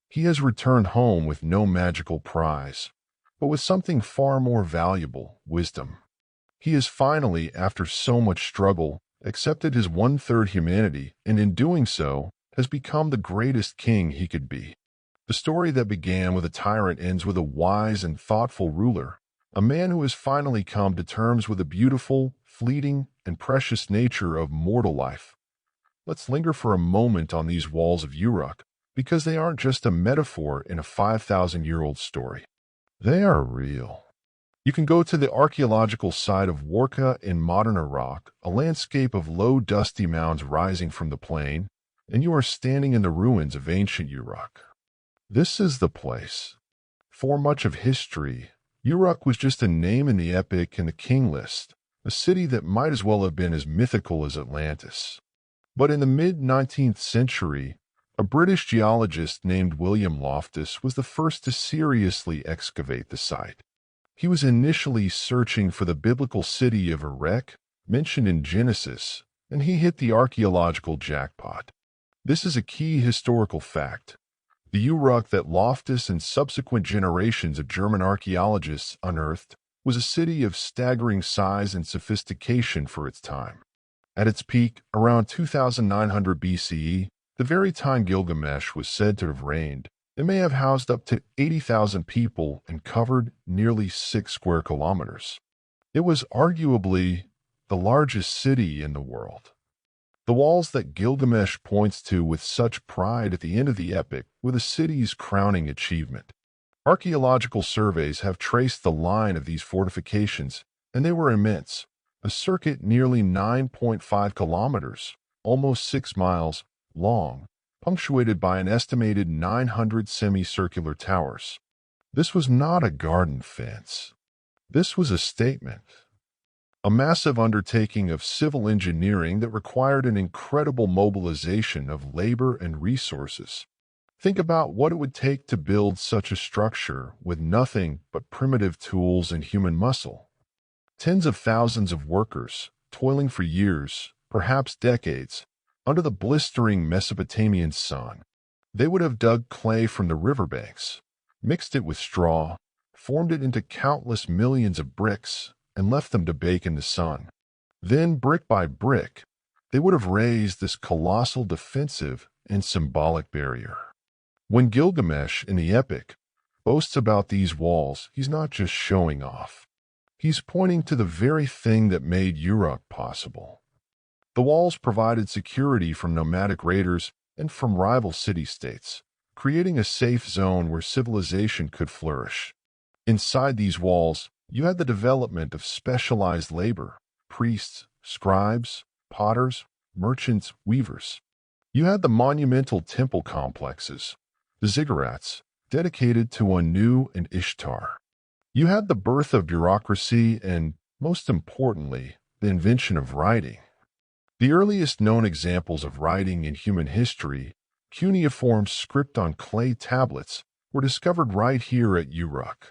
He has returned home with no magical prize, but with something far more valuable, wisdom. He has finally, after so much struggle, accepted his 1/3 humanity, and in doing so, has become the greatest king he could be. The story that began with a tyrant ends with a wise and thoughtful ruler, a man who has finally come to terms with the beautiful, fleeting, and precious nature of mortal life. Let's linger for a moment on these walls of Uruk, because they aren't just a metaphor in a 5,000-year-old story. They are real. You can go to the archaeological site of Warka in modern Iraq, a landscape of low, dusty mounds rising from the plain, and you are standing in the ruins of ancient Uruk. This is the place. For much of history, Uruk was just a name in the epic and the king list, a city that might as well have been as mythical as Atlantis. But in the mid-19th century, a British geologist named William Loftus was the first to seriously excavate the site. He was initially searching for the biblical city of Uruk, mentioned in Genesis, and he hit the archaeological jackpot. This is a key historical fact. The Uruk that Loftus and subsequent generations of German archaeologists unearthed was a city of staggering size and sophistication for its time. At its peak, around 2900 BCE, the very time Gilgamesh was said to have reigned, it may have housed up to 80,000 people and covered nearly 6 square kilometers. It was arguably the largest city in the world. The walls that Gilgamesh points to with such pride at the end of the epic were the city's crowning achievement. Archaeological surveys have traced the line of these fortifications, and they were immense, a circuit nearly 9.5 kilometers, almost 6 miles, long, punctuated by an estimated 900 semicircular towers. This was not a garden fence. This was a statement. A massive undertaking of civil engineering that required an incredible mobilization of labor and resources. Think about what it would take to build such a structure with nothing but primitive tools and human muscle. Tens of thousands of workers, toiling for years, perhaps decades, under the blistering Mesopotamian sun. They would have dug clay from the riverbanks, mixed it with straw, formed it into countless millions of bricks, and left them to bake in the sun. Then, brick by brick, they would have raised this colossal defensive and symbolic barrier. When Gilgamesh, in the epic, boasts about these walls, he's not just showing off. He's pointing to the very thing that made Uruk possible. The walls provided security from nomadic raiders and from rival city-states, creating a safe zone where civilization could flourish. Inside these walls, you had the development of specialized labor: priests, scribes, potters, merchants, weavers. You had the monumental temple complexes, the ziggurats, dedicated to Anu and Ishtar. You had the birth of bureaucracy and, most importantly, the invention of writing. The earliest known examples of writing in human history, cuneiform script on clay tablets, were discovered right here at Uruk.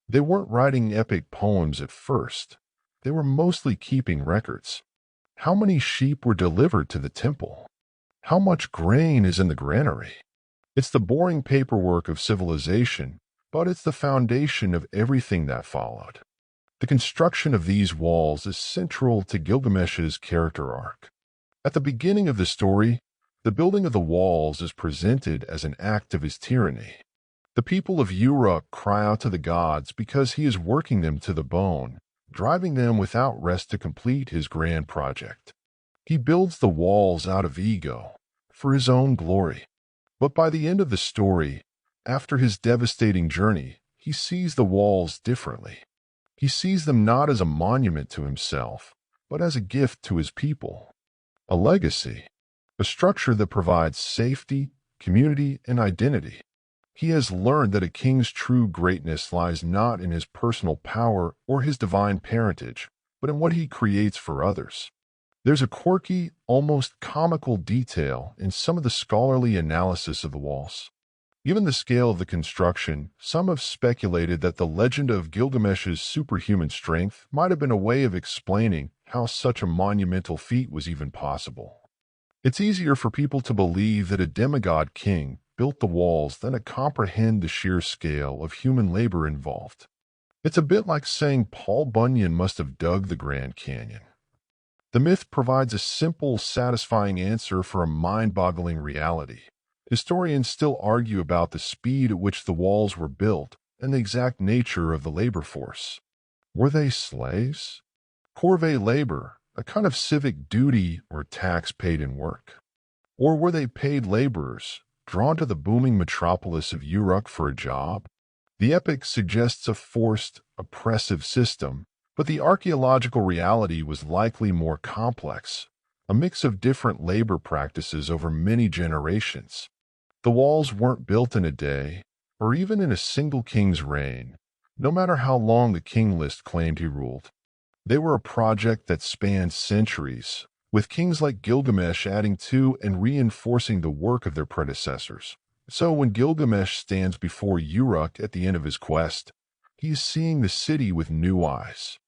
They weren't writing epic poems at first. They were mostly keeping records. How many sheep were delivered to the temple? How much grain is in the granary? It's the boring paperwork of civilization, but it's the foundation of everything that followed. The construction of these walls is central to Gilgamesh's character arc. At the beginning of the story, the building of the walls is presented as an act of his tyranny. The people of Uruk cry out to the gods because he is working them to the bone, driving them without rest to complete his grand project. He builds the walls out of ego, for his own glory. But by the end of the story, after his devastating journey, he sees the walls differently. He sees them not as a monument to himself, but as a gift to his people. A legacy, a structure that provides safety, community, and identity. He has learned that a king's true greatness lies not in his personal power or his divine parentage, but in what he creates for others. There's a quirky, almost comical detail in some of the scholarly analysis of the walls. Given the scale of the construction, some have speculated that the legend of Gilgamesh's superhuman strength might have been a way of explaining how such a monumental feat was even possible. It's easier for people to believe that a demigod king built the walls than to comprehend the sheer scale of human labor involved. It's a bit like saying Paul Bunyan must have dug the Grand Canyon. The myth provides a simple, satisfying answer for a mind-boggling reality. Historians still argue about the speed at which the walls were built and the exact nature of the labor force. Were they slaves? Corvée labor, a kind of civic duty or tax paid in work? Or were they paid laborers, drawn to the booming metropolis of Uruk for a job? The epic suggests a forced, oppressive system, but the archaeological reality was likely more complex, a mix of different labor practices over many generations. The walls weren't built in a day, or even in a single king's reign, no matter how long the king list claimed he ruled. They were a project that spanned centuries, with kings like Gilgamesh adding to and reinforcing the work of their predecessors. So when Gilgamesh stands before Uruk at the end of his quest, he is seeing the city with new eyes.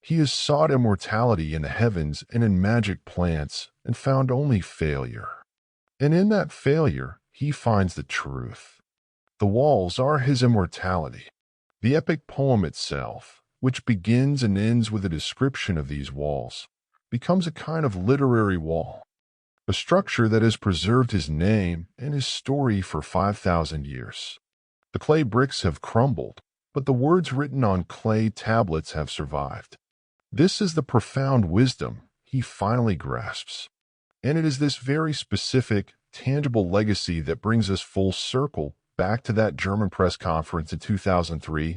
He has sought immortality in the heavens and in magic plants and found only failure. And in that failure, he finds the truth. The walls are his immortality. The epic poem itself, which begins and ends with a description of these walls, becomes a kind of literary wall, a structure that has preserved his name and his story for 5,000 years. The clay bricks have crumbled, but the words written on clay tablets have survived. This is the profound wisdom he finally grasps. And it is this very specific, tangible legacy that brings us full circle back to that German press conference in 2003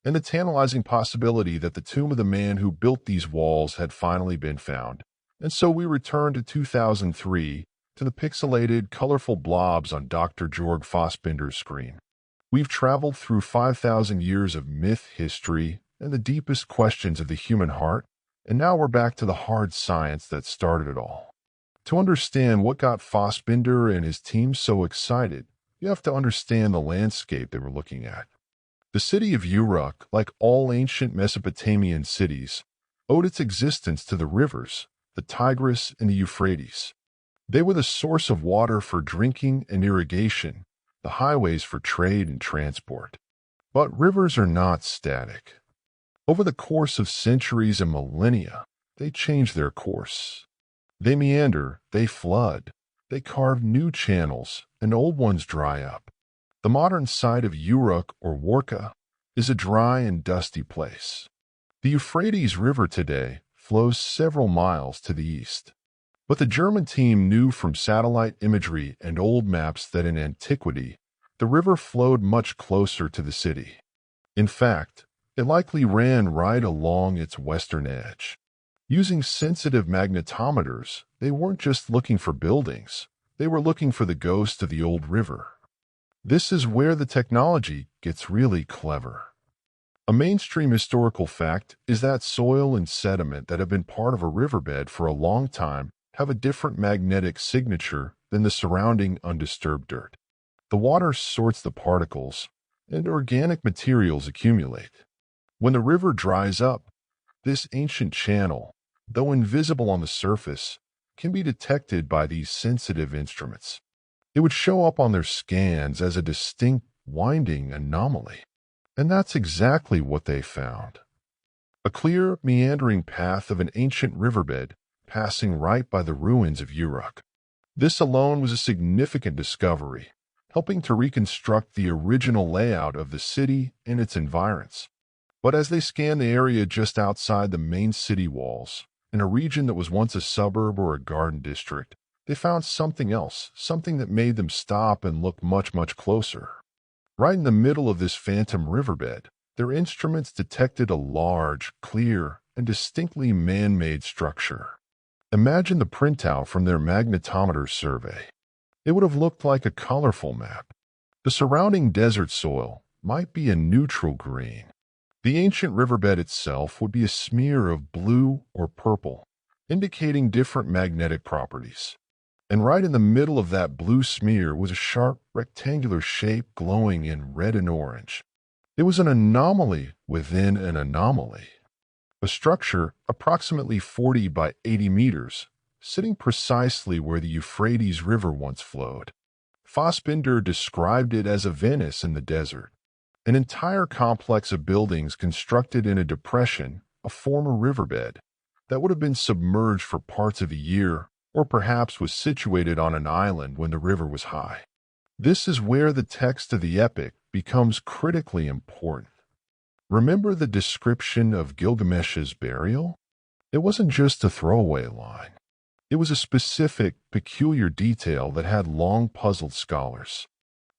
and the tantalizing possibility that the tomb of the man who built these walls had finally been found. And so we return to 2003 to the pixelated, colorful blobs on Dr. Georg Fassbinder's screen. We've traveled through 5,000 years of myth, history, and the deepest questions of the human heart, and now we're back to the hard science that started it all. To understand what got Fassbinder and his team so excited, you have to understand the landscape they were looking at. The city of Uruk, like all ancient Mesopotamian cities, owed its existence to the rivers, the Tigris and the Euphrates. They were the source of water for drinking and irrigation, the highways for trade and transport. But rivers are not static. Over the course of centuries and millennia, they change their course. They meander, they flood, they carve new channels, and old ones dry up. The modern site of Uruk or Warka is a dry and dusty place. The Euphrates River today flows several miles to the east. But the German team knew from satellite imagery and old maps that in antiquity, the river flowed much closer to the city. In fact, it likely ran right along its western edge. Using sensitive magnetometers, they weren't just looking for buildings, they were looking for the ghost of the old river. This is where the technology gets really clever. A mainstream historical fact is that soil and sediment that have been part of a riverbed for a long time have a different magnetic signature than the surrounding undisturbed dirt. The water sorts the particles, and organic materials accumulate. When the river dries up, this ancient channel, though invisible on the surface, can be detected by these sensitive instruments. It would show up on their scans as a distinct winding anomaly. And that's exactly what they found. A clear, meandering path of an ancient riverbed passing right by the ruins of Uruk. This alone was a significant discovery, helping to reconstruct the original layout of the city and its environs. But as they scanned the area just outside the main city walls, in a region that was once a suburb or a garden district, they found something else, something that made them stop and look much, much closer. Right in the middle of this phantom riverbed, their instruments detected a large, clear, and distinctly man-made structure. Imagine the printout from their magnetometer survey. It would have looked like a colorful map. The surrounding desert soil might be a neutral green. The ancient riverbed itself would be a smear of blue or purple, indicating different magnetic properties. And right in the middle of that blue smear was a sharp, rectangular shape glowing in red and orange. It was an anomaly within an anomaly. A structure approximately 40 by 80 meters, sitting precisely where the Euphrates River once flowed. Fassbinder described it as a Venice in the desert, an entire complex of buildings constructed in a depression, a former riverbed, that would have been submerged for parts of a year, or perhaps was situated on an island when the river was high. This is where the text of the epic becomes critically important. Remember the description of Gilgamesh's burial? It wasn't just a throwaway line. It was a specific, peculiar detail that had long puzzled scholars.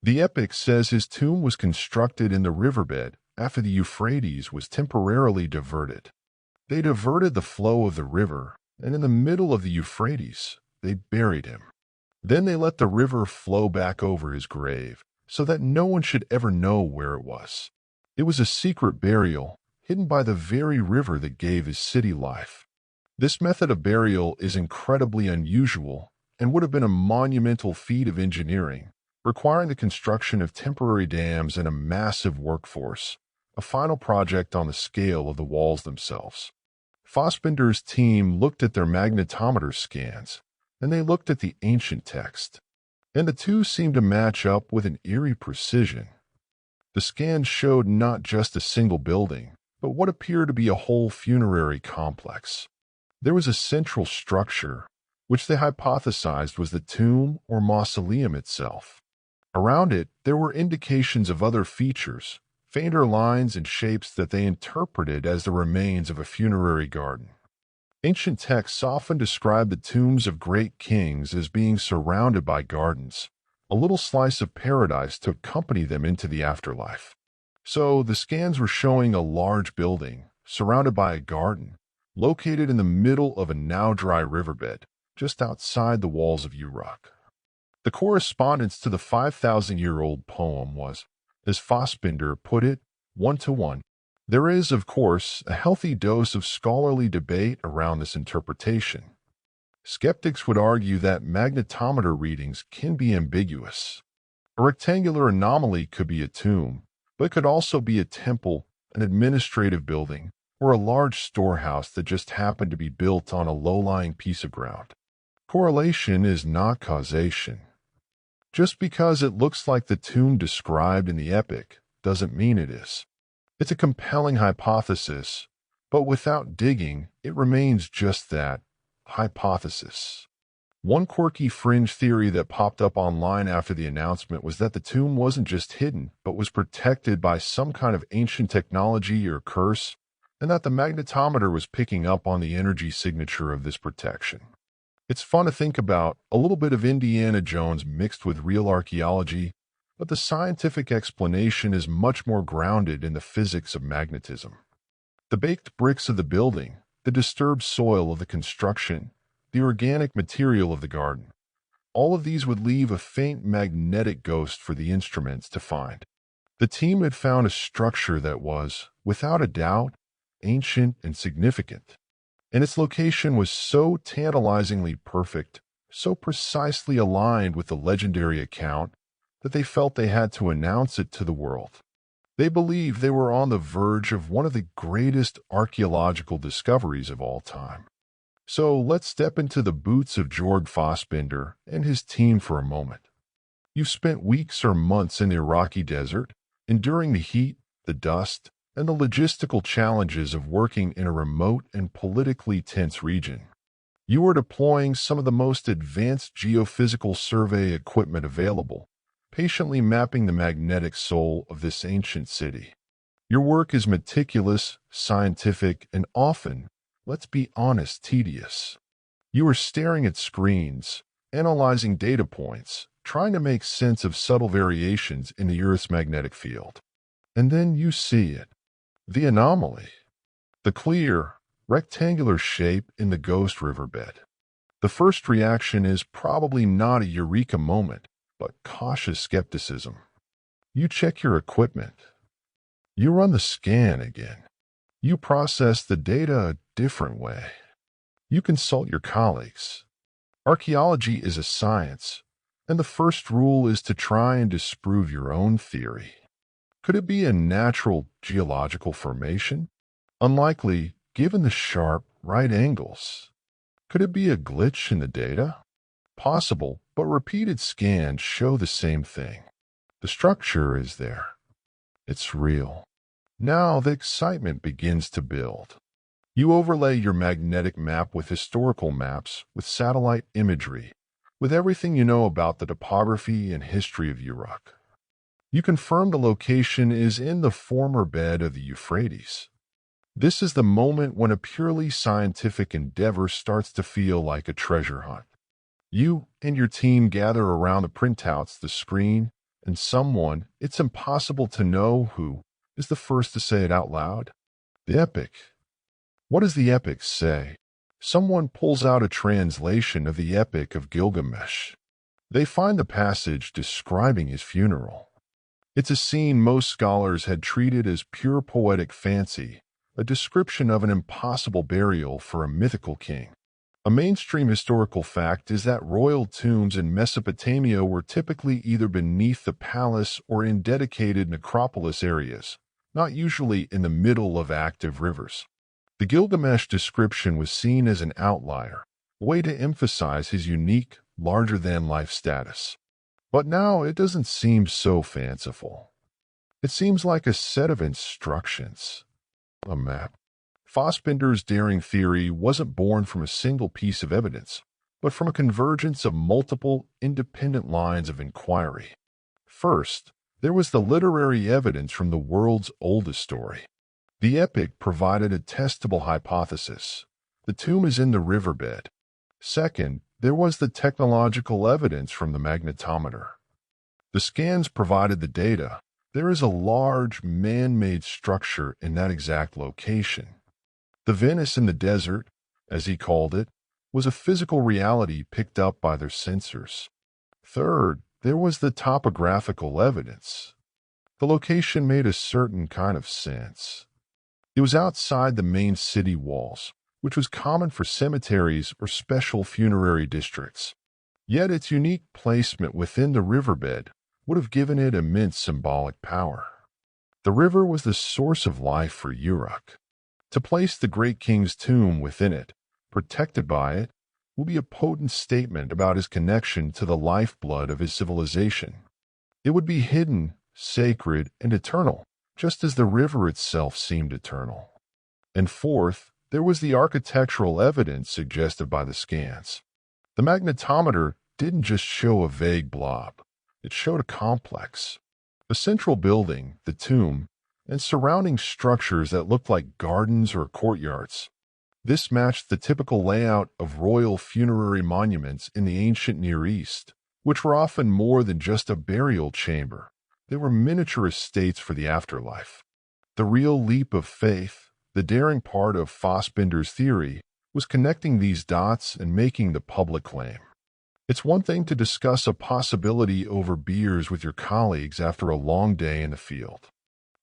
The epic says his tomb was constructed in the riverbed after the Euphrates was temporarily diverted. They diverted the flow of the river, and in the middle of the Euphrates, they buried him. Then they let the river flow back over his grave, so that no one should ever know where it was. It was a secret burial, hidden by the very river that gave his city life. This method of burial is incredibly unusual and would have been a monumental feat of engineering, requiring the construction of temporary dams and a massive workforce, a final project on the scale of the walls themselves. Fassbinder's team looked at their magnetometer scans, and they looked at the ancient text, and the two seemed to match up with an eerie precision. The scans showed not just a single building, but what appeared to be a whole funerary complex. There was a central structure, which they hypothesized was the tomb or mausoleum itself. Around it, there were indications of other features, fainter lines and shapes that they interpreted as the remains of a funerary garden. Ancient texts often describe the tombs of great kings as being surrounded by gardens, a little slice of paradise to accompany them into the afterlife. So the scans were showing a large building, surrounded by a garden, located in the middle of a now dry riverbed, just outside the walls of Uruk. The correspondence to the 5,000-year-old poem was, as Fassbinder put it, 1-to-1. There is, of course, a healthy dose of scholarly debate around this interpretation. Skeptics would argue that magnetometer readings can be ambiguous. A rectangular anomaly could be a tomb, but it could also be a temple, an administrative building, or a large storehouse that just happened to be built on a low-lying piece of ground. Correlation is not causation. Just because it looks like the tomb described in the epic doesn't mean it is. It's a compelling hypothesis, but without digging, it remains just that, hypothesis. One quirky fringe theory that popped up online after the announcement was that the tomb wasn't just hidden, but was protected by some kind of ancient technology or curse, and that the magnetometer was picking up on the energy signature of this protection. It's fun to think about, a little bit of Indiana Jones mixed with real archaeology, but the scientific explanation is much more grounded in the physics of magnetism. The baked bricks of the building, the disturbed soil of the construction, the organic material of the garden, all of these would leave a faint magnetic ghost for the instruments to find. The team had found a structure that was, without a doubt, ancient and significant. And its location was so tantalizingly perfect, so precisely aligned with the legendary account, that they felt they had to announce it to the world. They believed they were on the verge of one of the greatest archaeological discoveries of all time. So let's step into the boots of Jorg Fassbinder and his team for a moment. You've spent weeks or months in the Iraqi desert, enduring the heat, the dust, and the logistical challenges of working in a remote and politically tense region. You are deploying some of the most advanced geophysical survey equipment available, patiently mapping the magnetic soul of this ancient city. Your work is meticulous, scientific, and often, let's be honest, tedious. You are staring at screens, analyzing data points, trying to make sense of subtle variations in the Earth's magnetic field. And then you see it. The anomaly. The clear, rectangular shape in the ghost riverbed. The first reaction is probably not a eureka moment, but cautious skepticism. You check your equipment. You run the scan again. You process the data a different way. You consult your colleagues. Archaeology is a science, and the first rule is to try and disprove your own theory. Could it be a natural geological formation? Unlikely, given the sharp, right angles. Could it be a glitch in the data? Possible, but repeated scans show the same thing. The structure is there. It's real. Now the excitement begins to build. You overlay your magnetic map with historical maps, with satellite imagery, with everything you know about the topography and history of Uruk. You confirm the location is in the former bed of the Euphrates. This is the moment when a purely scientific endeavor starts to feel like a treasure hunt. You and your team gather around the printouts, the screen, and someone, it's impossible to know who, is the first to say it out loud. The epic. What does the epic say? Someone pulls out a translation of the Epic of Gilgamesh. They find the passage describing his funeral. It's a scene most scholars had treated as pure poetic fancy, a description of an impossible burial for a mythical king. A mainstream historical fact is that royal tombs in Mesopotamia were typically either beneath the palace or in dedicated necropolis areas, not usually in the middle of active rivers. The Gilgamesh description was seen as an outlier, a way to emphasize his unique, larger-than-life status. But now it doesn't seem so fanciful. It seems like a set of instructions. A map. Fassbinder's daring theory wasn't born from a single piece of evidence, but from a convergence of multiple, independent lines of inquiry. First, there was the literary evidence from the world's oldest story. The epic provided a testable hypothesis. The tomb is in the riverbed. Second, there was the technological evidence from the magnetometer. The scans provided the data. There is a large man-made structure in that exact location. The Venice in the desert, as he called it, was a physical reality picked up by their sensors. Third, there was the topographical evidence. The location made a certain kind of sense. It was outside the main city walls, which was common for cemeteries or special funerary districts. Yet its unique placement within the riverbed would have given it immense symbolic power. The river was the source of life for Uruk. To place the great king's tomb within it, protected by it, will be a potent statement about his connection to the lifeblood of his civilization. It would be hidden, sacred, and eternal, just as the river itself seemed eternal. And fourth, there was the architectural evidence suggested by the scans. The magnetometer didn't just show a vague blob. It showed a complex. The central building, the tomb, and surrounding structures that looked like gardens or courtyards. This matched the typical layout of royal funerary monuments in the ancient Near East, which were often more than just a burial chamber. They were miniature estates for the afterlife. The real leap of faith, the daring part of Fassbinder's theory, was connecting these dots and making the public claim. It's one thing to discuss a possibility over beers with your colleagues after a long day in the field.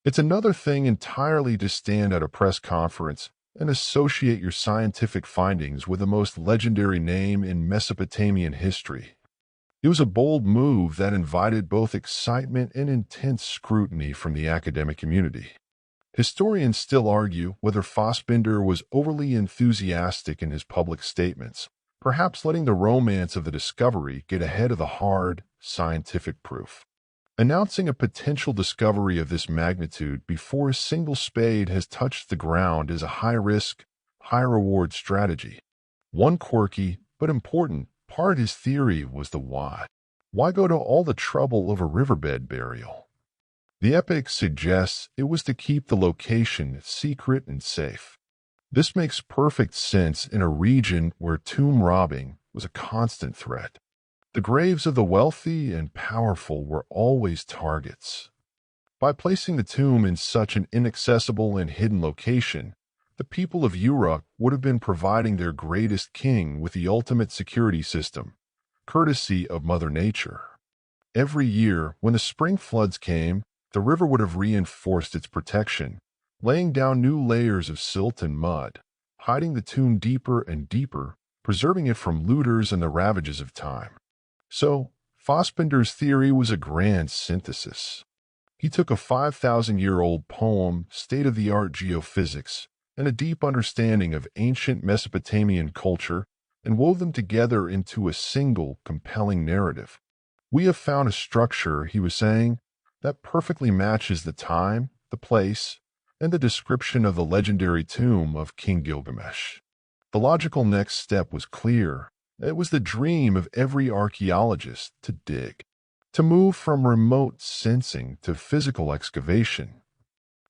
It's another thing entirely to stand at a press conference and associate your scientific findings with the most legendary name in Mesopotamian history. It was a bold move that invited both excitement and intense scrutiny from the academic community. Historians still argue whether Fassbinder was overly enthusiastic in his public statements, perhaps letting the romance of the discovery get ahead of the hard, scientific proof. Announcing a potential discovery of this magnitude before a single spade has touched the ground is a high-risk, high-reward strategy. One quirky, but important, part of his theory was the why. Why go to all the trouble of a riverbed burial? The epic suggests it was to keep the location secret and safe. This makes perfect sense in a region where tomb robbing was a constant threat. The graves of the wealthy and powerful were always targets. By placing the tomb in such an inaccessible and hidden location, the people of Uruk would have been providing their greatest king with the ultimate security system, courtesy of Mother Nature. Every year, when the spring floods came, the river would have reinforced its protection, laying down new layers of silt and mud, hiding the tomb deeper and deeper, preserving it from looters and the ravages of time. So, Fassbinder's theory was a grand synthesis. He took a 5,000-year-old poem, state-of-the-art geophysics, and a deep understanding of ancient Mesopotamian culture and wove them together into a single, compelling narrative. We have found a structure, he was saying, that perfectly matches the time, the place, and the description of the legendary tomb of King Gilgamesh. The logical next step was clear. It was the dream of every archaeologist to dig, to move from remote sensing to physical excavation,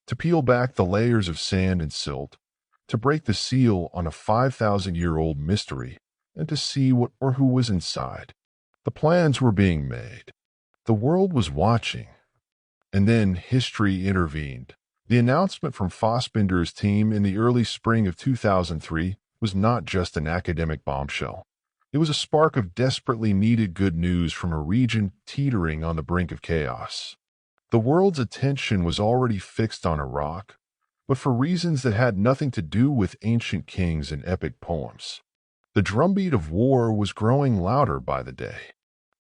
to peel back the layers of sand and silt, to break the seal on a 5,000-year-old mystery, and to see what or who was inside. The plans were being made. The world was watching. And then history intervened. The announcement from Fassbinder's team in the early spring of 2003 was not just an academic bombshell. It was a spark of desperately needed good news from a region teetering on the brink of chaos. The world's attention was already fixed on Iraq, but for reasons that had nothing to do with ancient kings and epic poems. The drumbeat of war was growing louder by the day.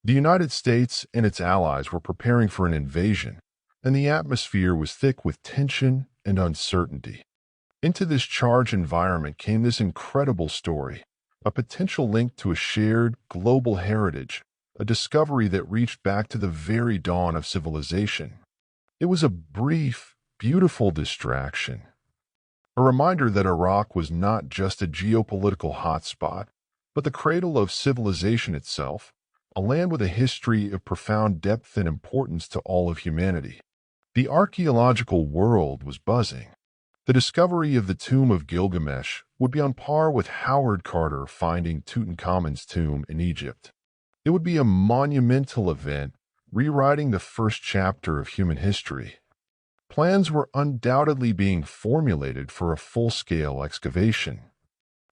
The United States and its allies were preparing for an invasion, and the atmosphere was thick with tension and uncertainty. Into this charged environment came this incredible story, a potential link to a shared global heritage, a discovery that reached back to the very dawn of civilization. It was a brief, beautiful distraction, a reminder that Iraq was not just a geopolitical hotspot, but the cradle of civilization itself, a land with a history of profound depth and importance to all of humanity. The archaeological world was buzzing. The discovery of the Tomb of Gilgamesh would be on par with Howard Carter finding Tutankhamun's tomb in Egypt. It would be a monumental event, rewriting the first chapter of human history. Plans were undoubtedly being formulated for a full-scale excavation.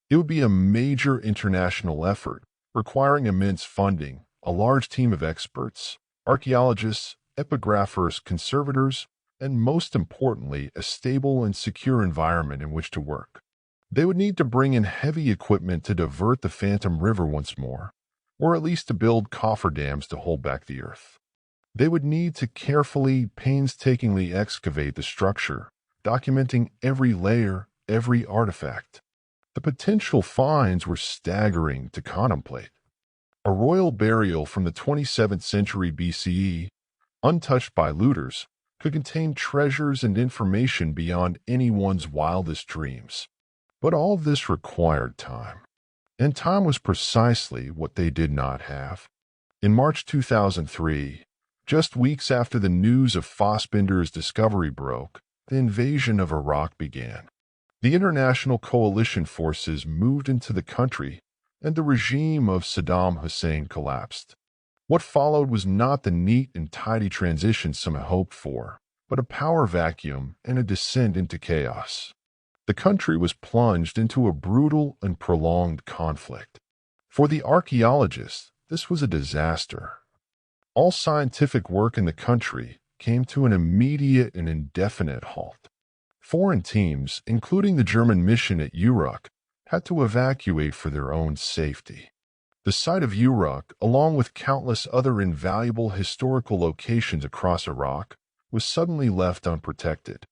It would be a major international effort, requiring immense funding, a large team of experts, archaeologists, epigraphers, conservators, and most importantly, a stable and secure environment in which to work. They would need to bring in heavy equipment to divert the Phantom River once more, or at least to build coffer dams to hold back the earth. They would need to carefully, painstakingly excavate the structure, documenting every layer, every artifact. The potential finds were staggering to contemplate. A royal burial from the 27th century BCE, untouched by looters, could contain treasures and information beyond anyone's wildest dreams. But all of this required time. And time was precisely what they did not have. In March 2003, just weeks after the news of Fassbinder's discovery broke, the invasion of Iraq began. The international coalition forces moved into the country, and the regime of Saddam Hussein collapsed. What followed was not the neat and tidy transition some had hoped for, but a power vacuum and a descent into chaos. The country was plunged into a brutal and prolonged conflict. For the archaeologists, this was a disaster. All scientific work in the country came to an immediate and indefinite halt. Foreign teams, including the German mission at Uruk, had to evacuate for their own safety. The site of Uruk, along with countless other invaluable historical locations across Iraq, was suddenly left unprotected.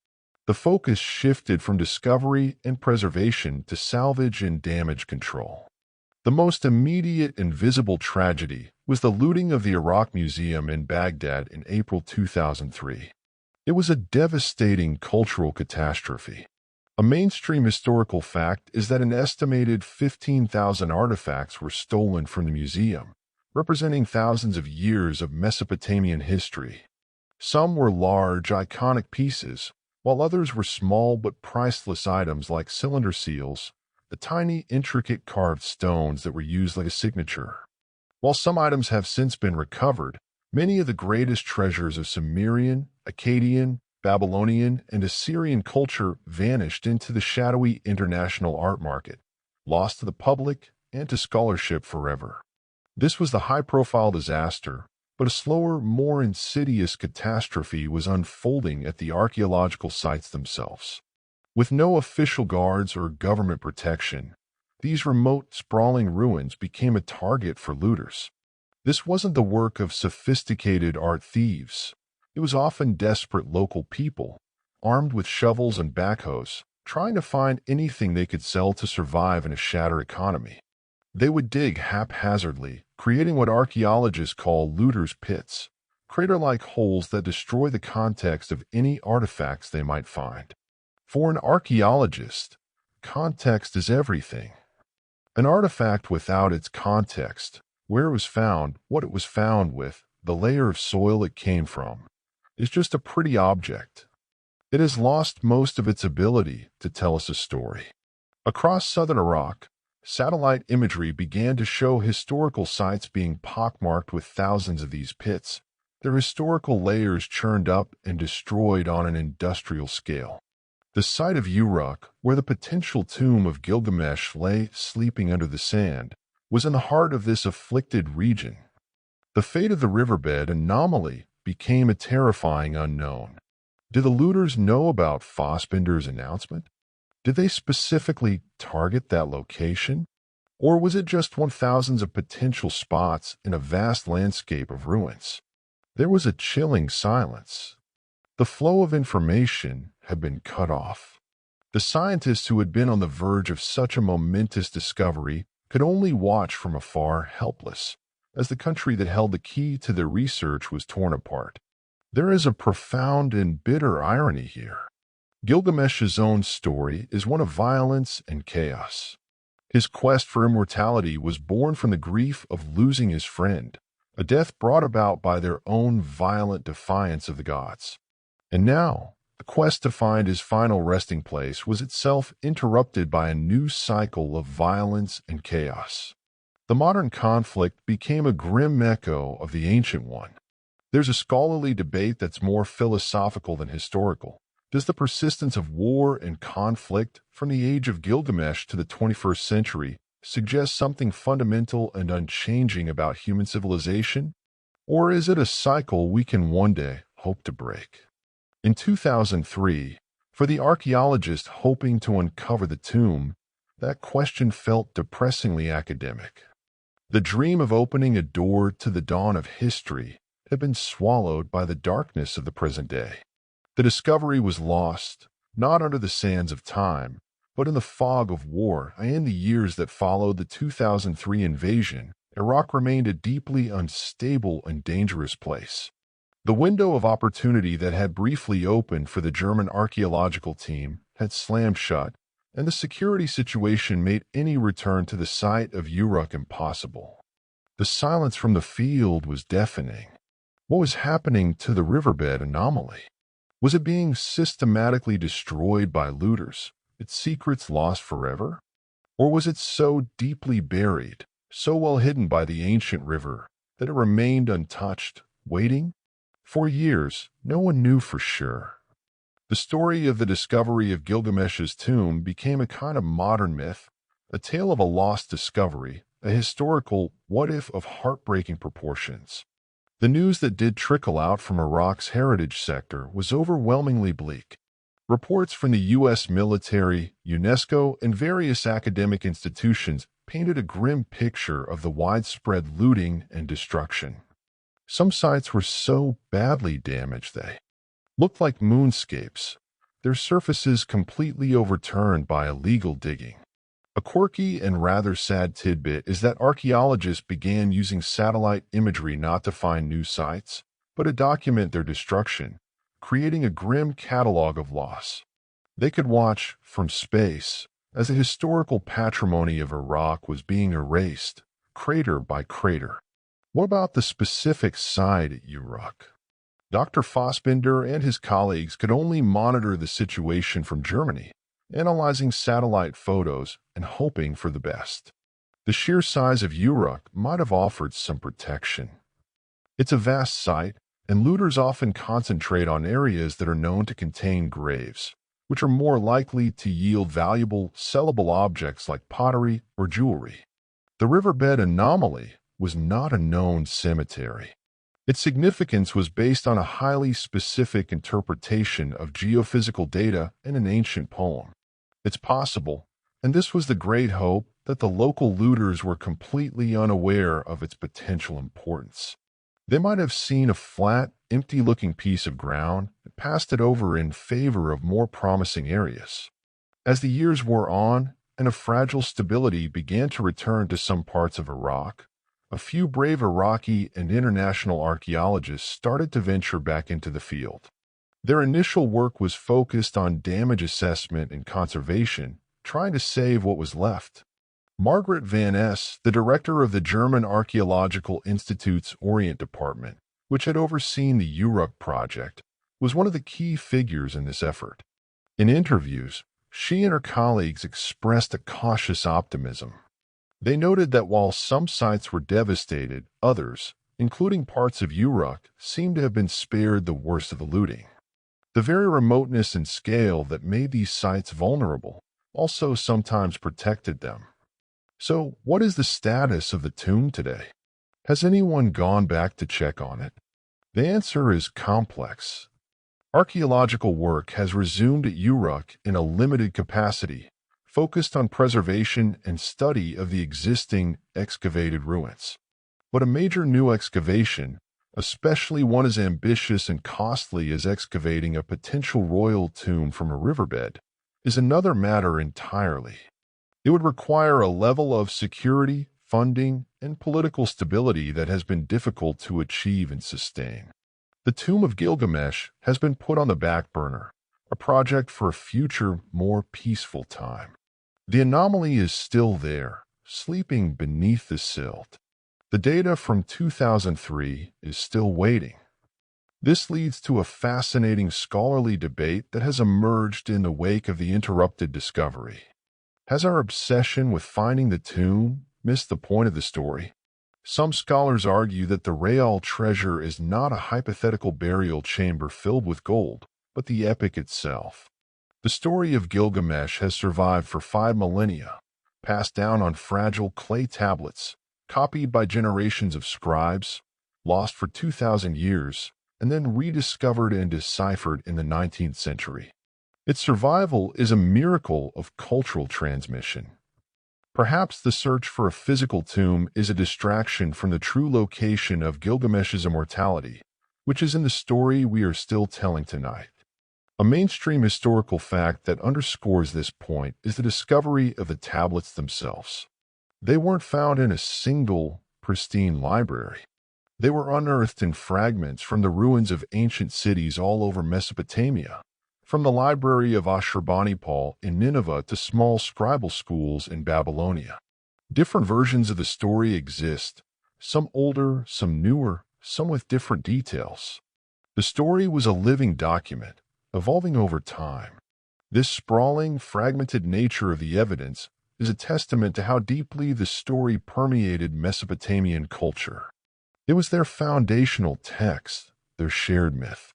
The focus shifted from discovery and preservation to salvage and damage control. The most immediate and visible tragedy was the looting of the Iraq Museum in Baghdad in April 2003. It was a devastating cultural catastrophe. A mainstream historical fact is that an estimated 15,000 artifacts were stolen from the museum, representing thousands of years of Mesopotamian history. Some were large, iconic pieces, while others were small but priceless items like cylinder seals, the tiny, intricate carved stones that were used like a signature. While some items have since been recovered, many of the greatest treasures of Sumerian, Akkadian, Babylonian, and Assyrian culture vanished into the shadowy international art market, lost to the public and to scholarship forever. This was the high-profile disaster, but a slower, more insidious catastrophe was unfolding at the archaeological sites themselves. With no official guards or government protection, these remote, sprawling ruins became a target for looters. This wasn't the work of sophisticated art thieves. It was often desperate local people, armed with shovels and backhoes, trying to find anything they could sell to survive in a shattered economy. They would dig haphazardly, creating what archaeologists call looters' pits, crater-like holes that destroy the context of any artifacts they might find. For an archaeologist, context is everything. An artifact without its context, where it was found, what it was found with, the layer of soil it came from, is just a pretty object. It has lost most of its ability to tell us a story. Across southern Iraq, satellite imagery began to show historical sites being pockmarked with thousands of these pits, their historical layers churned up and destroyed on an industrial scale. The site of Uruk, where the potential tomb of Gilgamesh lay sleeping under the sand, was in the heart of this afflicted region. The fate of the riverbed anomaly became a terrifying unknown. Did the looters know about Fassbinder's announcement? Did they specifically target that location? Or was it just one thousands of potential spots in a vast landscape of ruins? There was a chilling silence. The flow of information had been cut off. The scientists who had been on the verge of such a momentous discovery could only watch from afar, helpless, as the country that held the key to their research was torn apart. There is a profound and bitter irony here. Gilgamesh's own story is one of violence and chaos. His quest for immortality was born from the grief of losing his friend, a death brought about by their own violent defiance of the gods. And now, The quest to find his final resting place was itself interrupted by a new cycle of violence and chaos. The modern conflict became a grim echo of the ancient one. There's a scholarly debate that's more philosophical than historical. Does the persistence of war and conflict from the age of Gilgamesh to the 21st century suggest something fundamental and unchanging about human civilization? Or is it a cycle we can one day hope to break? In 2003, for the archaeologist hoping to uncover the tomb, that question felt depressingly academic. The dream of opening a door to the dawn of history had been swallowed by the darkness of the present day. The discovery was lost, not under the sands of time, but in the fog of war, and in the years that followed the 2003 invasion, Iraq remained a deeply unstable and dangerous place. The window of opportunity that had briefly opened for the German archaeological team had slammed shut, and the security situation made any return to the site of Uruk impossible. The silence from the field was deafening. What was happening to the riverbed anomaly? Was it being systematically destroyed by looters, its secrets lost forever? Or was it so deeply buried, so well hidden by the ancient river, that it remained untouched, waiting? For years, no one knew for sure. The story of the discovery of Gilgamesh's tomb became a kind of modern myth, a tale of a lost discovery, a historical what-if of heartbreaking proportions. The news that did trickle out from Iraq's heritage sector was overwhelmingly bleak. Reports from the U.S. military, UNESCO, and various academic institutions painted a grim picture of the widespread looting and destruction. Some sites were so badly damaged they looked like moonscapes, their surfaces completely overturned by illegal digging. A quirky and rather sad tidbit is that archaeologists began using satellite imagery not to find new sites, but to document their destruction, creating a grim catalog of loss. They could watch, from space, as the historical patrimony of Iraq was being erased, crater by crater. What about the specific site at Uruk? Dr. Fassbinder and his colleagues could only monitor the situation from Germany, analyzing satellite photos and hoping for the best. The sheer size of Uruk might have offered some protection. It's a vast site, and looters often concentrate on areas that are known to contain graves, which are more likely to yield valuable, sellable objects like pottery or jewelry. The riverbed anomaly was not a known cemetery. Its significance was based on a highly specific interpretation of geophysical data in an ancient poem. It's possible, and this was the great hope, that the local looters were completely unaware of its potential importance. They might have seen a flat, empty-looking piece of ground and passed it over in favor of more promising areas. As the years wore on and a fragile stability began to return to some parts of Iraq, a few brave Iraqi and international archaeologists started to venture back into the field. Their initial work was focused on damage assessment and conservation, trying to save what was left. Margaret Van Es, the director of the German Archaeological Institute's Orient Department, which had overseen the Uruk project, was one of the key figures in this effort. In interviews, she and her colleagues expressed a cautious optimism. They noted that while some sites were devastated, others, including parts of Uruk, seemed to have been spared the worst of the looting. The very remoteness and scale that made these sites vulnerable also sometimes protected them. So, what is the status of the tomb today? Has anyone gone back to check on it? The answer is complex. Archaeological work has resumed at Uruk in a limited capacity, focused on preservation and study of the existing excavated ruins. But a major new excavation, especially one as ambitious and costly as excavating a potential royal tomb from a riverbed, is another matter entirely. It would require a level of security, funding, and political stability that has been difficult to achieve and sustain. The Tomb of Gilgamesh has been put on the back burner, a project for a future, more peaceful time. The anomaly is still there, sleeping beneath the silt. The data from 2003 is still waiting. This leads to a fascinating scholarly debate that has emerged in the wake of the interrupted discovery. Has our obsession with finding the tomb missed the point of the story? Some scholars argue that the Real treasure is not a hypothetical burial chamber filled with gold, but the epic itself. The story of Gilgamesh has survived for 5 millennia, passed down on fragile clay tablets, copied by generations of scribes, lost for 2,000 years, and then rediscovered and deciphered in the 19th century. Its survival is a miracle of cultural transmission. Perhaps the search for a physical tomb is a distraction from the true location of Gilgamesh's immortality, which is in the story we are still telling tonight. A mainstream historical fact that underscores this point is the discovery of the tablets themselves. They weren't found in a single, pristine library. They were unearthed in fragments from the ruins of ancient cities all over Mesopotamia, from the library of Ashurbanipal in Nineveh to small scribal schools in Babylonia. Different versions of the story exist, some older, some newer, some with different details. The story was a living document, evolving over time. This sprawling, fragmented nature of the evidence is a testament to how deeply the story permeated Mesopotamian culture. It was their foundational text, their shared myth.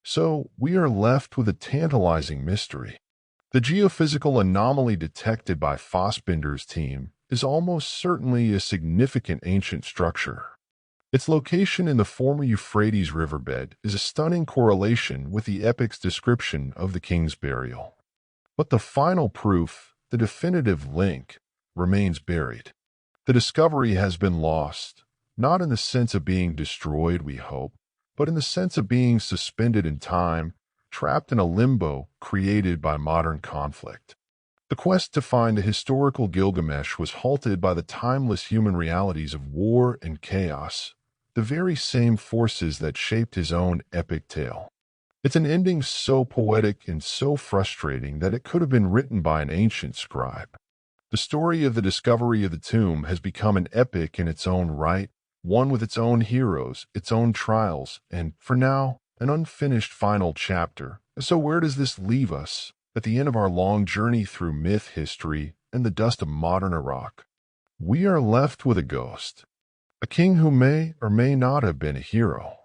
So, we are left with a tantalizing mystery. The geophysical anomaly detected by Fassbinder's team is almost certainly a significant ancient structure. Its location in the former Euphrates riverbed is a stunning correlation with the epic's description of the king's burial. But the final proof, the definitive link, remains buried. The discovery has been lost, not in the sense of being destroyed, we hope, but in the sense of being suspended in time, trapped in a limbo created by modern conflict. The quest to find the historical Gilgamesh was halted by the timeless human realities of war and chaos, the very same forces that shaped his own epic tale. It's an ending so poetic and so frustrating that it could have been written by an ancient scribe. The story of the discovery of the tomb has become an epic in its own right, one with its own heroes, its own trials, and, for now, an unfinished final chapter. So where does this leave us at the end of our long journey through myth, history, and the dust of modern Iraq? We are left with a ghost, a king who may or may not have been a hero,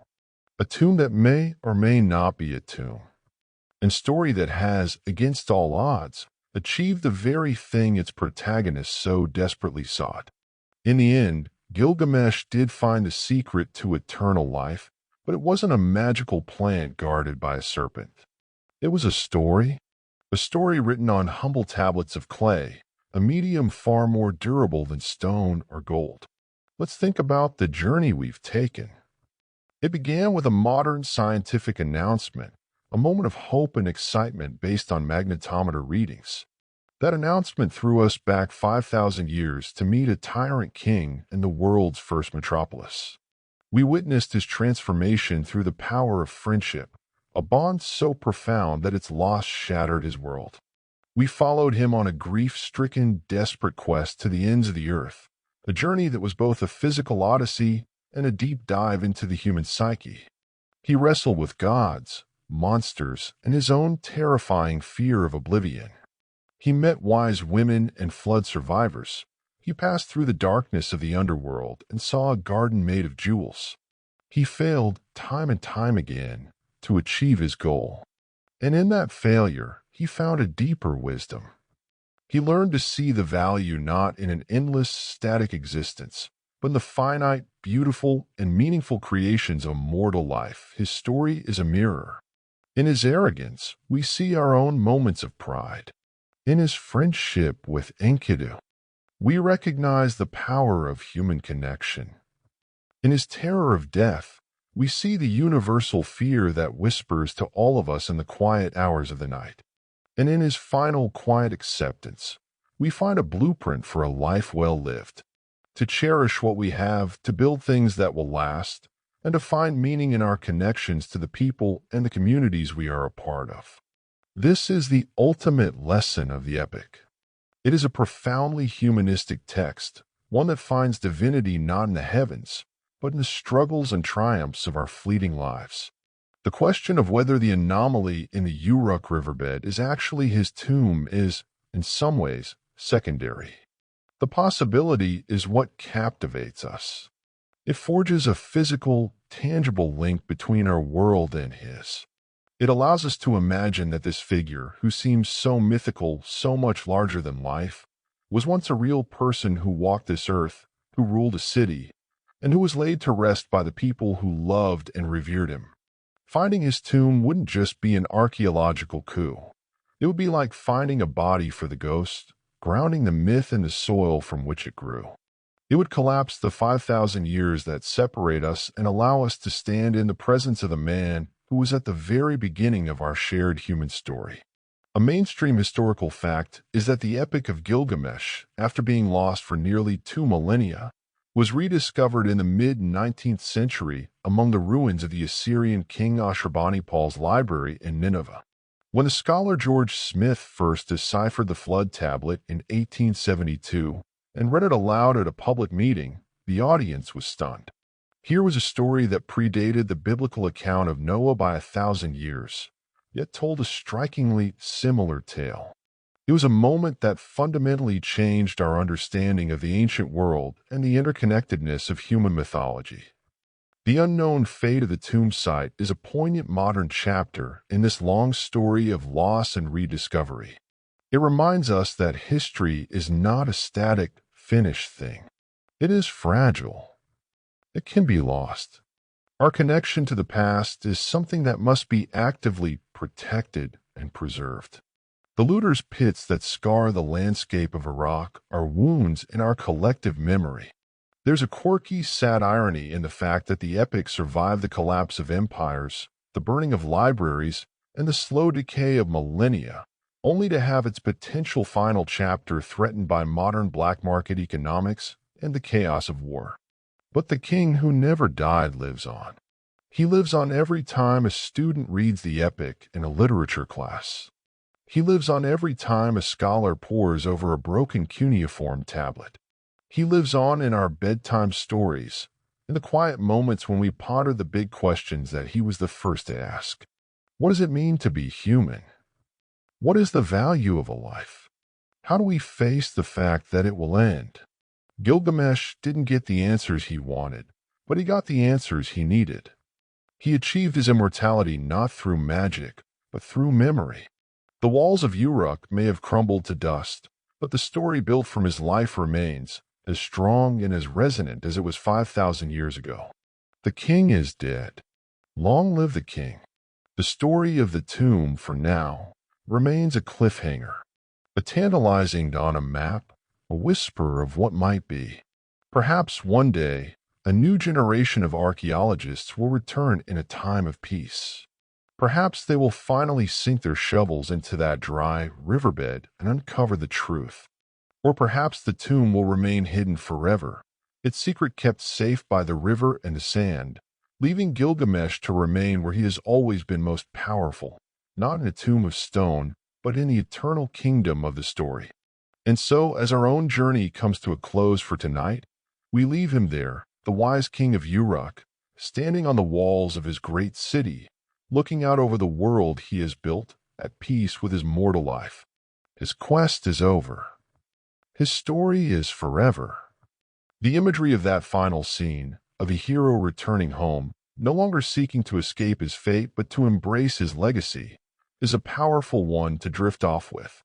a tomb that may or may not be a tomb, and a story that has, against all odds, achieved the very thing its protagonist so desperately sought. In the end, Gilgamesh did find the secret to eternal life, but it wasn't a magical plant guarded by a serpent. It was a story written on humble tablets of clay, a medium far more durable than stone or gold. Let's think about the journey we've taken. It began with a modern scientific announcement, a moment of hope and excitement based on magnetometer readings. That announcement threw us back 5,000 years to meet a tyrant king in the world's first metropolis. We witnessed his transformation through the power of friendship, a bond so profound that its loss shattered his world. We followed him on a grief-stricken, desperate quest to the ends of the earth, a journey that was both a physical odyssey and a deep dive into the human psyche. He wrestled with gods, monsters, and his own terrifying fear of oblivion. He met wise women and flood survivors. He passed through the darkness of the underworld and saw a garden made of jewels. He failed time and time again to achieve his goal. And in that failure, he found a deeper wisdom. He learned to see the value not in an endless, static existence, but in the finite, beautiful, and meaningful creations of mortal life. His story is a mirror. In his arrogance, we see our own moments of pride. In his friendship with Enkidu, we recognize the power of human connection. In his terror of death, we see the universal fear that whispers to all of us in the quiet hours of the night. And in his final quiet acceptance, we find a blueprint for a life well lived. To cherish what we have, to build things that will last, and to find meaning in our connections to the people and the communities we are a part of. This is the ultimate lesson of the epic. It is a profoundly humanistic text, one that finds divinity not in the heavens, but in the struggles and triumphs of our fleeting lives. The question of whether the anomaly in the Uruk riverbed is actually his tomb is, in some ways, secondary. The possibility is what captivates us. It forges a physical, tangible link between our world and his. It allows us to imagine that this figure, who seems so mythical, so much larger than life, was once a real person who walked this earth, who ruled a city, and who was laid to rest by the people who loved and revered him. Finding his tomb wouldn't just be an archaeological coup. It would be like finding a body for the ghost, grounding the myth in the soil from which it grew. It would collapse the 5,000 years that separate us and allow us to stand in the presence of the man who was at the very beginning of our shared human story. A mainstream historical fact is that the Epic of Gilgamesh, after being lost for nearly 2 millennia, was rediscovered in the mid-19th century among the ruins of the Assyrian king Ashurbanipal's library in Nineveh. When the scholar George Smith first deciphered the flood tablet in 1872 and read it aloud at a public meeting, the audience was stunned. Here was a story that predated the biblical account of Noah by 1,000 years, yet told a strikingly similar tale. It was a moment that fundamentally changed our understanding of the ancient world and the interconnectedness of human mythology. The unknown fate of the tomb site is a poignant modern chapter in this long story of loss and rediscovery. It reminds us that history is not a static, finished thing. It is fragile. It can be lost. Our connection to the past is something that must be actively protected and preserved. The looters' pits that scar the landscape of Uruk are wounds in our collective memory. There's a quirky, sad irony in the fact that the epic survived the collapse of empires, the burning of libraries, and the slow decay of millennia, only to have its potential final chapter threatened by modern black market economics and the chaos of war. But the king who never died lives on. He lives on every time a student reads the epic in a literature class. He lives on every time a scholar pores over a broken cuneiform tablet. He lives on in our bedtime stories, in the quiet moments when we ponder the big questions that he was the first to ask. What does it mean to be human? What is the value of a life? How do we face the fact that it will end? Gilgamesh didn't get the answers he wanted, but he got the answers he needed. He achieved his immortality not through magic, but through memory. The walls of Uruk may have crumbled to dust, but the story built from his life remains, as strong and as resonant as it was 5,000 years ago. The king is dead. Long live the king. The story of the tomb, for now, remains a cliffhanger, a tantalizing on a map, a whisper of what might be. Perhaps one day, a new generation of archaeologists will return in a time of peace. Perhaps they will finally sink their shovels into that dry riverbed and uncover the truth. Or perhaps the tomb will remain hidden forever, its secret kept safe by the river and the sand, leaving Gilgamesh to remain where he has always been most powerful, not in a tomb of stone, but in the eternal kingdom of the story. And so, as our own journey comes to a close for tonight, we leave him there, the wise king of Uruk, standing on the walls of his great city, looking out over the world he has built, at peace with his mortal life. His quest is over. His story is forever. The imagery of that final scene, of a hero returning home, no longer seeking to escape his fate but to embrace his legacy, is a powerful one to drift off with.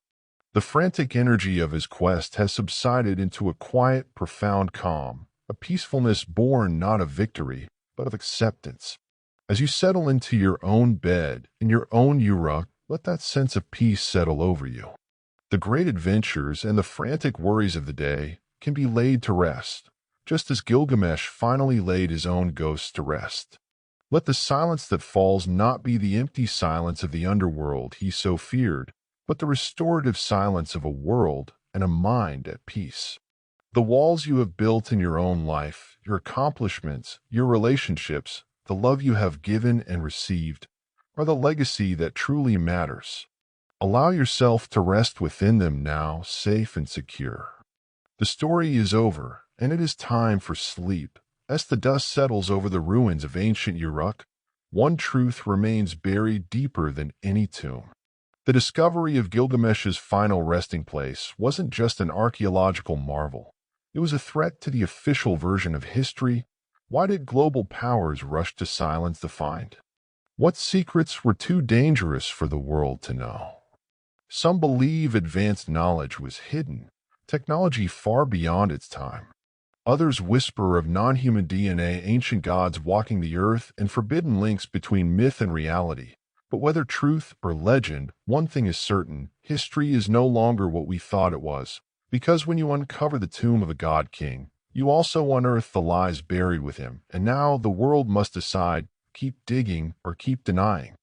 The frantic energy of his quest has subsided into a quiet, profound calm, a peacefulness born not of victory, but of acceptance. As you settle into your own bed, in your own Uruk, let that sense of peace settle over you. The great adventures and the frantic worries of the day can be laid to rest, just as Gilgamesh finally laid his own ghost to rest. Let the silence that falls not be the empty silence of the underworld he so feared, but the restorative silence of a world and a mind at peace. The walls you have built in your own life, your accomplishments, your relationships, the love you have given and received, are the legacy that truly matters. Allow yourself to rest within them now, safe and secure. The story is over, and it is time for sleep. As the dust settles over the ruins of ancient Uruk, one truth remains buried deeper than any tomb. The discovery of Gilgamesh's final resting place wasn't just an archaeological marvel. It was a threat to the official version of history. Why did global powers rush to silence the find? What secrets were too dangerous for the world to know? Some believe advanced knowledge was hidden, technology far beyond its time. Others whisper of non-human DNA, ancient gods walking the earth, and forbidden links between myth and reality. But whether truth or legend, one thing is certain: history is no longer what we thought it was. Because when you uncover the tomb of a god king, you also unearth the lies buried with him, and now the world must decide: keep digging or keep denying.